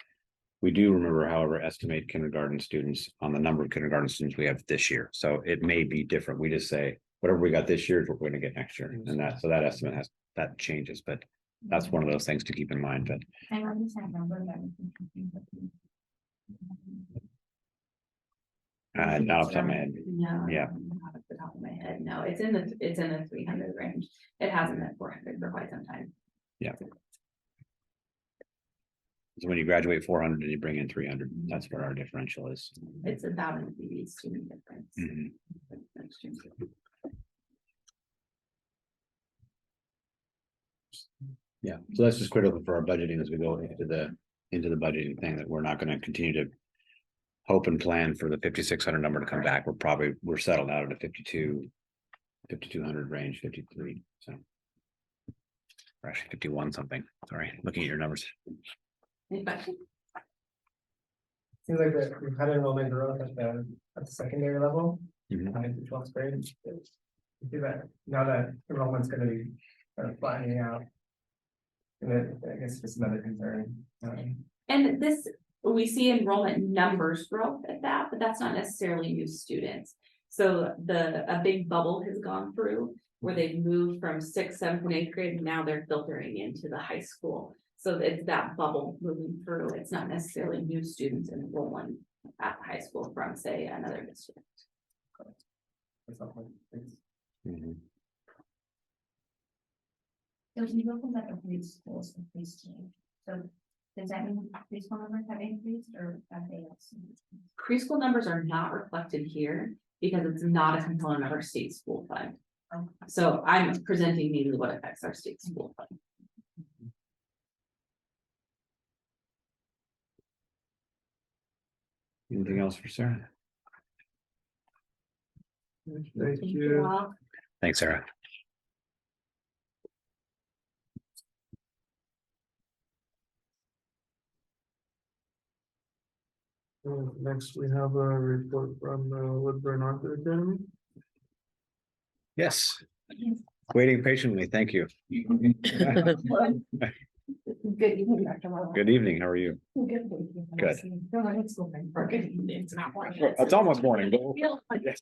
we do remember, however, estimate kindergarten students on the number of kindergarten students we have this year. So it may be different. We just say whatever we got this year is what we're going to get next year, and that estimate that changes. But that's one of those things to keep in mind. But not off the top of my head. No, Yeah. not off the top of my head. No, it's in the 300 range. It hasn't been 400 for quite some time. Yeah. So when you graduate 400 and you bring in 300, that's where our differential is. It's about an EV student difference. Mhm. Yeah, so that's just critical for our budgeting as we go into the budgeting thing, that we're not going to continue to hope and plan for the 5,600 number to come back. We're settled out at a 5,200 range, 53. So or actually 51 something. Sorry, looking at your numbers. Seems like that we've had enrollment growth at the secondary level, Mhm. 9th to 12th grade. We do that now that enrollment's gonna be kind of flattening out. And then I guess just another concern. And this, we see enrollment numbers growth at that, but that's not necessarily new students. So a big bubble has gone through where they've moved from 6th, 7th, and 8th grade, and now they're filtering into the high school. So it's that bubble moving through. It's not necessarily new students enrolling at high school from, say, another district. Mhm. So you go from like a preschools to preschool. So does that mean preschool numbers have increased or have they? Preschool numbers are not reflected here because it's not a component of our state school fund. So I'm presenting mainly what affects our state school fund. Anything else for Sarah? Thank you. all. Thanks, Sarah. Next, we have a report from Woodburn Arthur Academy. Yes. Waiting patiently. Thank you. Good evening, Dr. Marla. Good evening. How are you? Good, thank you. Good. No, it's open for good evening. It's not morning. It's almost morning. Yes.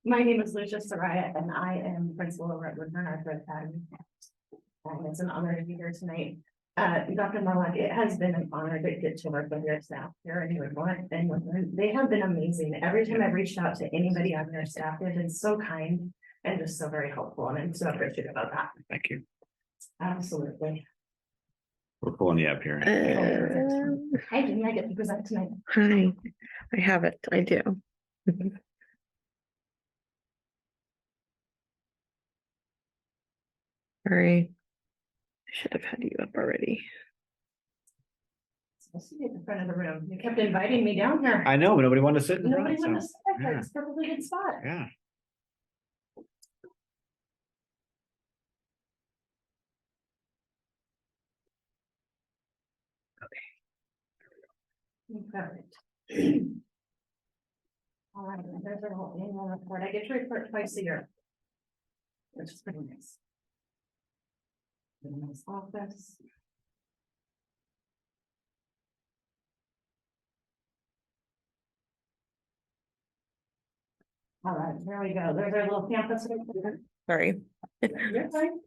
My name is Lucia Soraya and I am principal over at Woodburn Arthur Academy. It's an honor to be here tonight. Dr. Marla, it has been an honor to get to work with your staff here in Woodburn, and they have been amazing. Every time I've reached out to anybody on their staff, they've been so kind and just so very helpful, and I'm so appreciative about that. Thank you. Absolutely. We're pulling you up here. Hi, Jenny, I get to present tonight. Hi, I have it. I do. Sorry. I should have had you up already. Supposed to be at the front of the room. You kept inviting me down here. I know, but nobody wanted to sit in Nobody front. wanted to So, sit there. yeah. It's a perfectly good spot. Yeah. Perfect. All right, there's our whole annual report. I get to report twice a year. Which is pretty nice. Nice office. All right, there we go. There's our little campus. Sorry. You're fine.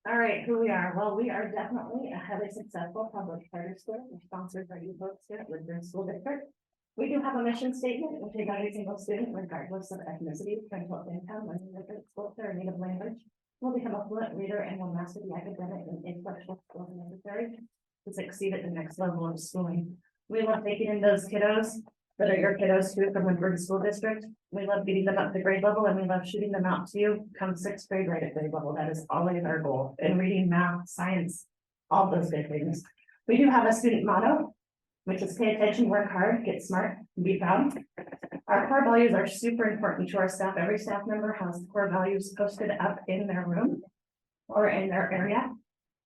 All right, who we are? Well, we are definitely a highly successful public charter school. We're sponsored by you folks here at Woodburn School District. We do have a mission statement, which is every single student, regardless of ethnicity, parental income, or culture, or native language, will become a fluent reader and will master the academic and intellectual skills necessary to succeed at the next level of schooling. We love taking in those kiddos that are your kiddos too from Woodburn School District. We love getting them up to grade level and we love shooting them out to you come sixth grade right at grade level. That is always our goal in reading, math, science, all those good things. We do have a student motto, which is pay attention, work hard, get smart, and be proud. Our core values are super important to our staff. Every staff member has core values posted up in their room or in their area.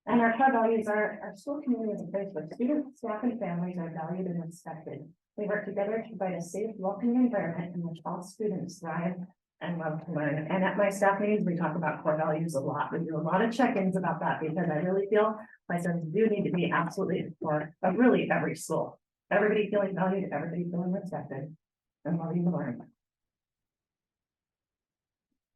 And our core values are our school community is a place where students, staff, and families are valued and respected. We work together to provide a safe, welcoming environment in which all students thrive and love to learn. And at my staff meetings, we talk about core values a lot. We do a lot of check-ins about that because I really feel my students do need to be absolutely for really every school. Everybody feeling valued, everybody feeling respected, and loving to learn.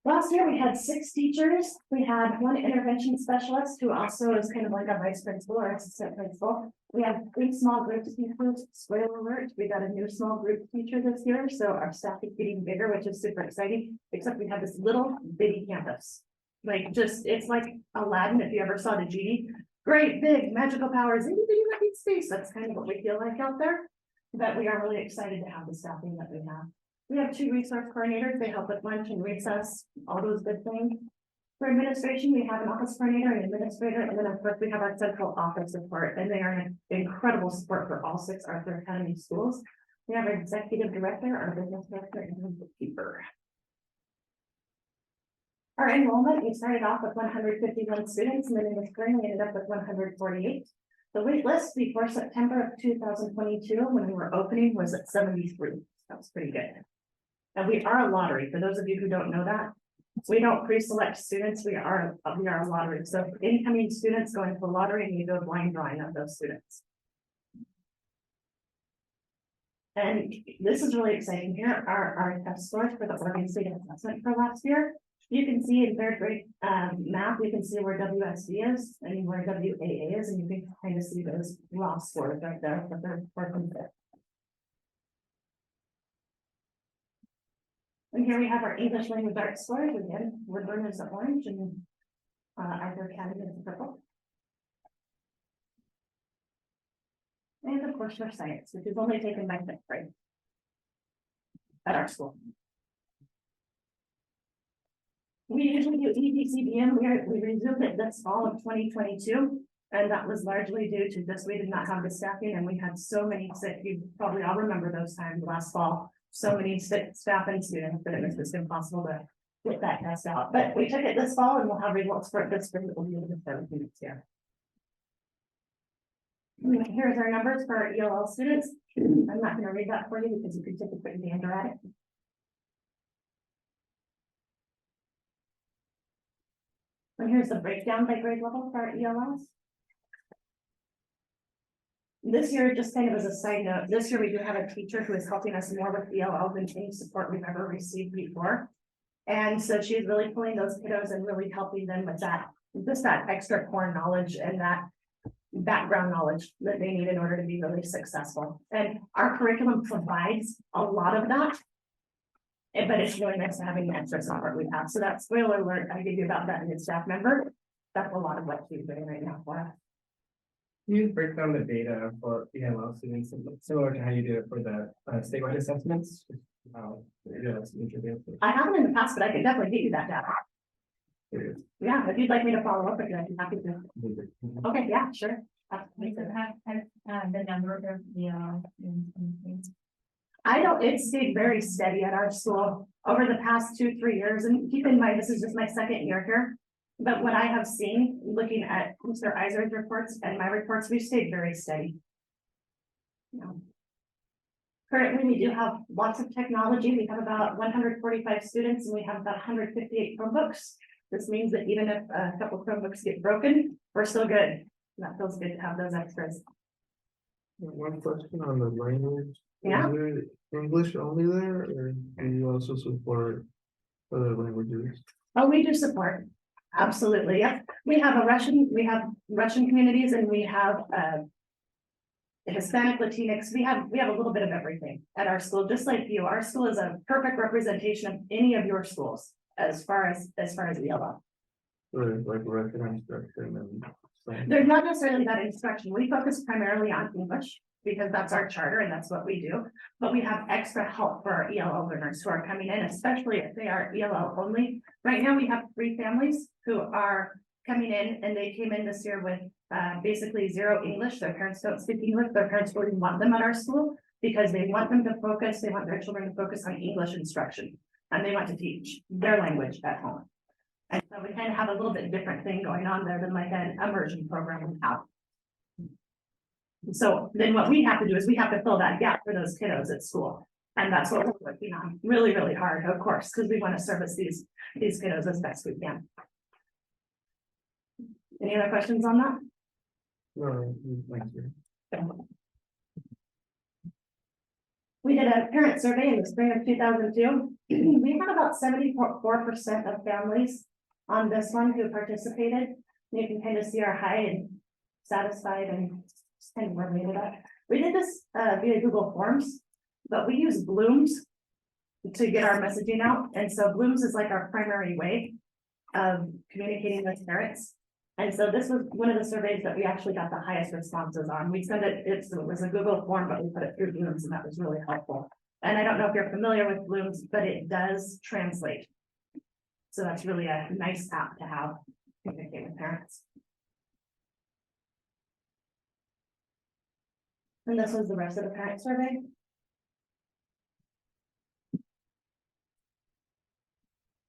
Last year, we had 6 teachers. We had 1 intervention specialist who also is kind of like a vice principal or assistant principal. We have 3 small group teachers. Spoiler alert, we got a new small group teacher this year. So our staff is getting bigger, which is super exciting, except we have this little bitty campus. Like just, it's like Aladdin, if you ever saw the genie. Great, big, magical powers, itty bitty little space. That's kind of what we feel like out there. But we are really excited to have the staffing that we have. We have 2 resource coordinators. They help with lunch and recess, all those good things. For administration, we have an office coordinator, an administrator, and then of course we have our central office support, and they are an incredible support for all 6 Arthur Academy schools. We have our executive director, our business director, and our bookkeeper. Our enrollment, we started off with 151 students, and then in the spring we ended up with 148. The wait list before September of 2022, when we were opening, was at 73. That was pretty good. And we are a lottery. For those of you who don't know that, we don't pre-select students. We are a lottery. So incoming students going to the lottery, and you do a blind drawing of those students. And this is really exciting. Here are our test scores for the Oregon State Assessment for last year. You can see in 3rd grade math, you can see where WSD is and where WAA is, and you can kind of see those raw scores right there for 3rd, 4th, and 5th. And here we have our English language arts scores. Again, Woodburn is the orange and Arthur Academy is the purple. And of course, our science, which is only taken by 5th grade at our school. We usually do EBCBM. We resumed it this fall of 2022. And that was largely due to this. We did not have the staffing and we had so many sick. You probably all remember those times last fall. So many sick staff and students that it was just impossible to get that test out. But we took it this fall and we'll have results for it this spring. We'll be able to 17 next year. Here's our numbers for our ELL students. I'm not going to read that for you because you can take a quick gander at it. And here's the breakdown by grade level for our ELLs. This year, just kind of as a side note, this year we do have a teacher who is helping us more with ELL than any support we've ever received before. And so she's really pulling those kiddos and really helping them with that, just that extra core knowledge and that background knowledge that they need in order to be really successful. And our curriculum provides a lot of that. But it's really nice to having the extra support we have. So that spoiler alert I gave you about that new staff member, that's a lot of what she's doing right now for us. Can you break down the data for ELL students similar to how you did it for the statewide assessments? I haven't in the past, but I can definitely get you that data. Yeah, if you'd like me to follow up with you, I'd be happy to. Okay, yeah, sure. The number of I don't, it stayed very steady at our school over the past 2-3 years. And keep in mind, this is just my 2nd year here. But what I have seen, looking at Mr. Iser's reports and my reports, we've stayed very steady. Yeah. Currently, we do have lots of technology. We have about 145 students and we have about 158 Chromebooks. This means that even if a couple Chromebooks get broken, we're still good. That feels good to have those extras. One question on the language. Yeah. Is there English only there, or do you also support other languages? Oh, we do support. Absolutely, yeah. We have Russian communities and we have Hispanic, Latinx. We have a little bit of everything at our school, just like you. Our school is a perfect representation of any of your schools as far as yellow. Or like record instruction and. There's not necessarily that instruction. We focus primarily on English because that's our charter and that's what we do. But we have extra help for our ELL learners who are coming in, especially if they are ELL only. Right now, we have 3 families who are coming in and they came in this year with basically 0 English. Their parents don't speak English. Their parents wouldn't want them at our school because they want them to focus. They want their children to focus on English instruction and they want to teach their language at home. And so we kind of have a little bit different thing going on there than like an immersion program would have. So then what we have to do is we have to fill that gap for those kiddos at school. And that's what we're working on really, really hard, of course, because we want to service these kiddos as best we can. Any other questions on that? No, thank you. We did a parent survey in the spring of 2002. We had about 74% of families on this one who participated. You can kind of see our high and satisfied and just kind of where we ended up. We did this via Google Forms, but we use Blooms to get our messaging out. And so Blooms is like our primary way of communicating with parents. And so this was one of the surveys that we actually got the highest responses on. We sent it, it was a Google form, but we put it through Blooms and that was really helpful. And I don't know if you're familiar with Blooms, but it does translate. So that's really a nice app to have to communicate with parents. And this was the rest of the parent survey.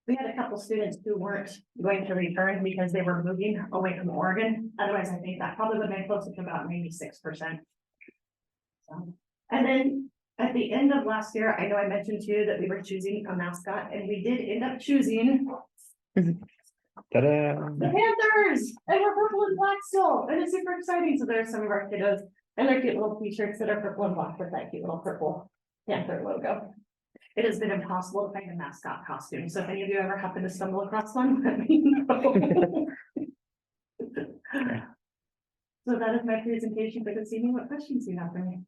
We had a couple students who weren't going to return because they were moving away from Oregon. Otherwise, I think that probably would have been closer to about 96%. So, and then at the end of last year, I know I mentioned to you that we were choosing a mascot and we did end up choosing Ta-da! the Panthers, and we're purple and black still, and it's super exciting. So there's some of our kiddos and their cute little t-shirts that are purple and black with that cute little purple Panther logo. It has been impossible to find a mascot costume, so if any of you ever happen to stumble across one, let me know. So that is my presentation for this evening. What questions do you have for me?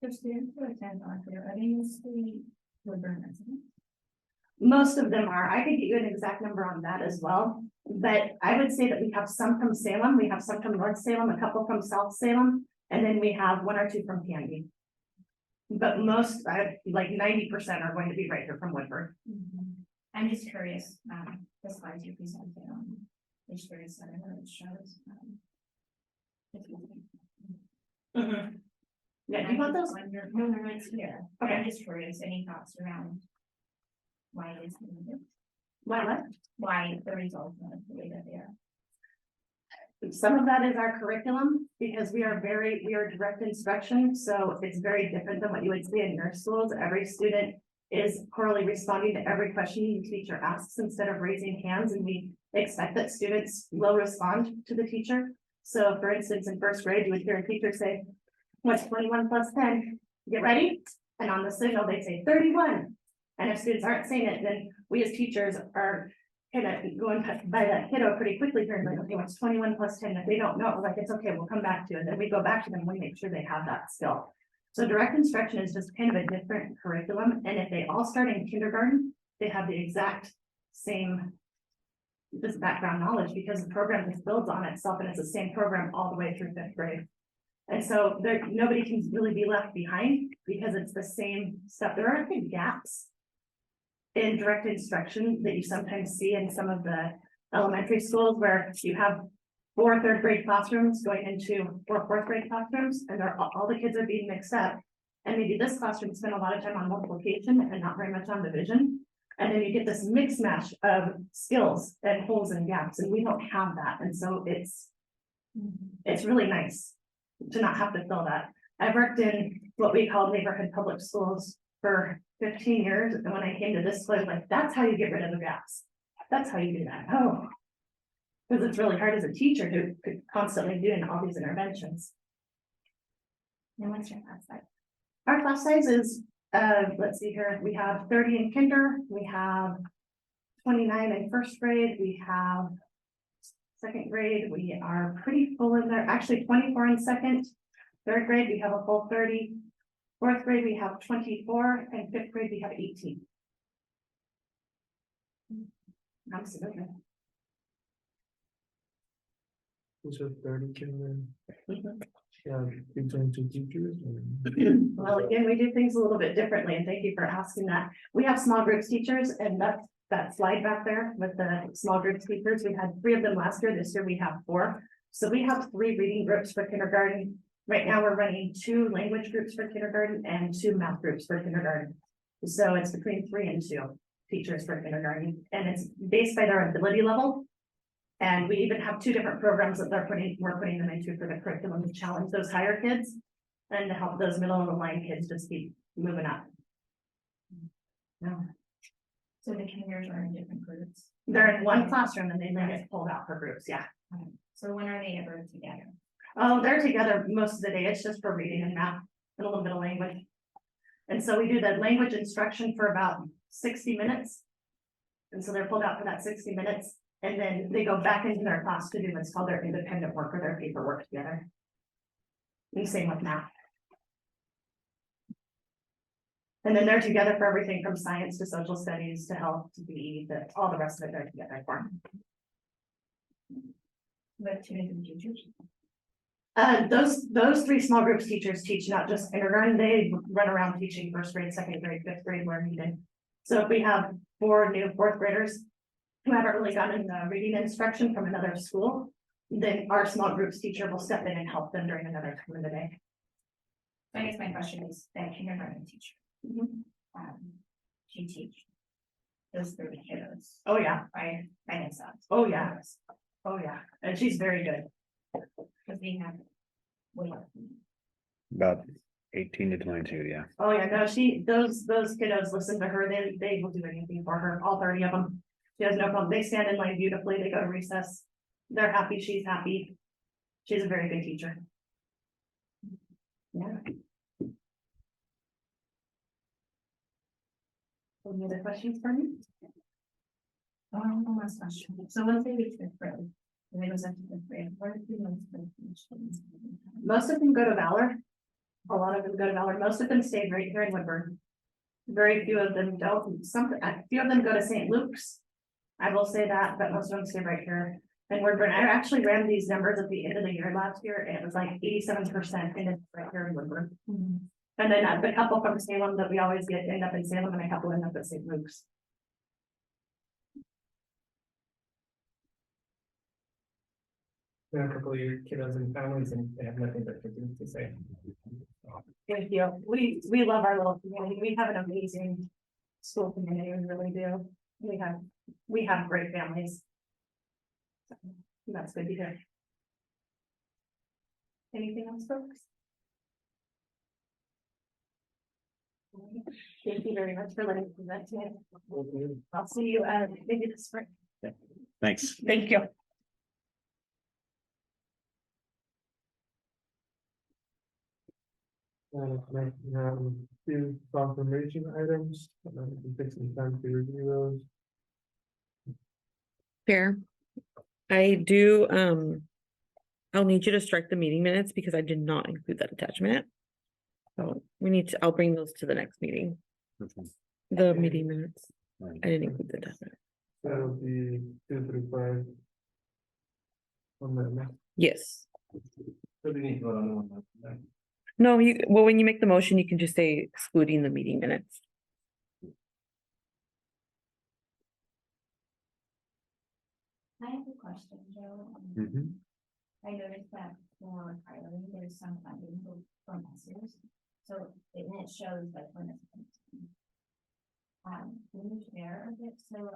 For students who attend Arthur, are they mostly Woodburn residents? Most of them are. I could get you an exact number on that as well. But I would say that we have some from Salem, we have some from North Salem, a couple from South Salem, and then we have 1 or 2 from Canby. But most, like 90% are going to be right here from Woodburn. I'm just curious, the slides you presented on page 37, it shows. Yeah, do you want those? No, it's here. Okay. I'm just curious, any thoughts around why it is? Why what? Why the results are the way that they are? Some of that is our curriculum because we are direct instruction. So it's very different than what you would see in your schools. Every student is orally responding to every question the teacher asks instead of raising hands. And we expect that students will respond to the teacher. So for instance, in first grade, you would hear a teacher say, what's 21 plus 10? Get ready. And on the signal, they say 31. And if students aren't saying it, then we as teachers are kind of going by that kiddo pretty quickly here and like, okay, what's 21 plus 10? If they don't know, like, it's okay, we'll come back to it. Then we go back to them, we make sure they have that skill. So direct instruction is just kind of a different curriculum. And if they all start in kindergarten, they have the exact same this background knowledge because the program just builds on itself and it's the same program all the way through 5th grade. And so there, nobody can really be left behind because it's the same stuff. There are big gaps in direct instruction that you sometimes see in some of the elementary schools where you have 4 3rd grade classrooms going into 4 4th grade classrooms and all the kids are being mixed up. And maybe this classroom spent a lot of time on multiplication and not very much on division. And then you get this mix match of skills and holes and gaps, and we don't have that. And so it's really nice to not have to fill that. I've worked in what we call neighborhood public schools for 15 years. And when I came to this place, like, that's how you get rid of the gaps. That's how you do that. Oh. Because it's really hard as a teacher to constantly doing all these interventions. And what's your class size? Our class size is, let's see here, we have 30 in kinder, we have 29 in first grade, we have second grade, we are pretty full in there, actually 24 in second. Third grade, we have a full 30. Fourth grade, we have 24, and fifth grade, we have 18. Absolutely. So 30 can, yeah, between two teachers. Well, again, we do things a little bit differently, and thank you for asking that. We have small groups teachers, and that's that slide back there with the small group teachers. We had 3 of them last year. This year we have 4. So we have 3 reading groups for kindergarten. Right now, we're running 2 language groups for kindergarten and 2 math groups for kindergarten. So it's between 3 and 2 teachers for kindergarten, and it's based by their ability level. And we even have 2 different programs that we're putting them into for the curriculum to challenge those higher kids and to help those middle of the line kids just keep moving up. Yeah. So the kinders are in different groups? They're in one classroom and then they get pulled out for groups, yeah. So when are they ever together? Oh, they're together most of the day. It's just for reading and math and a little bit of language. And so we do the language instruction for about 60 minutes. And so they're pulled out for that 60 minutes. And then they go back into their class to do what's called their independent work or their paperwork together. And same with math. And then they're together for everything from science to social studies to health to PE, all the rest of it they're together for. But 2 different teachers? Those 3 small groups teachers teach not just kindergarten, they run around teaching first grade, second grade, fifth grade where needed. So if we have 4 new 4th graders who haven't really gotten the reading instruction from another school, then our small groups teacher will step in and help them during another time of the day. I guess my question is that kindergarten teacher. She teach those 30 kiddos. Oh, yeah. By themselves. Oh, yeah. Oh, yeah. And she's very good. Because we have. About 18 to 22, yeah. Oh, yeah, no, those kiddos listen to her, they will do anything for her, all 30 of them. She has no problem, they stand in line beautifully, they go to recess, they're happy, she's happy. She's a very good teacher. Yeah. Any other questions for me? One last question. So once they reach 5th grade, and they goes up to 5th grade, what are the most students? Most of them go to Valor. A lot of them go to Valor. Most of them stay right here in Woodburn. Very few of them don't. A few of them go to St. Luke's. I will say that, but most of them stay right here in Woodburn. I actually ran these numbers at the end of the year last year, and it was like 87% and it's right here in Woodburn. And then the couple from Salem that we always get end up in Salem, and a couple end up at St. Luke's. There are a couple of your kiddos and families and they have nothing but good things to say. Thank you. We love our little community. We have an amazing school community. We really do. We have great families. So, that's good to hear. Anything else, folks? Thank you very much for letting me present today. I'll see you maybe this spring. Thanks. Thank you. Few confirmation items, we can take some time to review those. Chair, I do, I'll need you to strike the meeting minutes because I did not include that attachment. So I'll bring those to the next meeting. The meeting minutes. I didn't include the attachment. That'll be 2 through 5. On the next. Yes. So we need to vote on that. No, well, when you make the motion, you can just say excluding the meeting minutes. I have a question, Joe. I noticed that for hiring, there's some funding for masters. So it shows that when it's. Can you share a bit? So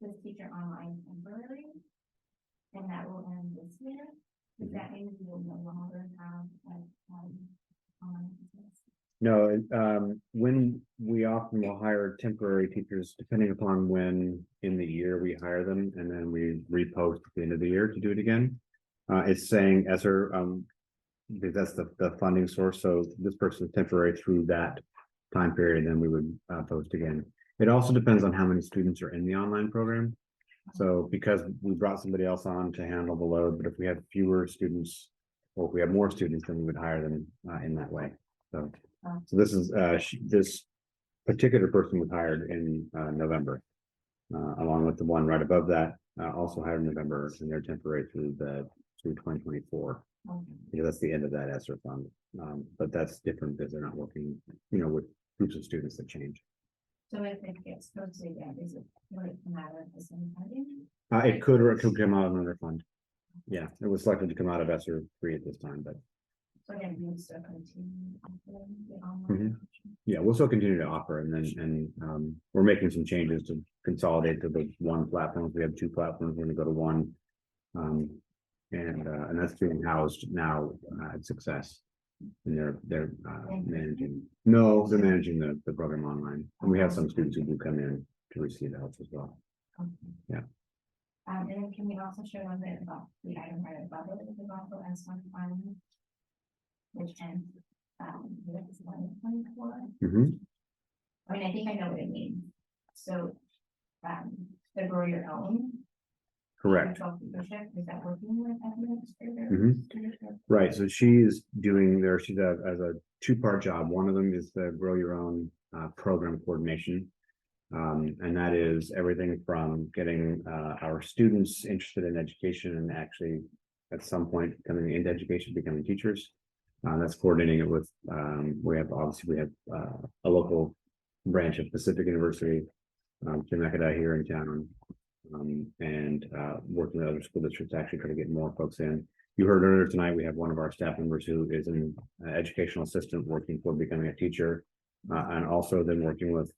the teacher online temporary. And that will end this year. Does that mean we will no longer have online No, when we often will hire temporary teachers, depending upon when in the year we hire them, and then we repost at the end of the year to do it again. It's saying ESER, because that's the funding source, so this person is temporary through that time period, and then we would post again. It also depends on how many students are in the online program. So because we brought somebody else on to handle the load, but if we have fewer students, or if we have more students, then we would hire them in that way. So this is this particular person was hired in November, along with the one right above that, also hired in November, and they're temporary through 2024. Because that's the end of that ESSER fund. But that's different because they're not working, with groups of students that change. So if it gets posted again, is it, would it come out of the same funding? It could, or it could come out of another fund. Yeah, it was selected to come out of ESSER 3 at this time, but So then we still continue offering the online Mhm. yeah, we'll still continue to offer, and then we're making some changes to consolidate to the one platform. We have two platforms, we're gonna go to one. And that's being housed now at Success. And they're managing, no, they're managing the program online, and we have some students who do come in to receive help as well. Yeah. And then can we also share a little bit about the item right above it, the also as one filing? Which ends, with 2024. Mhm. I mean, I think I know what it means. So, the grow your own. Correct. Control leadership, is that working with Mhm. Right, so she's doing there, she's as a two-part job. One of them is the grow your own program coordination. And that is everything from getting our students interested in education and actually at some point coming into education, becoming teachers. That's coordinating it with, we have a local branch of Pacific University, Temecula here in town. And working with other school districts to actually try to get more folks in. You heard earlier tonight, we have one of our staff members who is an educational assistant working for becoming a teacher. And also then working with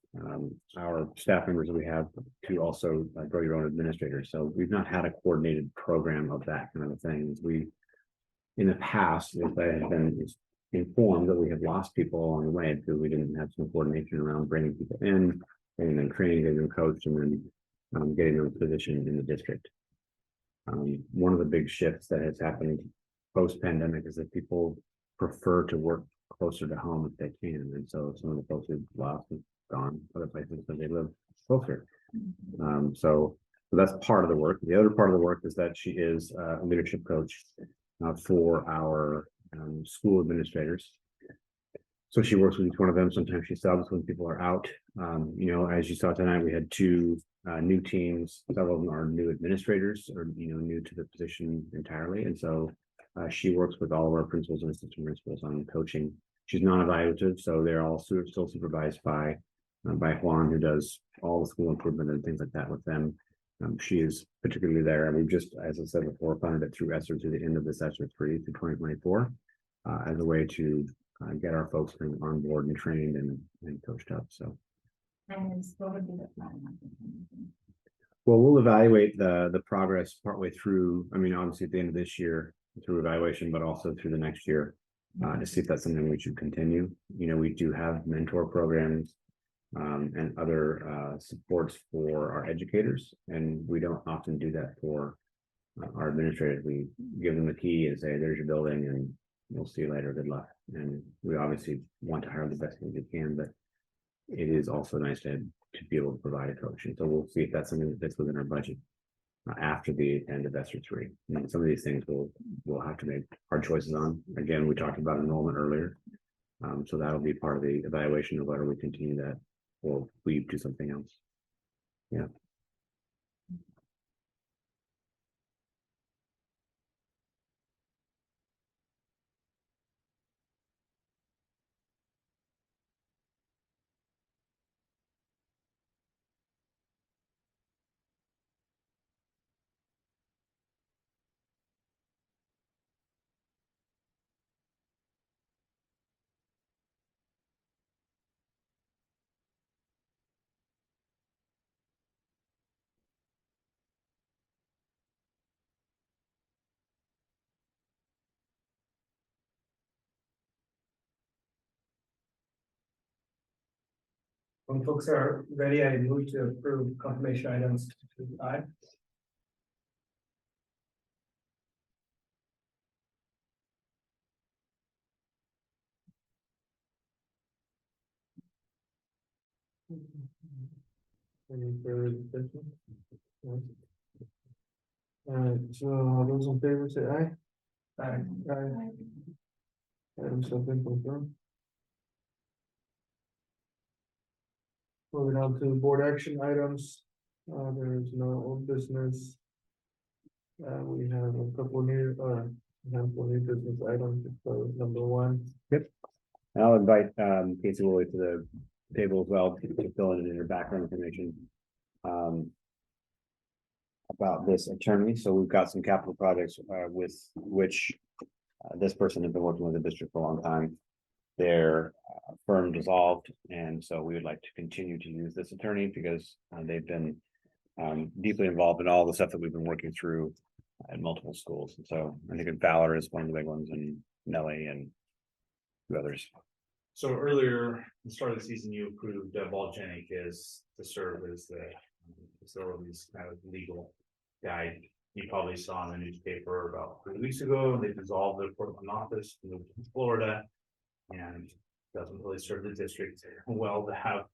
our staff members that we have to also grow your own administrators. So we've not had a coordinated program of that kind of a thing. In the past, if I had been informed that we had lost people along the way because we didn't have some coordination around bringing people in, getting them trained, getting them coached, and then getting them positioned in the district. One of the big shifts that has happened post-pandemic is that people prefer to work closer to home if they can, and so some of the folks who've lost have gone other places because they live closer. So that's part of the work. The other part of the work is that she is a leadership coach for our school administrators. So she works with each one of them. Sometimes she subs when people are out. As you saw tonight, we had two new teams. Several of them are new administrators or, new to the position entirely. And so she works with all of our principals and assistant principals on coaching. She's non-evaluative, so they're all still supervised by Juan, who does all the school improvement and things like that with them. She is particularly there, and we've just, as I said before, funded it through ESSER to the end of this ESSER 3 through 2024 as a way to get our folks on board and trained and coached up. So. And what would be the plan? Well, we'll evaluate the progress partway through. I mean, obviously at the end of this year through evaluation, but also through the next year to see if that's something we should continue. We do have mentor programs and other supports for our educators, and we don't often do that for our administrators. We give them the key and say, "There's your building, and we'll see you later. Good luck." And we obviously want to hire the best things we can, but it is also nice to be able to provide a coach. And so we'll see if that's something that fits within our budget after the end of ESSER 3. And some of these things we'll have to make hard choices on. Again, we talked about enrollment earlier. So that'll be part of the evaluation of whether we continue that or we do something else. Yeah. When folks are ready, I move to approve confirmation items to I. Any further discussion? No? Alright, so all those in favor say aye. Aye. Aye. Item so been confirmed. Moving on to board action items, there is no old business. We have a couple new, handful of new business items, so number one. And I'll invite Casey Woolley to the table as well to fill in your background information. About this attorney, so we've got some capital projects with which this person has been working with the district for a long time. Their firm dissolved, and so we would like to continue to use this attorney because they've been deeply involved in all the stuff that we've been working through at multiple schools. And so I think Valor is one of the big ones, and Nellie and two others. So earlier, the start of the season, you approved Ball Janik as to serve as the facilities kind of legal guide. You probably saw in the newspaper about 3 weeks ago, they dissolved their Portland office, moved to Florida, and doesn't really serve the district well to have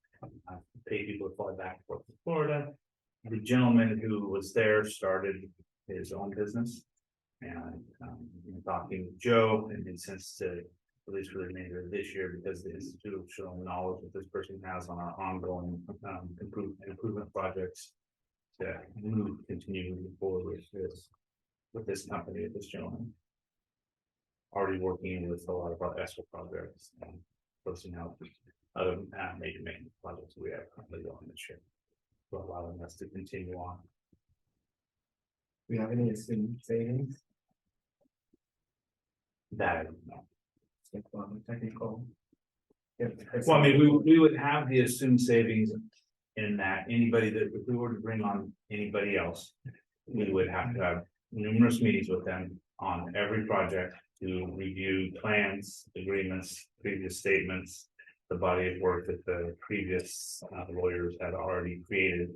pay people to fly back and forth to Florida. The gentleman who was there started his own business, and talking with Joe, and since to at least for the remainder of this year, because the institutional knowledge that this person has on our ongoing improvement projects to continue moving forward with this company, with this gentleman. Already working with a lot of our ESCO projects and closing out other major maintenance projects we have currently going this year, so allowing us to continue on. We have any assumed savings? That I don't know. Technical. Well, I mean, we would have the assumed savings in that anybody that, if we were to bring on anybody else, we would have to have numerous meetings with them on every project to review plans, agreements, previous statements, the body of work that the previous lawyers had already created.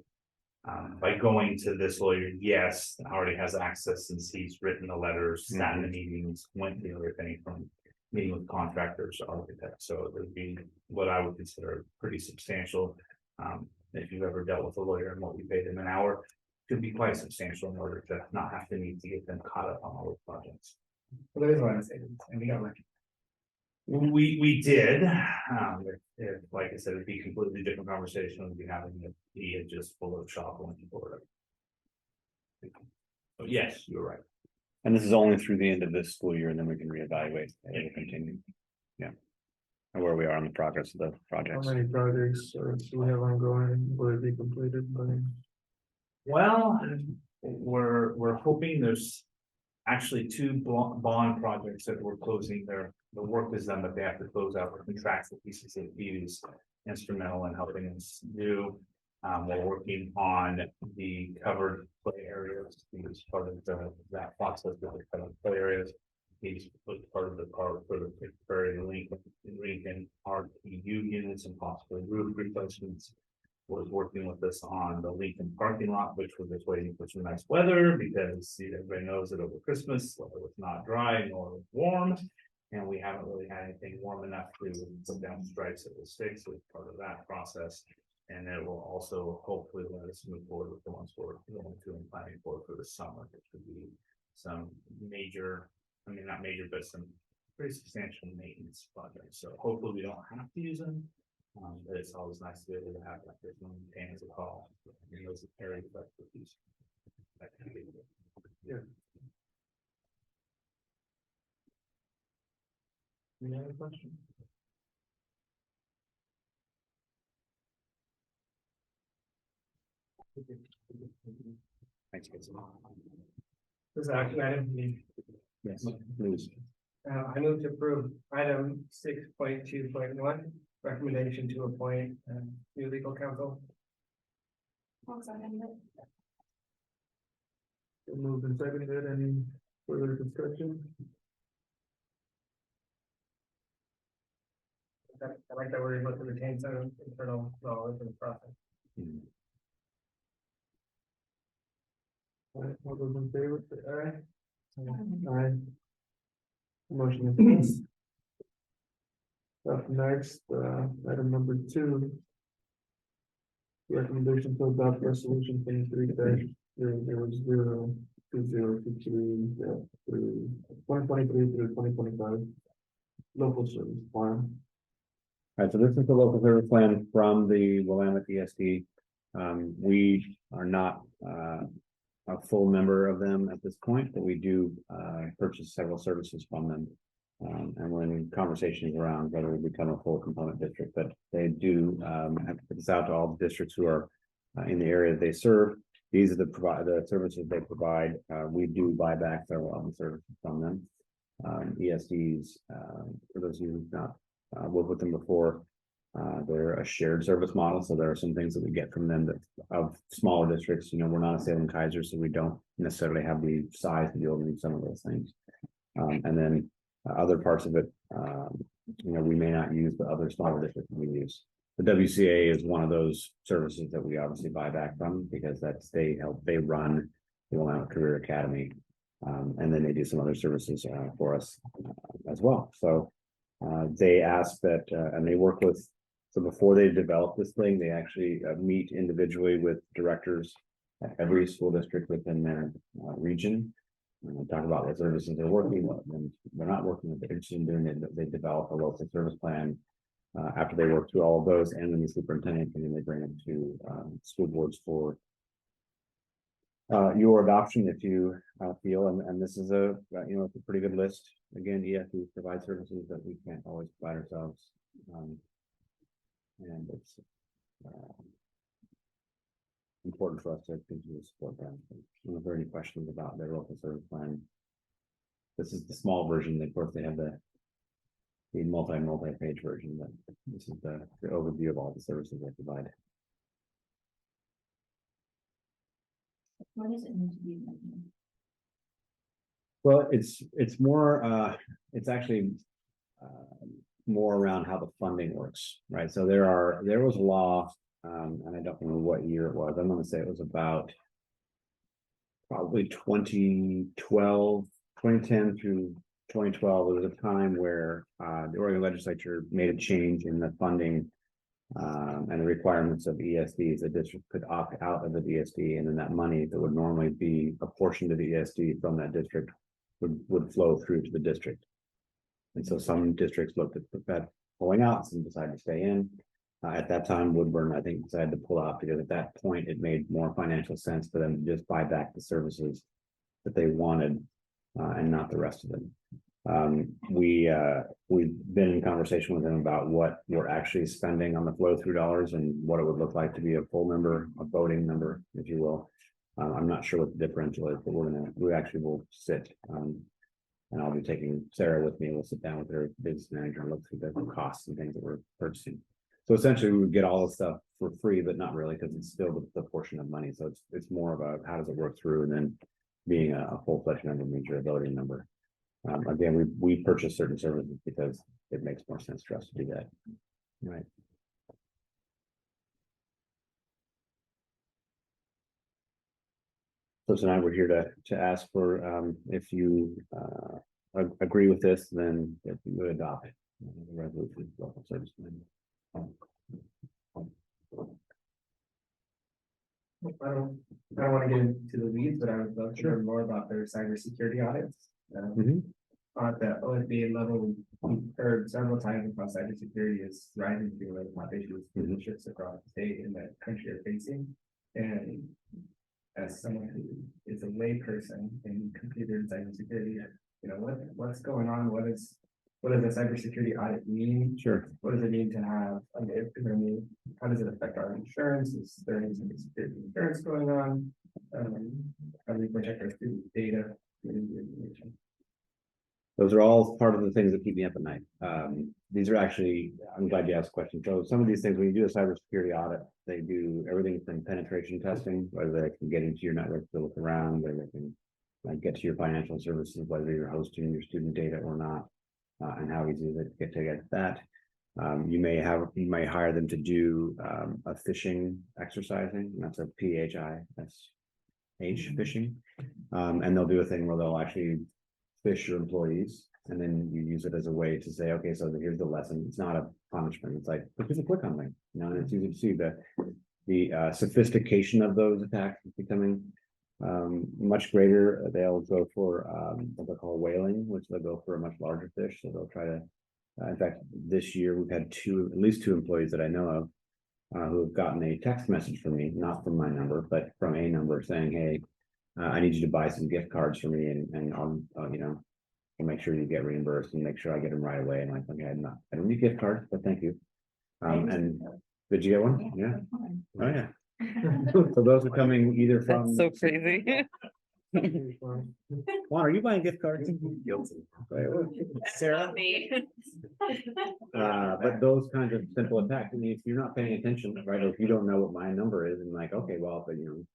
By going to this lawyer, yes, already has access since he's written the letters, sat in the meetings, went through everything from meeting with contractors, architects. So it would be what I would consider pretty substantial. If you've ever dealt with a lawyer and what we paid them an hour, could be quite substantial in order to not have to need to get them caught up on all those projects. Well, there is a lot of savings, and we got lucky. We did, if, like I said, it'd be a completely different conversation we'd be having if he had just full of shop going forward. But yes, you're right. And this is only through the end of this school year, and then we can reevaluate and we'll continue. Yeah. And where we are on the progress of the How projects. many projects do we have ongoing, will it be completed by? Well, we're hoping there's actually two bond projects that we're closing there. The work is done, but they have to close out the contractual pieces that he is instrumental in helping us do. We're working on the covered play areas. He's part of that process of the covered play areas. He's part of the part for the Prairie Lincoln RTU units and possibly roof replacements. Was working with us on the Lincoln parking lot, which was just waiting for some nice weather because everybody knows that over Christmas, weather was not dry nor warm. And we haven't really had anything warm enough to put down stripes that will stick, so it's part of that process. And it will also hopefully let us move forward with the ones we're going to and planning for the summer, which would be some major, I mean, not major, but some pretty substantial maintenance projects. So hopefully we don't have to use them. But it's always nice to be able to have that person maintains a call. And those areas of expertise. Yeah. Any other question? Thanks, guys. This is action item. Yes, please. I move to approve item 6.2.1, recommendation to appoint new legal counsel. Moved and seconded, any further discussion? I like that we're able to retain some internal knowledge in the process. All right, all those in favor, say aye. Aye. Motion is passed. Up next, item number 2. Recommendation to adopt resolution 23-0002023 through 2023 through 2025. Local service plan. All right, so this is the local service plan from the Willamette ESD. We are not a full member of them at this point, but we do purchase several services from them. And we're in conversations around whether we become a full component district, but they do have to put this out to all the districts who are in the area that they serve. These are the services they provide. We do buy back several of the services from them. ESDs, for those of you who've not worked with them before, they're a shared service model. So there are some things that we get from them that of smaller districts, you know, we're not a Salem Kaiser, so we don't necessarily have the size to be able to do some of those things. And then other parts of it, you know, we may not use, the other smaller districts we use. The WCA is one of those services that we obviously buy back from, because that's they run the Willamette Career Academy. And then they do some other services for us as well. So they ask that, and they work with, so before they develop this thing, they actually meet individually with directors at every school district within their region. Talk about what services they're working with, and they're not working with, they're interested in doing it. They develop a local service plan. After they work through all of those, and then the superintendent, and then they bring it to school boards for your adoption if you feel, and this is a, you know, it's a pretty good list. Again, EFU provide services that we can't always provide ourselves. And it's important for us to continue to support them. If there are any questions about their local service plan, this is the small version. Of course, they have the multi-page version, but this is the overview of all the services they provide. What does it mean to be? Well, it's more, it's actually more around how the funding works, right? So there was a law, and I don't remember what year it was. I'm going to say it was about probably 2010 through 2012. There was a time where the Oregon legislature made a change in the funding and the requirements of ESDs. The district could opt out of the ESD, and then that money that would normally be apportioned to the ESD from that district would flow through to the district. And so some districts looked at that pulling out, some decided to stay in. At that time, Woodburn, I think, decided to pull out, because at that point it made more financial sense for them to just buy back the services that they wanted and not the rest of them. We've been in conversation with them about what we're actually spending on the flow through dollars and what it would look like to be a full member, a voting member, if you will. I'm not sure what the differential is, but we actually will sit, and I'll be taking Sarah with me. We'll sit down with her business manager and look through the costs and things that we're purchasing. So essentially we would get all the stuff for free, but not really, because it's still the portion of money. So it's more about how does it work through, and then being a full-fledged member means you're a voting member. Again, we purchase certain services because it makes more sense for us to do that. Right. So tonight we're here to ask for, if you agree with this, then if you would adopt the resolution of local service plan. I don't want to get into the weeds, but I would love to learn more about their cybersecurity audits. At the OSBA level, we've heard several times about cybersecurity is rising to the top issues districts across the state and the country are facing. And as someone who is a layperson in computer and cybersecurity, you know, what's going on? What does a cybersecurity audit mean? Sure. What does it mean to have? How does it affect our insurance? Is there any cybersecurity insurance going on? How do we protect our student data? Those are all part of the things that keep me up at night. These are actually, I'm glad you asked the question. So some of these things, when you do a cybersecurity audit, they do everything from penetration testing, whether they can get into your network to look around, whether they can get to your financial services, whether you're hosting your student data or not, and how easy is it to get that. You may hire them to do a fishing exercising, and that's a PHISH fishing. And they'll do a thing where they'll actually fish your employees, and then you use it as a way to say, okay, so here's the lesson. It's not a punishment. It's like, just click on me. You know, and it's easy to see the sophistication of those attacks is becoming much greater. They'll go for what they call whaling, which they'll go for a much larger fish. So they'll try to, in fact, this year we've had at least two employees that I know of who have gotten a text message from me, not from my number, but from a number saying, hey, I need you to buy some gift cards for me, and I'll, you know, I'll make sure you get reimbursed and make sure I get them right away. And like, okay, I don't need gift cards, but thank you. And did you get one? Yeah. Oh yeah. So those are coming either from. That's so crazy. Juan, are you buying gift cards? Guilty. Sarah? But those kinds of simple attacks, I mean, if you're not paying attention, right, or if you don't know what my number is, and like, okay, well, but you know,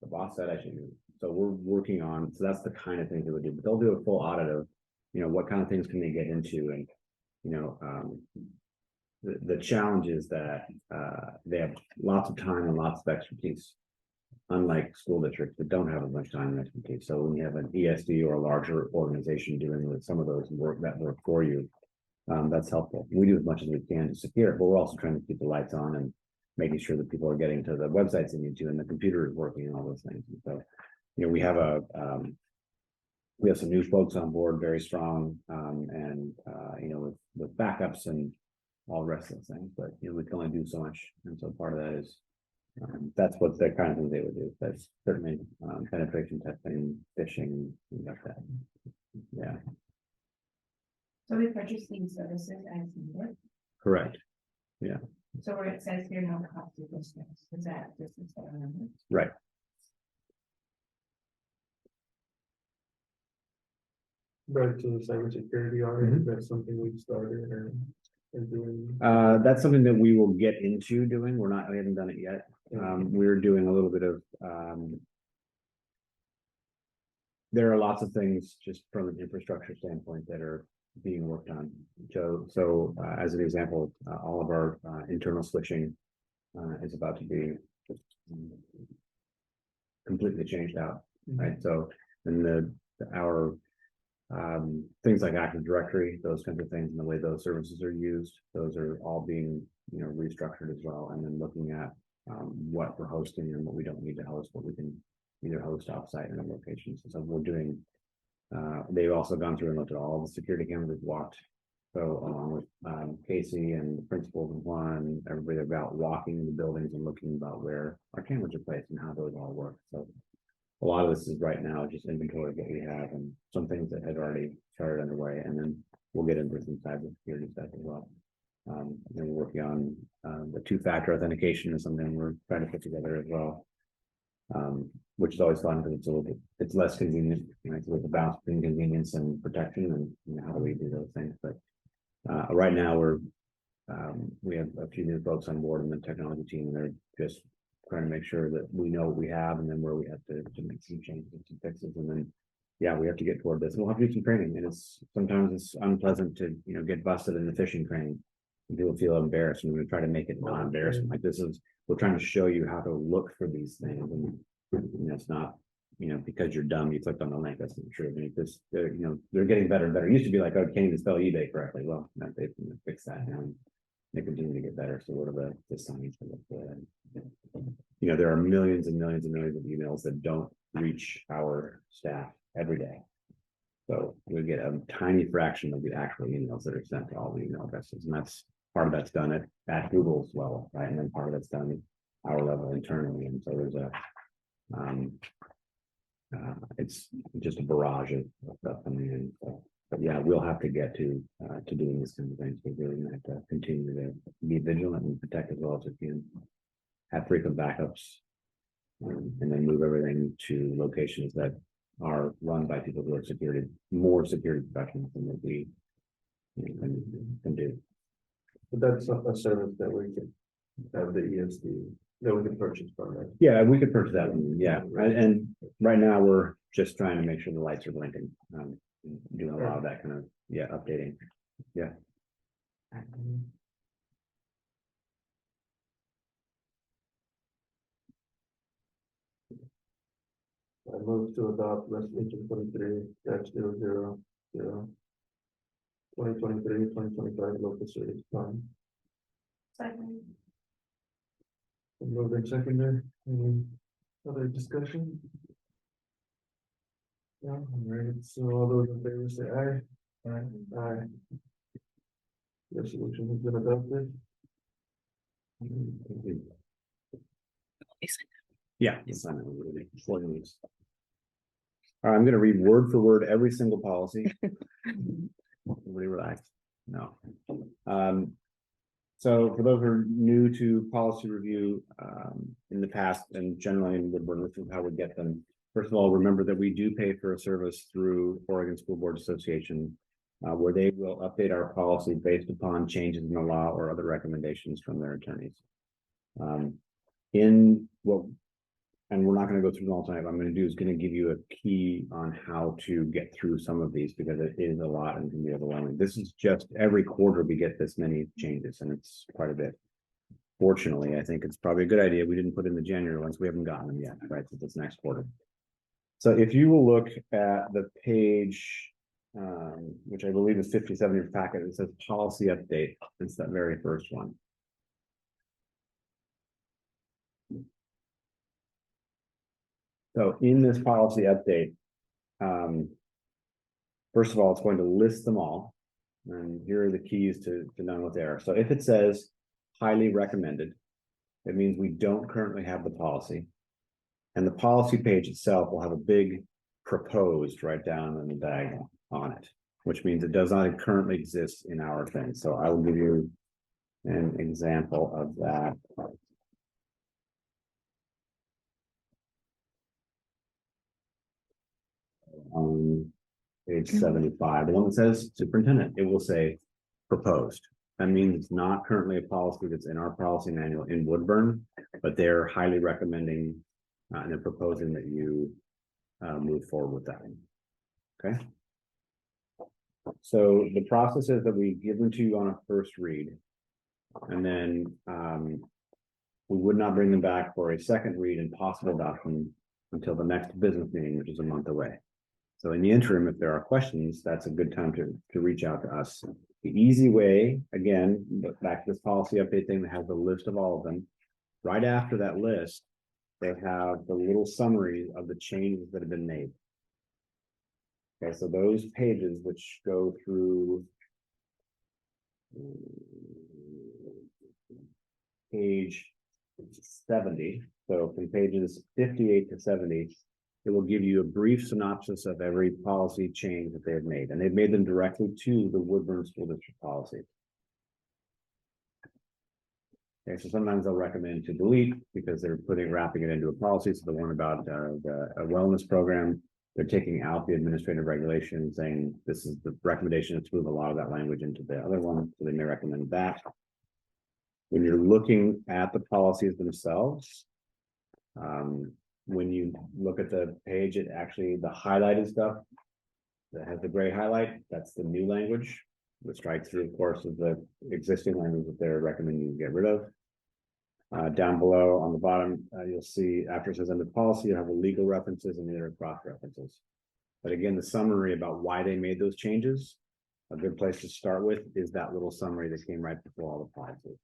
the boss said I should do. So we're working on, so that's the kind of things they would do, but they'll do a full audit of, you know, what kind of things can they get into, and, you know, the challenge is that they have lots of time and lots of expertise, unlike school districts that don't have as much time and expertise. So when you have an ESD or a larger organization doing with some of those work for you, that's helpful. We do as much as we can to secure it, but we're also trying to keep the lights on and making sure that people are getting to the websites they need to, and the computer is working and all those things. And so, you know, we have some new folks on board, very strong, and you know, with backups and all the rest of those things, but you know, we can only do so much. And so part of that is, that's what the kind of thing they would do. That's certainly penetration testing, phishing, things like that. Yeah. So we purchase these services as needed. Correct. Yeah. So where it says here, no cost to districts, is that just as I remember? Right. Back to the cybersecurity audit, that's something we've started and doing. That's something that we will get into doing. We haven't done it yet. We're doing a little bit of, there are lots of things just from an infrastructure standpoint that are being worked on. So as an example, all of our internal switching is about to be completely changed out, right? So, and our things like Active Directory, those kinds of things, and the way those services are used, those are all being, you know, restructured as well. And then looking at what we're hosting and what we don't need to host, what we can either host offsite in a location. So we're doing, they've also gone through and looked at all the security cameras we've walked. So along with Casey and the principals and Juan, everybody about walking the buildings and looking about where our cameras are placed and how those all work. So a lot of this is right now just inventory that we have and some things that had already started underway, and then we'll get into some cybersecurity stuff as well. And we're working on the two-factor authentication is something we're trying to put together as well, which is always fun because it's less convenient. You know, it's with the balance between convenience and protection, and you know, how do we do those things? But right now we have a few new folks on board in the technology team, and they're just trying to make sure that we know what we have, and then where we have to make some changes and some fixes, and then yeah, we have to get toward this. We'll have to do some training, and sometimes it's unpleasant to, you know, get busted in the phishing training. And people feel embarrassed, and we're going to try to make it non-embarrassing. Like we're trying to show you how to look for these things, and you know, it's not, you know, because you're dumb, you clicked on the link. That's not true. I mean, you know, they're getting better and better. It used to be like, oh, can't even spell eBay correctly. Well, no, they've fixed that now. They continue to get better. So what are the signs for that? You know, there are millions and millions and millions of emails that don't reach our staff every day. So we get a tiny fraction of the actual emails that are sent to all the email addresses, and that's part of that's done at Google as well, right? And then part of that's done at our level internally. And so there's it's just a barrage of stuff coming in. So, but yeah, we'll have to get to doing this kind of things. We're really going to have to continue to be vigilant and protect as well as we can. Have frequent backups, and then move everything to locations that are run by people who are more security professionals than what we can do. But that's not a service that we can have the ESD that we can purchase from it. Yeah, we could purchase that one. Yeah, and right now we're just trying to make sure the lights are blinking. Doing a lot of that kind of updating. Yeah. move to adopt resolution 2023 local service plan. Second. Moved and seconded, any other discussion? Yeah, all right, so all those in favor say aye. Aye. Resolution has been adopted. Yeah. Yes, I know, really, 4 minutes. All right, I'm gonna read word for word every single policy. Everybody relax. No. So for those who are new to policy review, in the past and generally in Woodburn, this is how we get them. First of all, remember that we do pay for a service through Oregon School Board Association, where they will update our policy based upon changes in the law or other recommendations from their attorneys. And we're not going to go through them all tonight. What I'm going to do is going to give you a key on how to get through some of these because it is a lot and can be overwhelming. This is just every quarter we get this many changes and it's quite a bit. Fortunately, I think it's probably a good idea. We didn't put in the January ones. We haven't gotten them yet, right? So this next quarter. So if you will look at the page, which I believe is 57 of your packet, it says policy update. It's that very first one. So in this policy update, first of all, it's going to list them all. And here are the keys to know what they are. So if it says highly recommended, it means we don't currently have the policy. And the policy page itself will have a big proposed right down in the diagonal on it, which means it does not currently exist in our thing. So I will give you an example of that. On page 75, the one that says superintendent, it will say proposed. That means it's not currently a policy that's in our policy manual in Woodburn, but they're highly recommending and they're proposing that you move forward with that. Okay. So the process is that we give them to you on a first read, and then we would not bring them back for a second read and possible adoption until the next business meeting, which is a month away. So in the interim, if there are questions, that's a good time to reach out to us. The easy way, again, back to this policy update thing that has the list of all of them. Right after that list, they have the little summary of the changes that have been made. Okay, so those pages which go through page 70, so from pages 58 to 70, it will give you a brief synopsis of every policy change that they have made, and they've made them directly to the Woodburn School District policy. Okay, so sometimes they'll recommend to delete because they're wrapping it into a policy. So the one about a wellness program, they're taking out the administrative regulation and saying this is the recommendation to move a lot of that language into the other one. So they may recommend that. When you're looking at the policies themselves, when you look at the page, it actually, the highlighted stuff that has the gray highlight, that's the new language. The strike through, of course, is the existing language that they're recommending you get rid of. Down below on the bottom, you'll see after it says under policy, you have the legal references and the other cross references. But again, the summary about why they made those changes, a good place to start with is that little summary that came right before all the policies.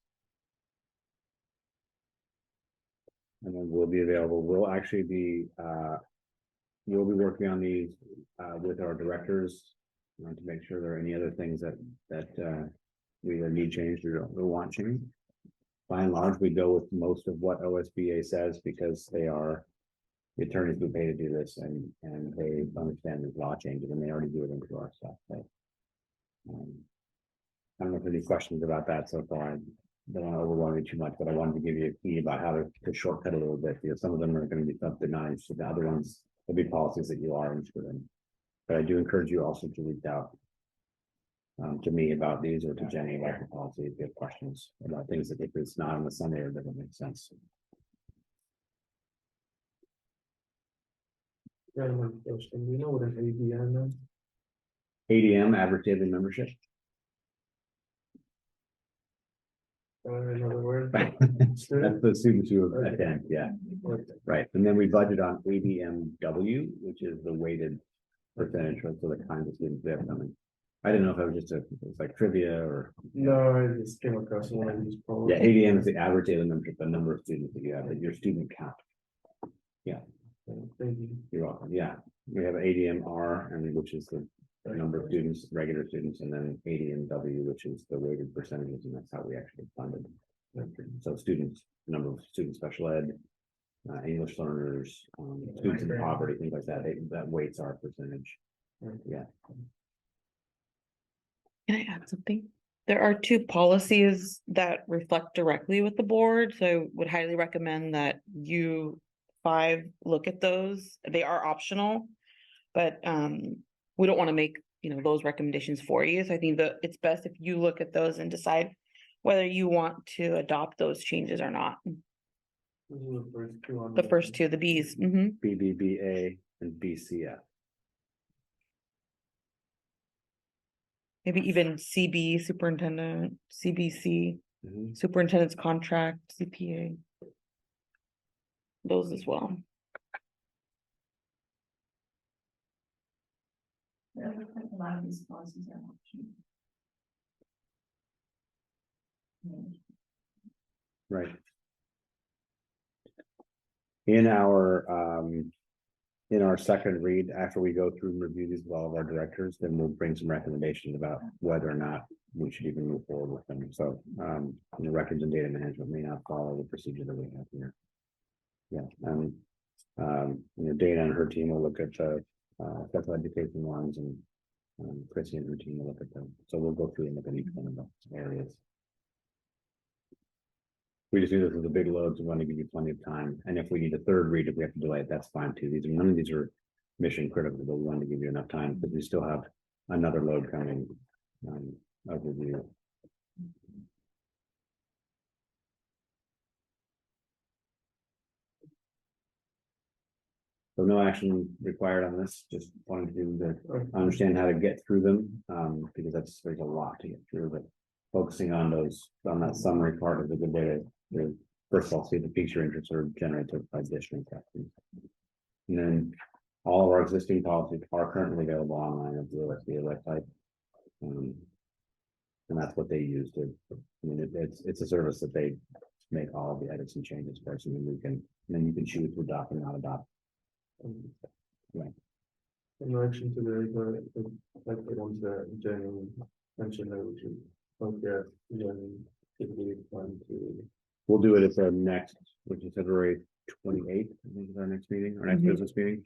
And then we'll be available. We'll actually be we'll be working on these with our directors to make sure there are any other things that we either need changed or want changed. By and large, we go with most of what OSBA says because they are the attorneys who pay to do this and they understand these law changes and they already do it into our stuff. So, I don't know if there are any questions about that so far. I don't want to overwhelm you too much, but I wanted to give you a key about how to shortcut a little bit because some of them are going to be stuff they're not interested in. The other ones will be policies that you are interested in. But I do encourage you also to reach out to me about these or to Jenny about the policy if you have questions about things that if it's not on the Sunday or doesn't make sense. Yeah, one question. Do you know what an ADM is? ADM, average daily membership. Another word. That's the students who attend, yeah, right. And then we budget on ADMW, which is the weighted percentage for the kinds of students they have coming. I didn't know if it was just it's like trivia or. No, I just came across one of these. Yeah, ADM is the average daily membership, the number of students that you have, your student count. Yeah. Thank you. You're welcome. Yeah, we have ADMR, and which is the number of students, regular students, and then ADMW, which is the weighted percentages, and that's how we actually funded. So students, number of students, special ed, English learners, students in poverty, things like that, that weights our percentage. Yeah. Can I add something? There are two policies that reflect directly with the board, so I would highly recommend that you five look at those. They are optional, but we don't want to make, those recommendations for you. So I think that it's best if you look at those and decide whether you want to adopt those changes or not. The first two, the Bs. BBBA and BCF. Maybe even CB, superintendent, CBC, superintendent's contract, CPA. Those as well. Yeah, it looks like a lot of these policies are optional. Right. In our second read, after we go through and review these with all of our directors, then we'll bring some recommendations about whether or not we should even move forward with them. So, the records and data management may not follow the procedure that we have here. Yeah, Dana and her team will look at the special education ones, and Chrissy and her team will look at them. So we'll go through and look at each one of those areas. We just do this as a big load, so we want to give you plenty of time. And if we need a third read, if we have to delay it, that's fine too. None of these are mission critical, but we want to give you enough time because we still have another load coming of review. So no action required on this, just wanted to understand how to get through them, because there's a lot to get through, but focusing on that summary part is a good way to first of all, see the piques your interest or generated by additional questions. And then all of our existing policies are currently available online at the OSBA website. And that's what they use it's a service that they make all of the edits and changes first, and then you can choose to adopt or not adopt. Right. In relation to the ones that Jenny mentioned that we should look at, we'll do it at the next, which is February 28th, I think is our next meeting, our next business meeting.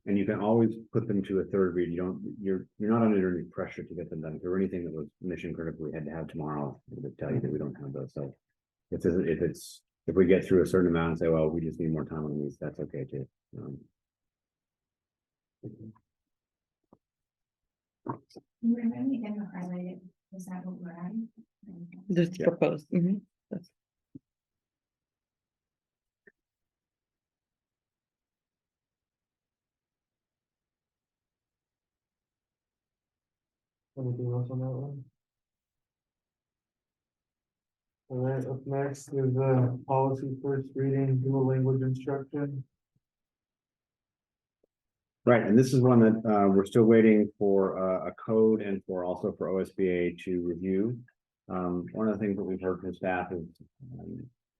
And you can always put them to a third read. You're not under any pressure to get them done. If there were anything that was mission critical we had to have tomorrow, it would tell you that we don't have those. So if we get through a certain amount and say, well, we just need more time on these, that's okay too. Remember again to highlight it, is that what we're adding? Just proposed. That's anything else on that one? All right, up next is the policy first reading, dual language instruction. Right, and this is one that we're still waiting for a code and also for OSBA to review. One of the things that we've heard from staff is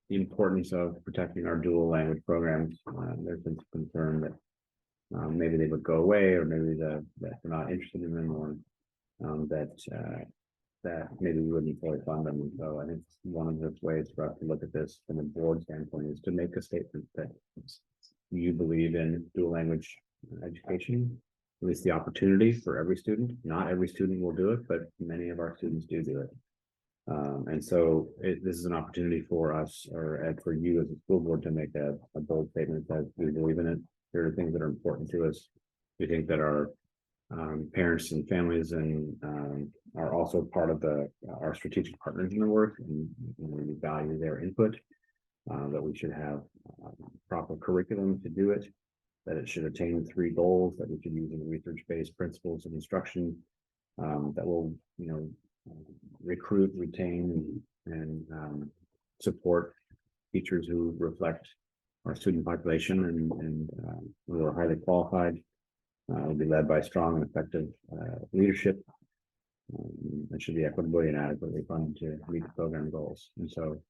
the importance of protecting our dual language programs. There's been some concern that maybe they would go away, or maybe that they're not interested in them, or that maybe we wouldn't fully fund them. And so I think one of the ways for us to look at this from a board standpoint is to make a statement that you believe in dual language education, at least the opportunity for every student. Not every student will do it, but many of our students do it. And so this is an opportunity for us, or for you as a school board, to make a bold statement that we believe in it. There are things that are important to us. We think that our parents and families are also part of our strategic partners in the work, and we value their input, that we should have proper curriculum to do it, that it should attain 3 goals, that we should use in research-based principles of instruction, that will recruit, retain, and support teachers who reflect our student population and who are highly qualified. Will be led by strong and effective leadership. It should be equitably and adequately funded to meet the program goals. And so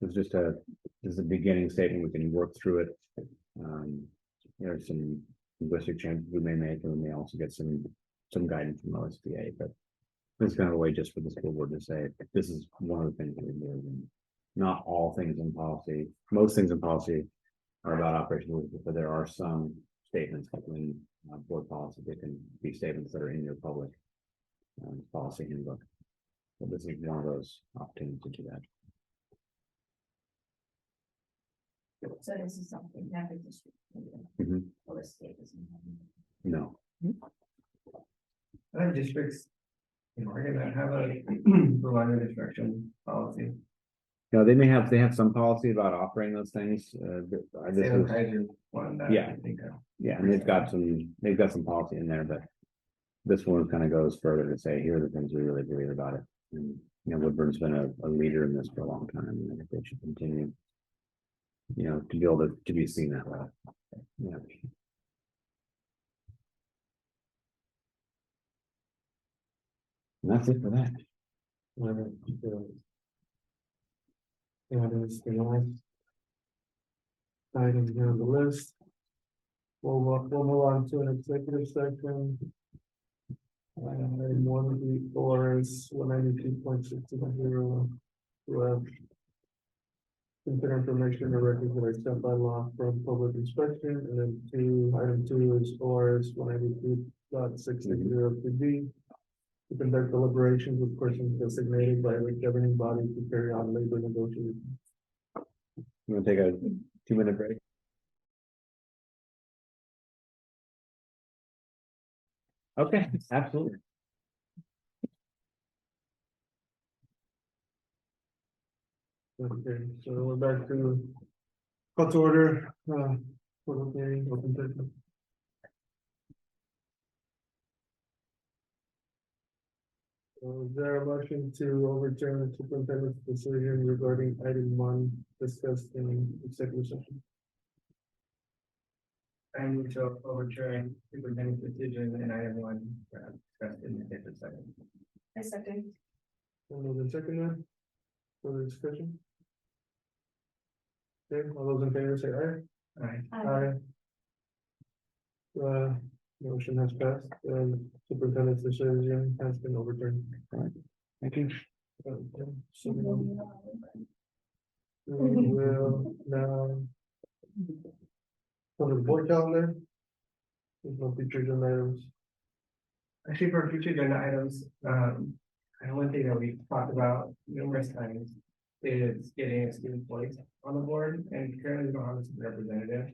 it's just this is a beginning statement. We can work through it. There are some linguistic changes we may make, and we may also get some guidance from OSBA, but it's kind of a way just for the school board to say, this is one of the things that we do. And not all things in policy, most things in policy are about operational, but there are some statements within board policy that can be statements that are in your public policy handbook. So this is one of those opportunities to do that. So this is something that the district. Mhm. Or the state doesn't have. No, Other districts in Oregon that have a provider instruction policy. they have some policy about offering those things. This is- Sanitizer one that Yeah. I think of. Yeah, and they've got some policy in there, but this one kind of goes further to say, here are the things we really believe about it. And, Woodburn's been a leader in this for a long time, and I think they should continue, to be able to be seen that way. Yeah. And that's it for that. Yeah, there's the last items here on the list. We'll move on to an executive session. And one of the four is 192.620. Consider information or records that are set by law from public inspection, and then item two is ORS 192.660 to conduct deliberations with persons designated by the governing body to carry on labor negotiations. You want to take a 2-minute break? Okay, absolutely. Okay, so we're back to call to order, public hearing, open session. Is there a motion to overturn the superintendent's decision regarding item one discussed in executive session? I move to overturn superintendent's decision in item one discussed in executive session. I second. Moved and seconded. Further discussion? Okay, all those in favor say aye. Aye. Motion has passed, and superintendent's decision has been overturned. Thank you. Okay, so we will now go to the board calendar. There's no future agenda items. Actually, for future agenda items, and one thing that we've talked about numerous times is getting a student voice on the board, and currently we don't have a student representative.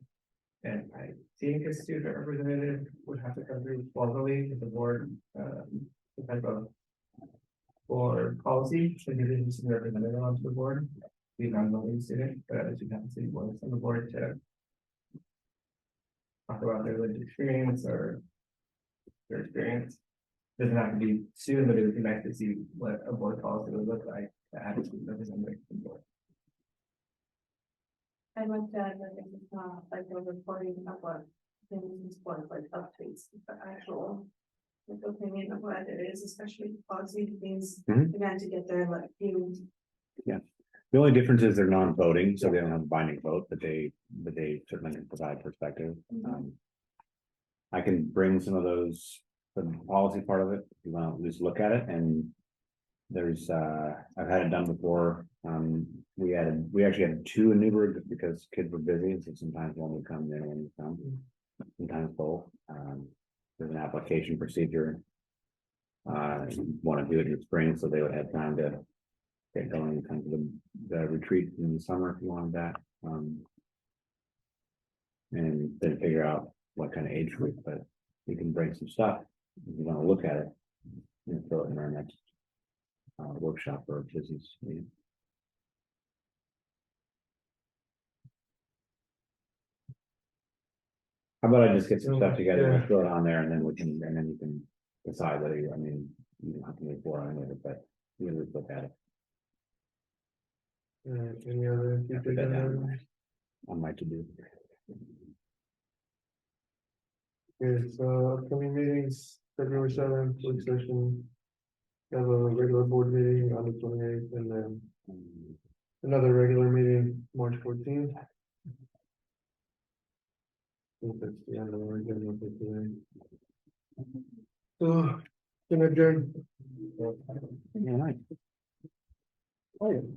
And I think a student representative would have to come through formally with the board, some type of for policy, so you didn't see the representative onto the board. We not know the student, but I should have a city voice on the board to talk about their lived experience or their experience. Doesn't have to be student, but it would be nice to see what a board policy would look like to have a student representative on the board. I went that it's not like a reporting of what things was like updates, the actual. Like opinion of what it is, especially policy things, Mhm. again, to get their like view. The only difference is they're non-voting, so they don't have a binding vote, but they certainly can provide perspective. I can bring some of those, the policy part of it, if you want to just look at it, and there's, I've had it done before. We actually had 2 in Newburgh just because kids were busy, and so sometimes one would come, then one would come, sometimes both. There's an application procedure. Want to do it in the spring, so they would have time to get going and come to the retreat in the summer if you wanted that. And then figure out what kind of age group, but you can bring some stuff if you want to look at it and throw it in our next workshop or business meeting. How about I just get some stuff together and throw it on there, and then you can decide whether you don't have to move forward on it, but We would look at it Any other? I put that down. on my to-do. Okay, so upcoming meetings, February 7th, work session. Have a regular board meeting on the 28th and then another regular meeting, March 14th. I think that's the end of our agenda for today. So, can adjourn. Yeah, right. Oh, yeah.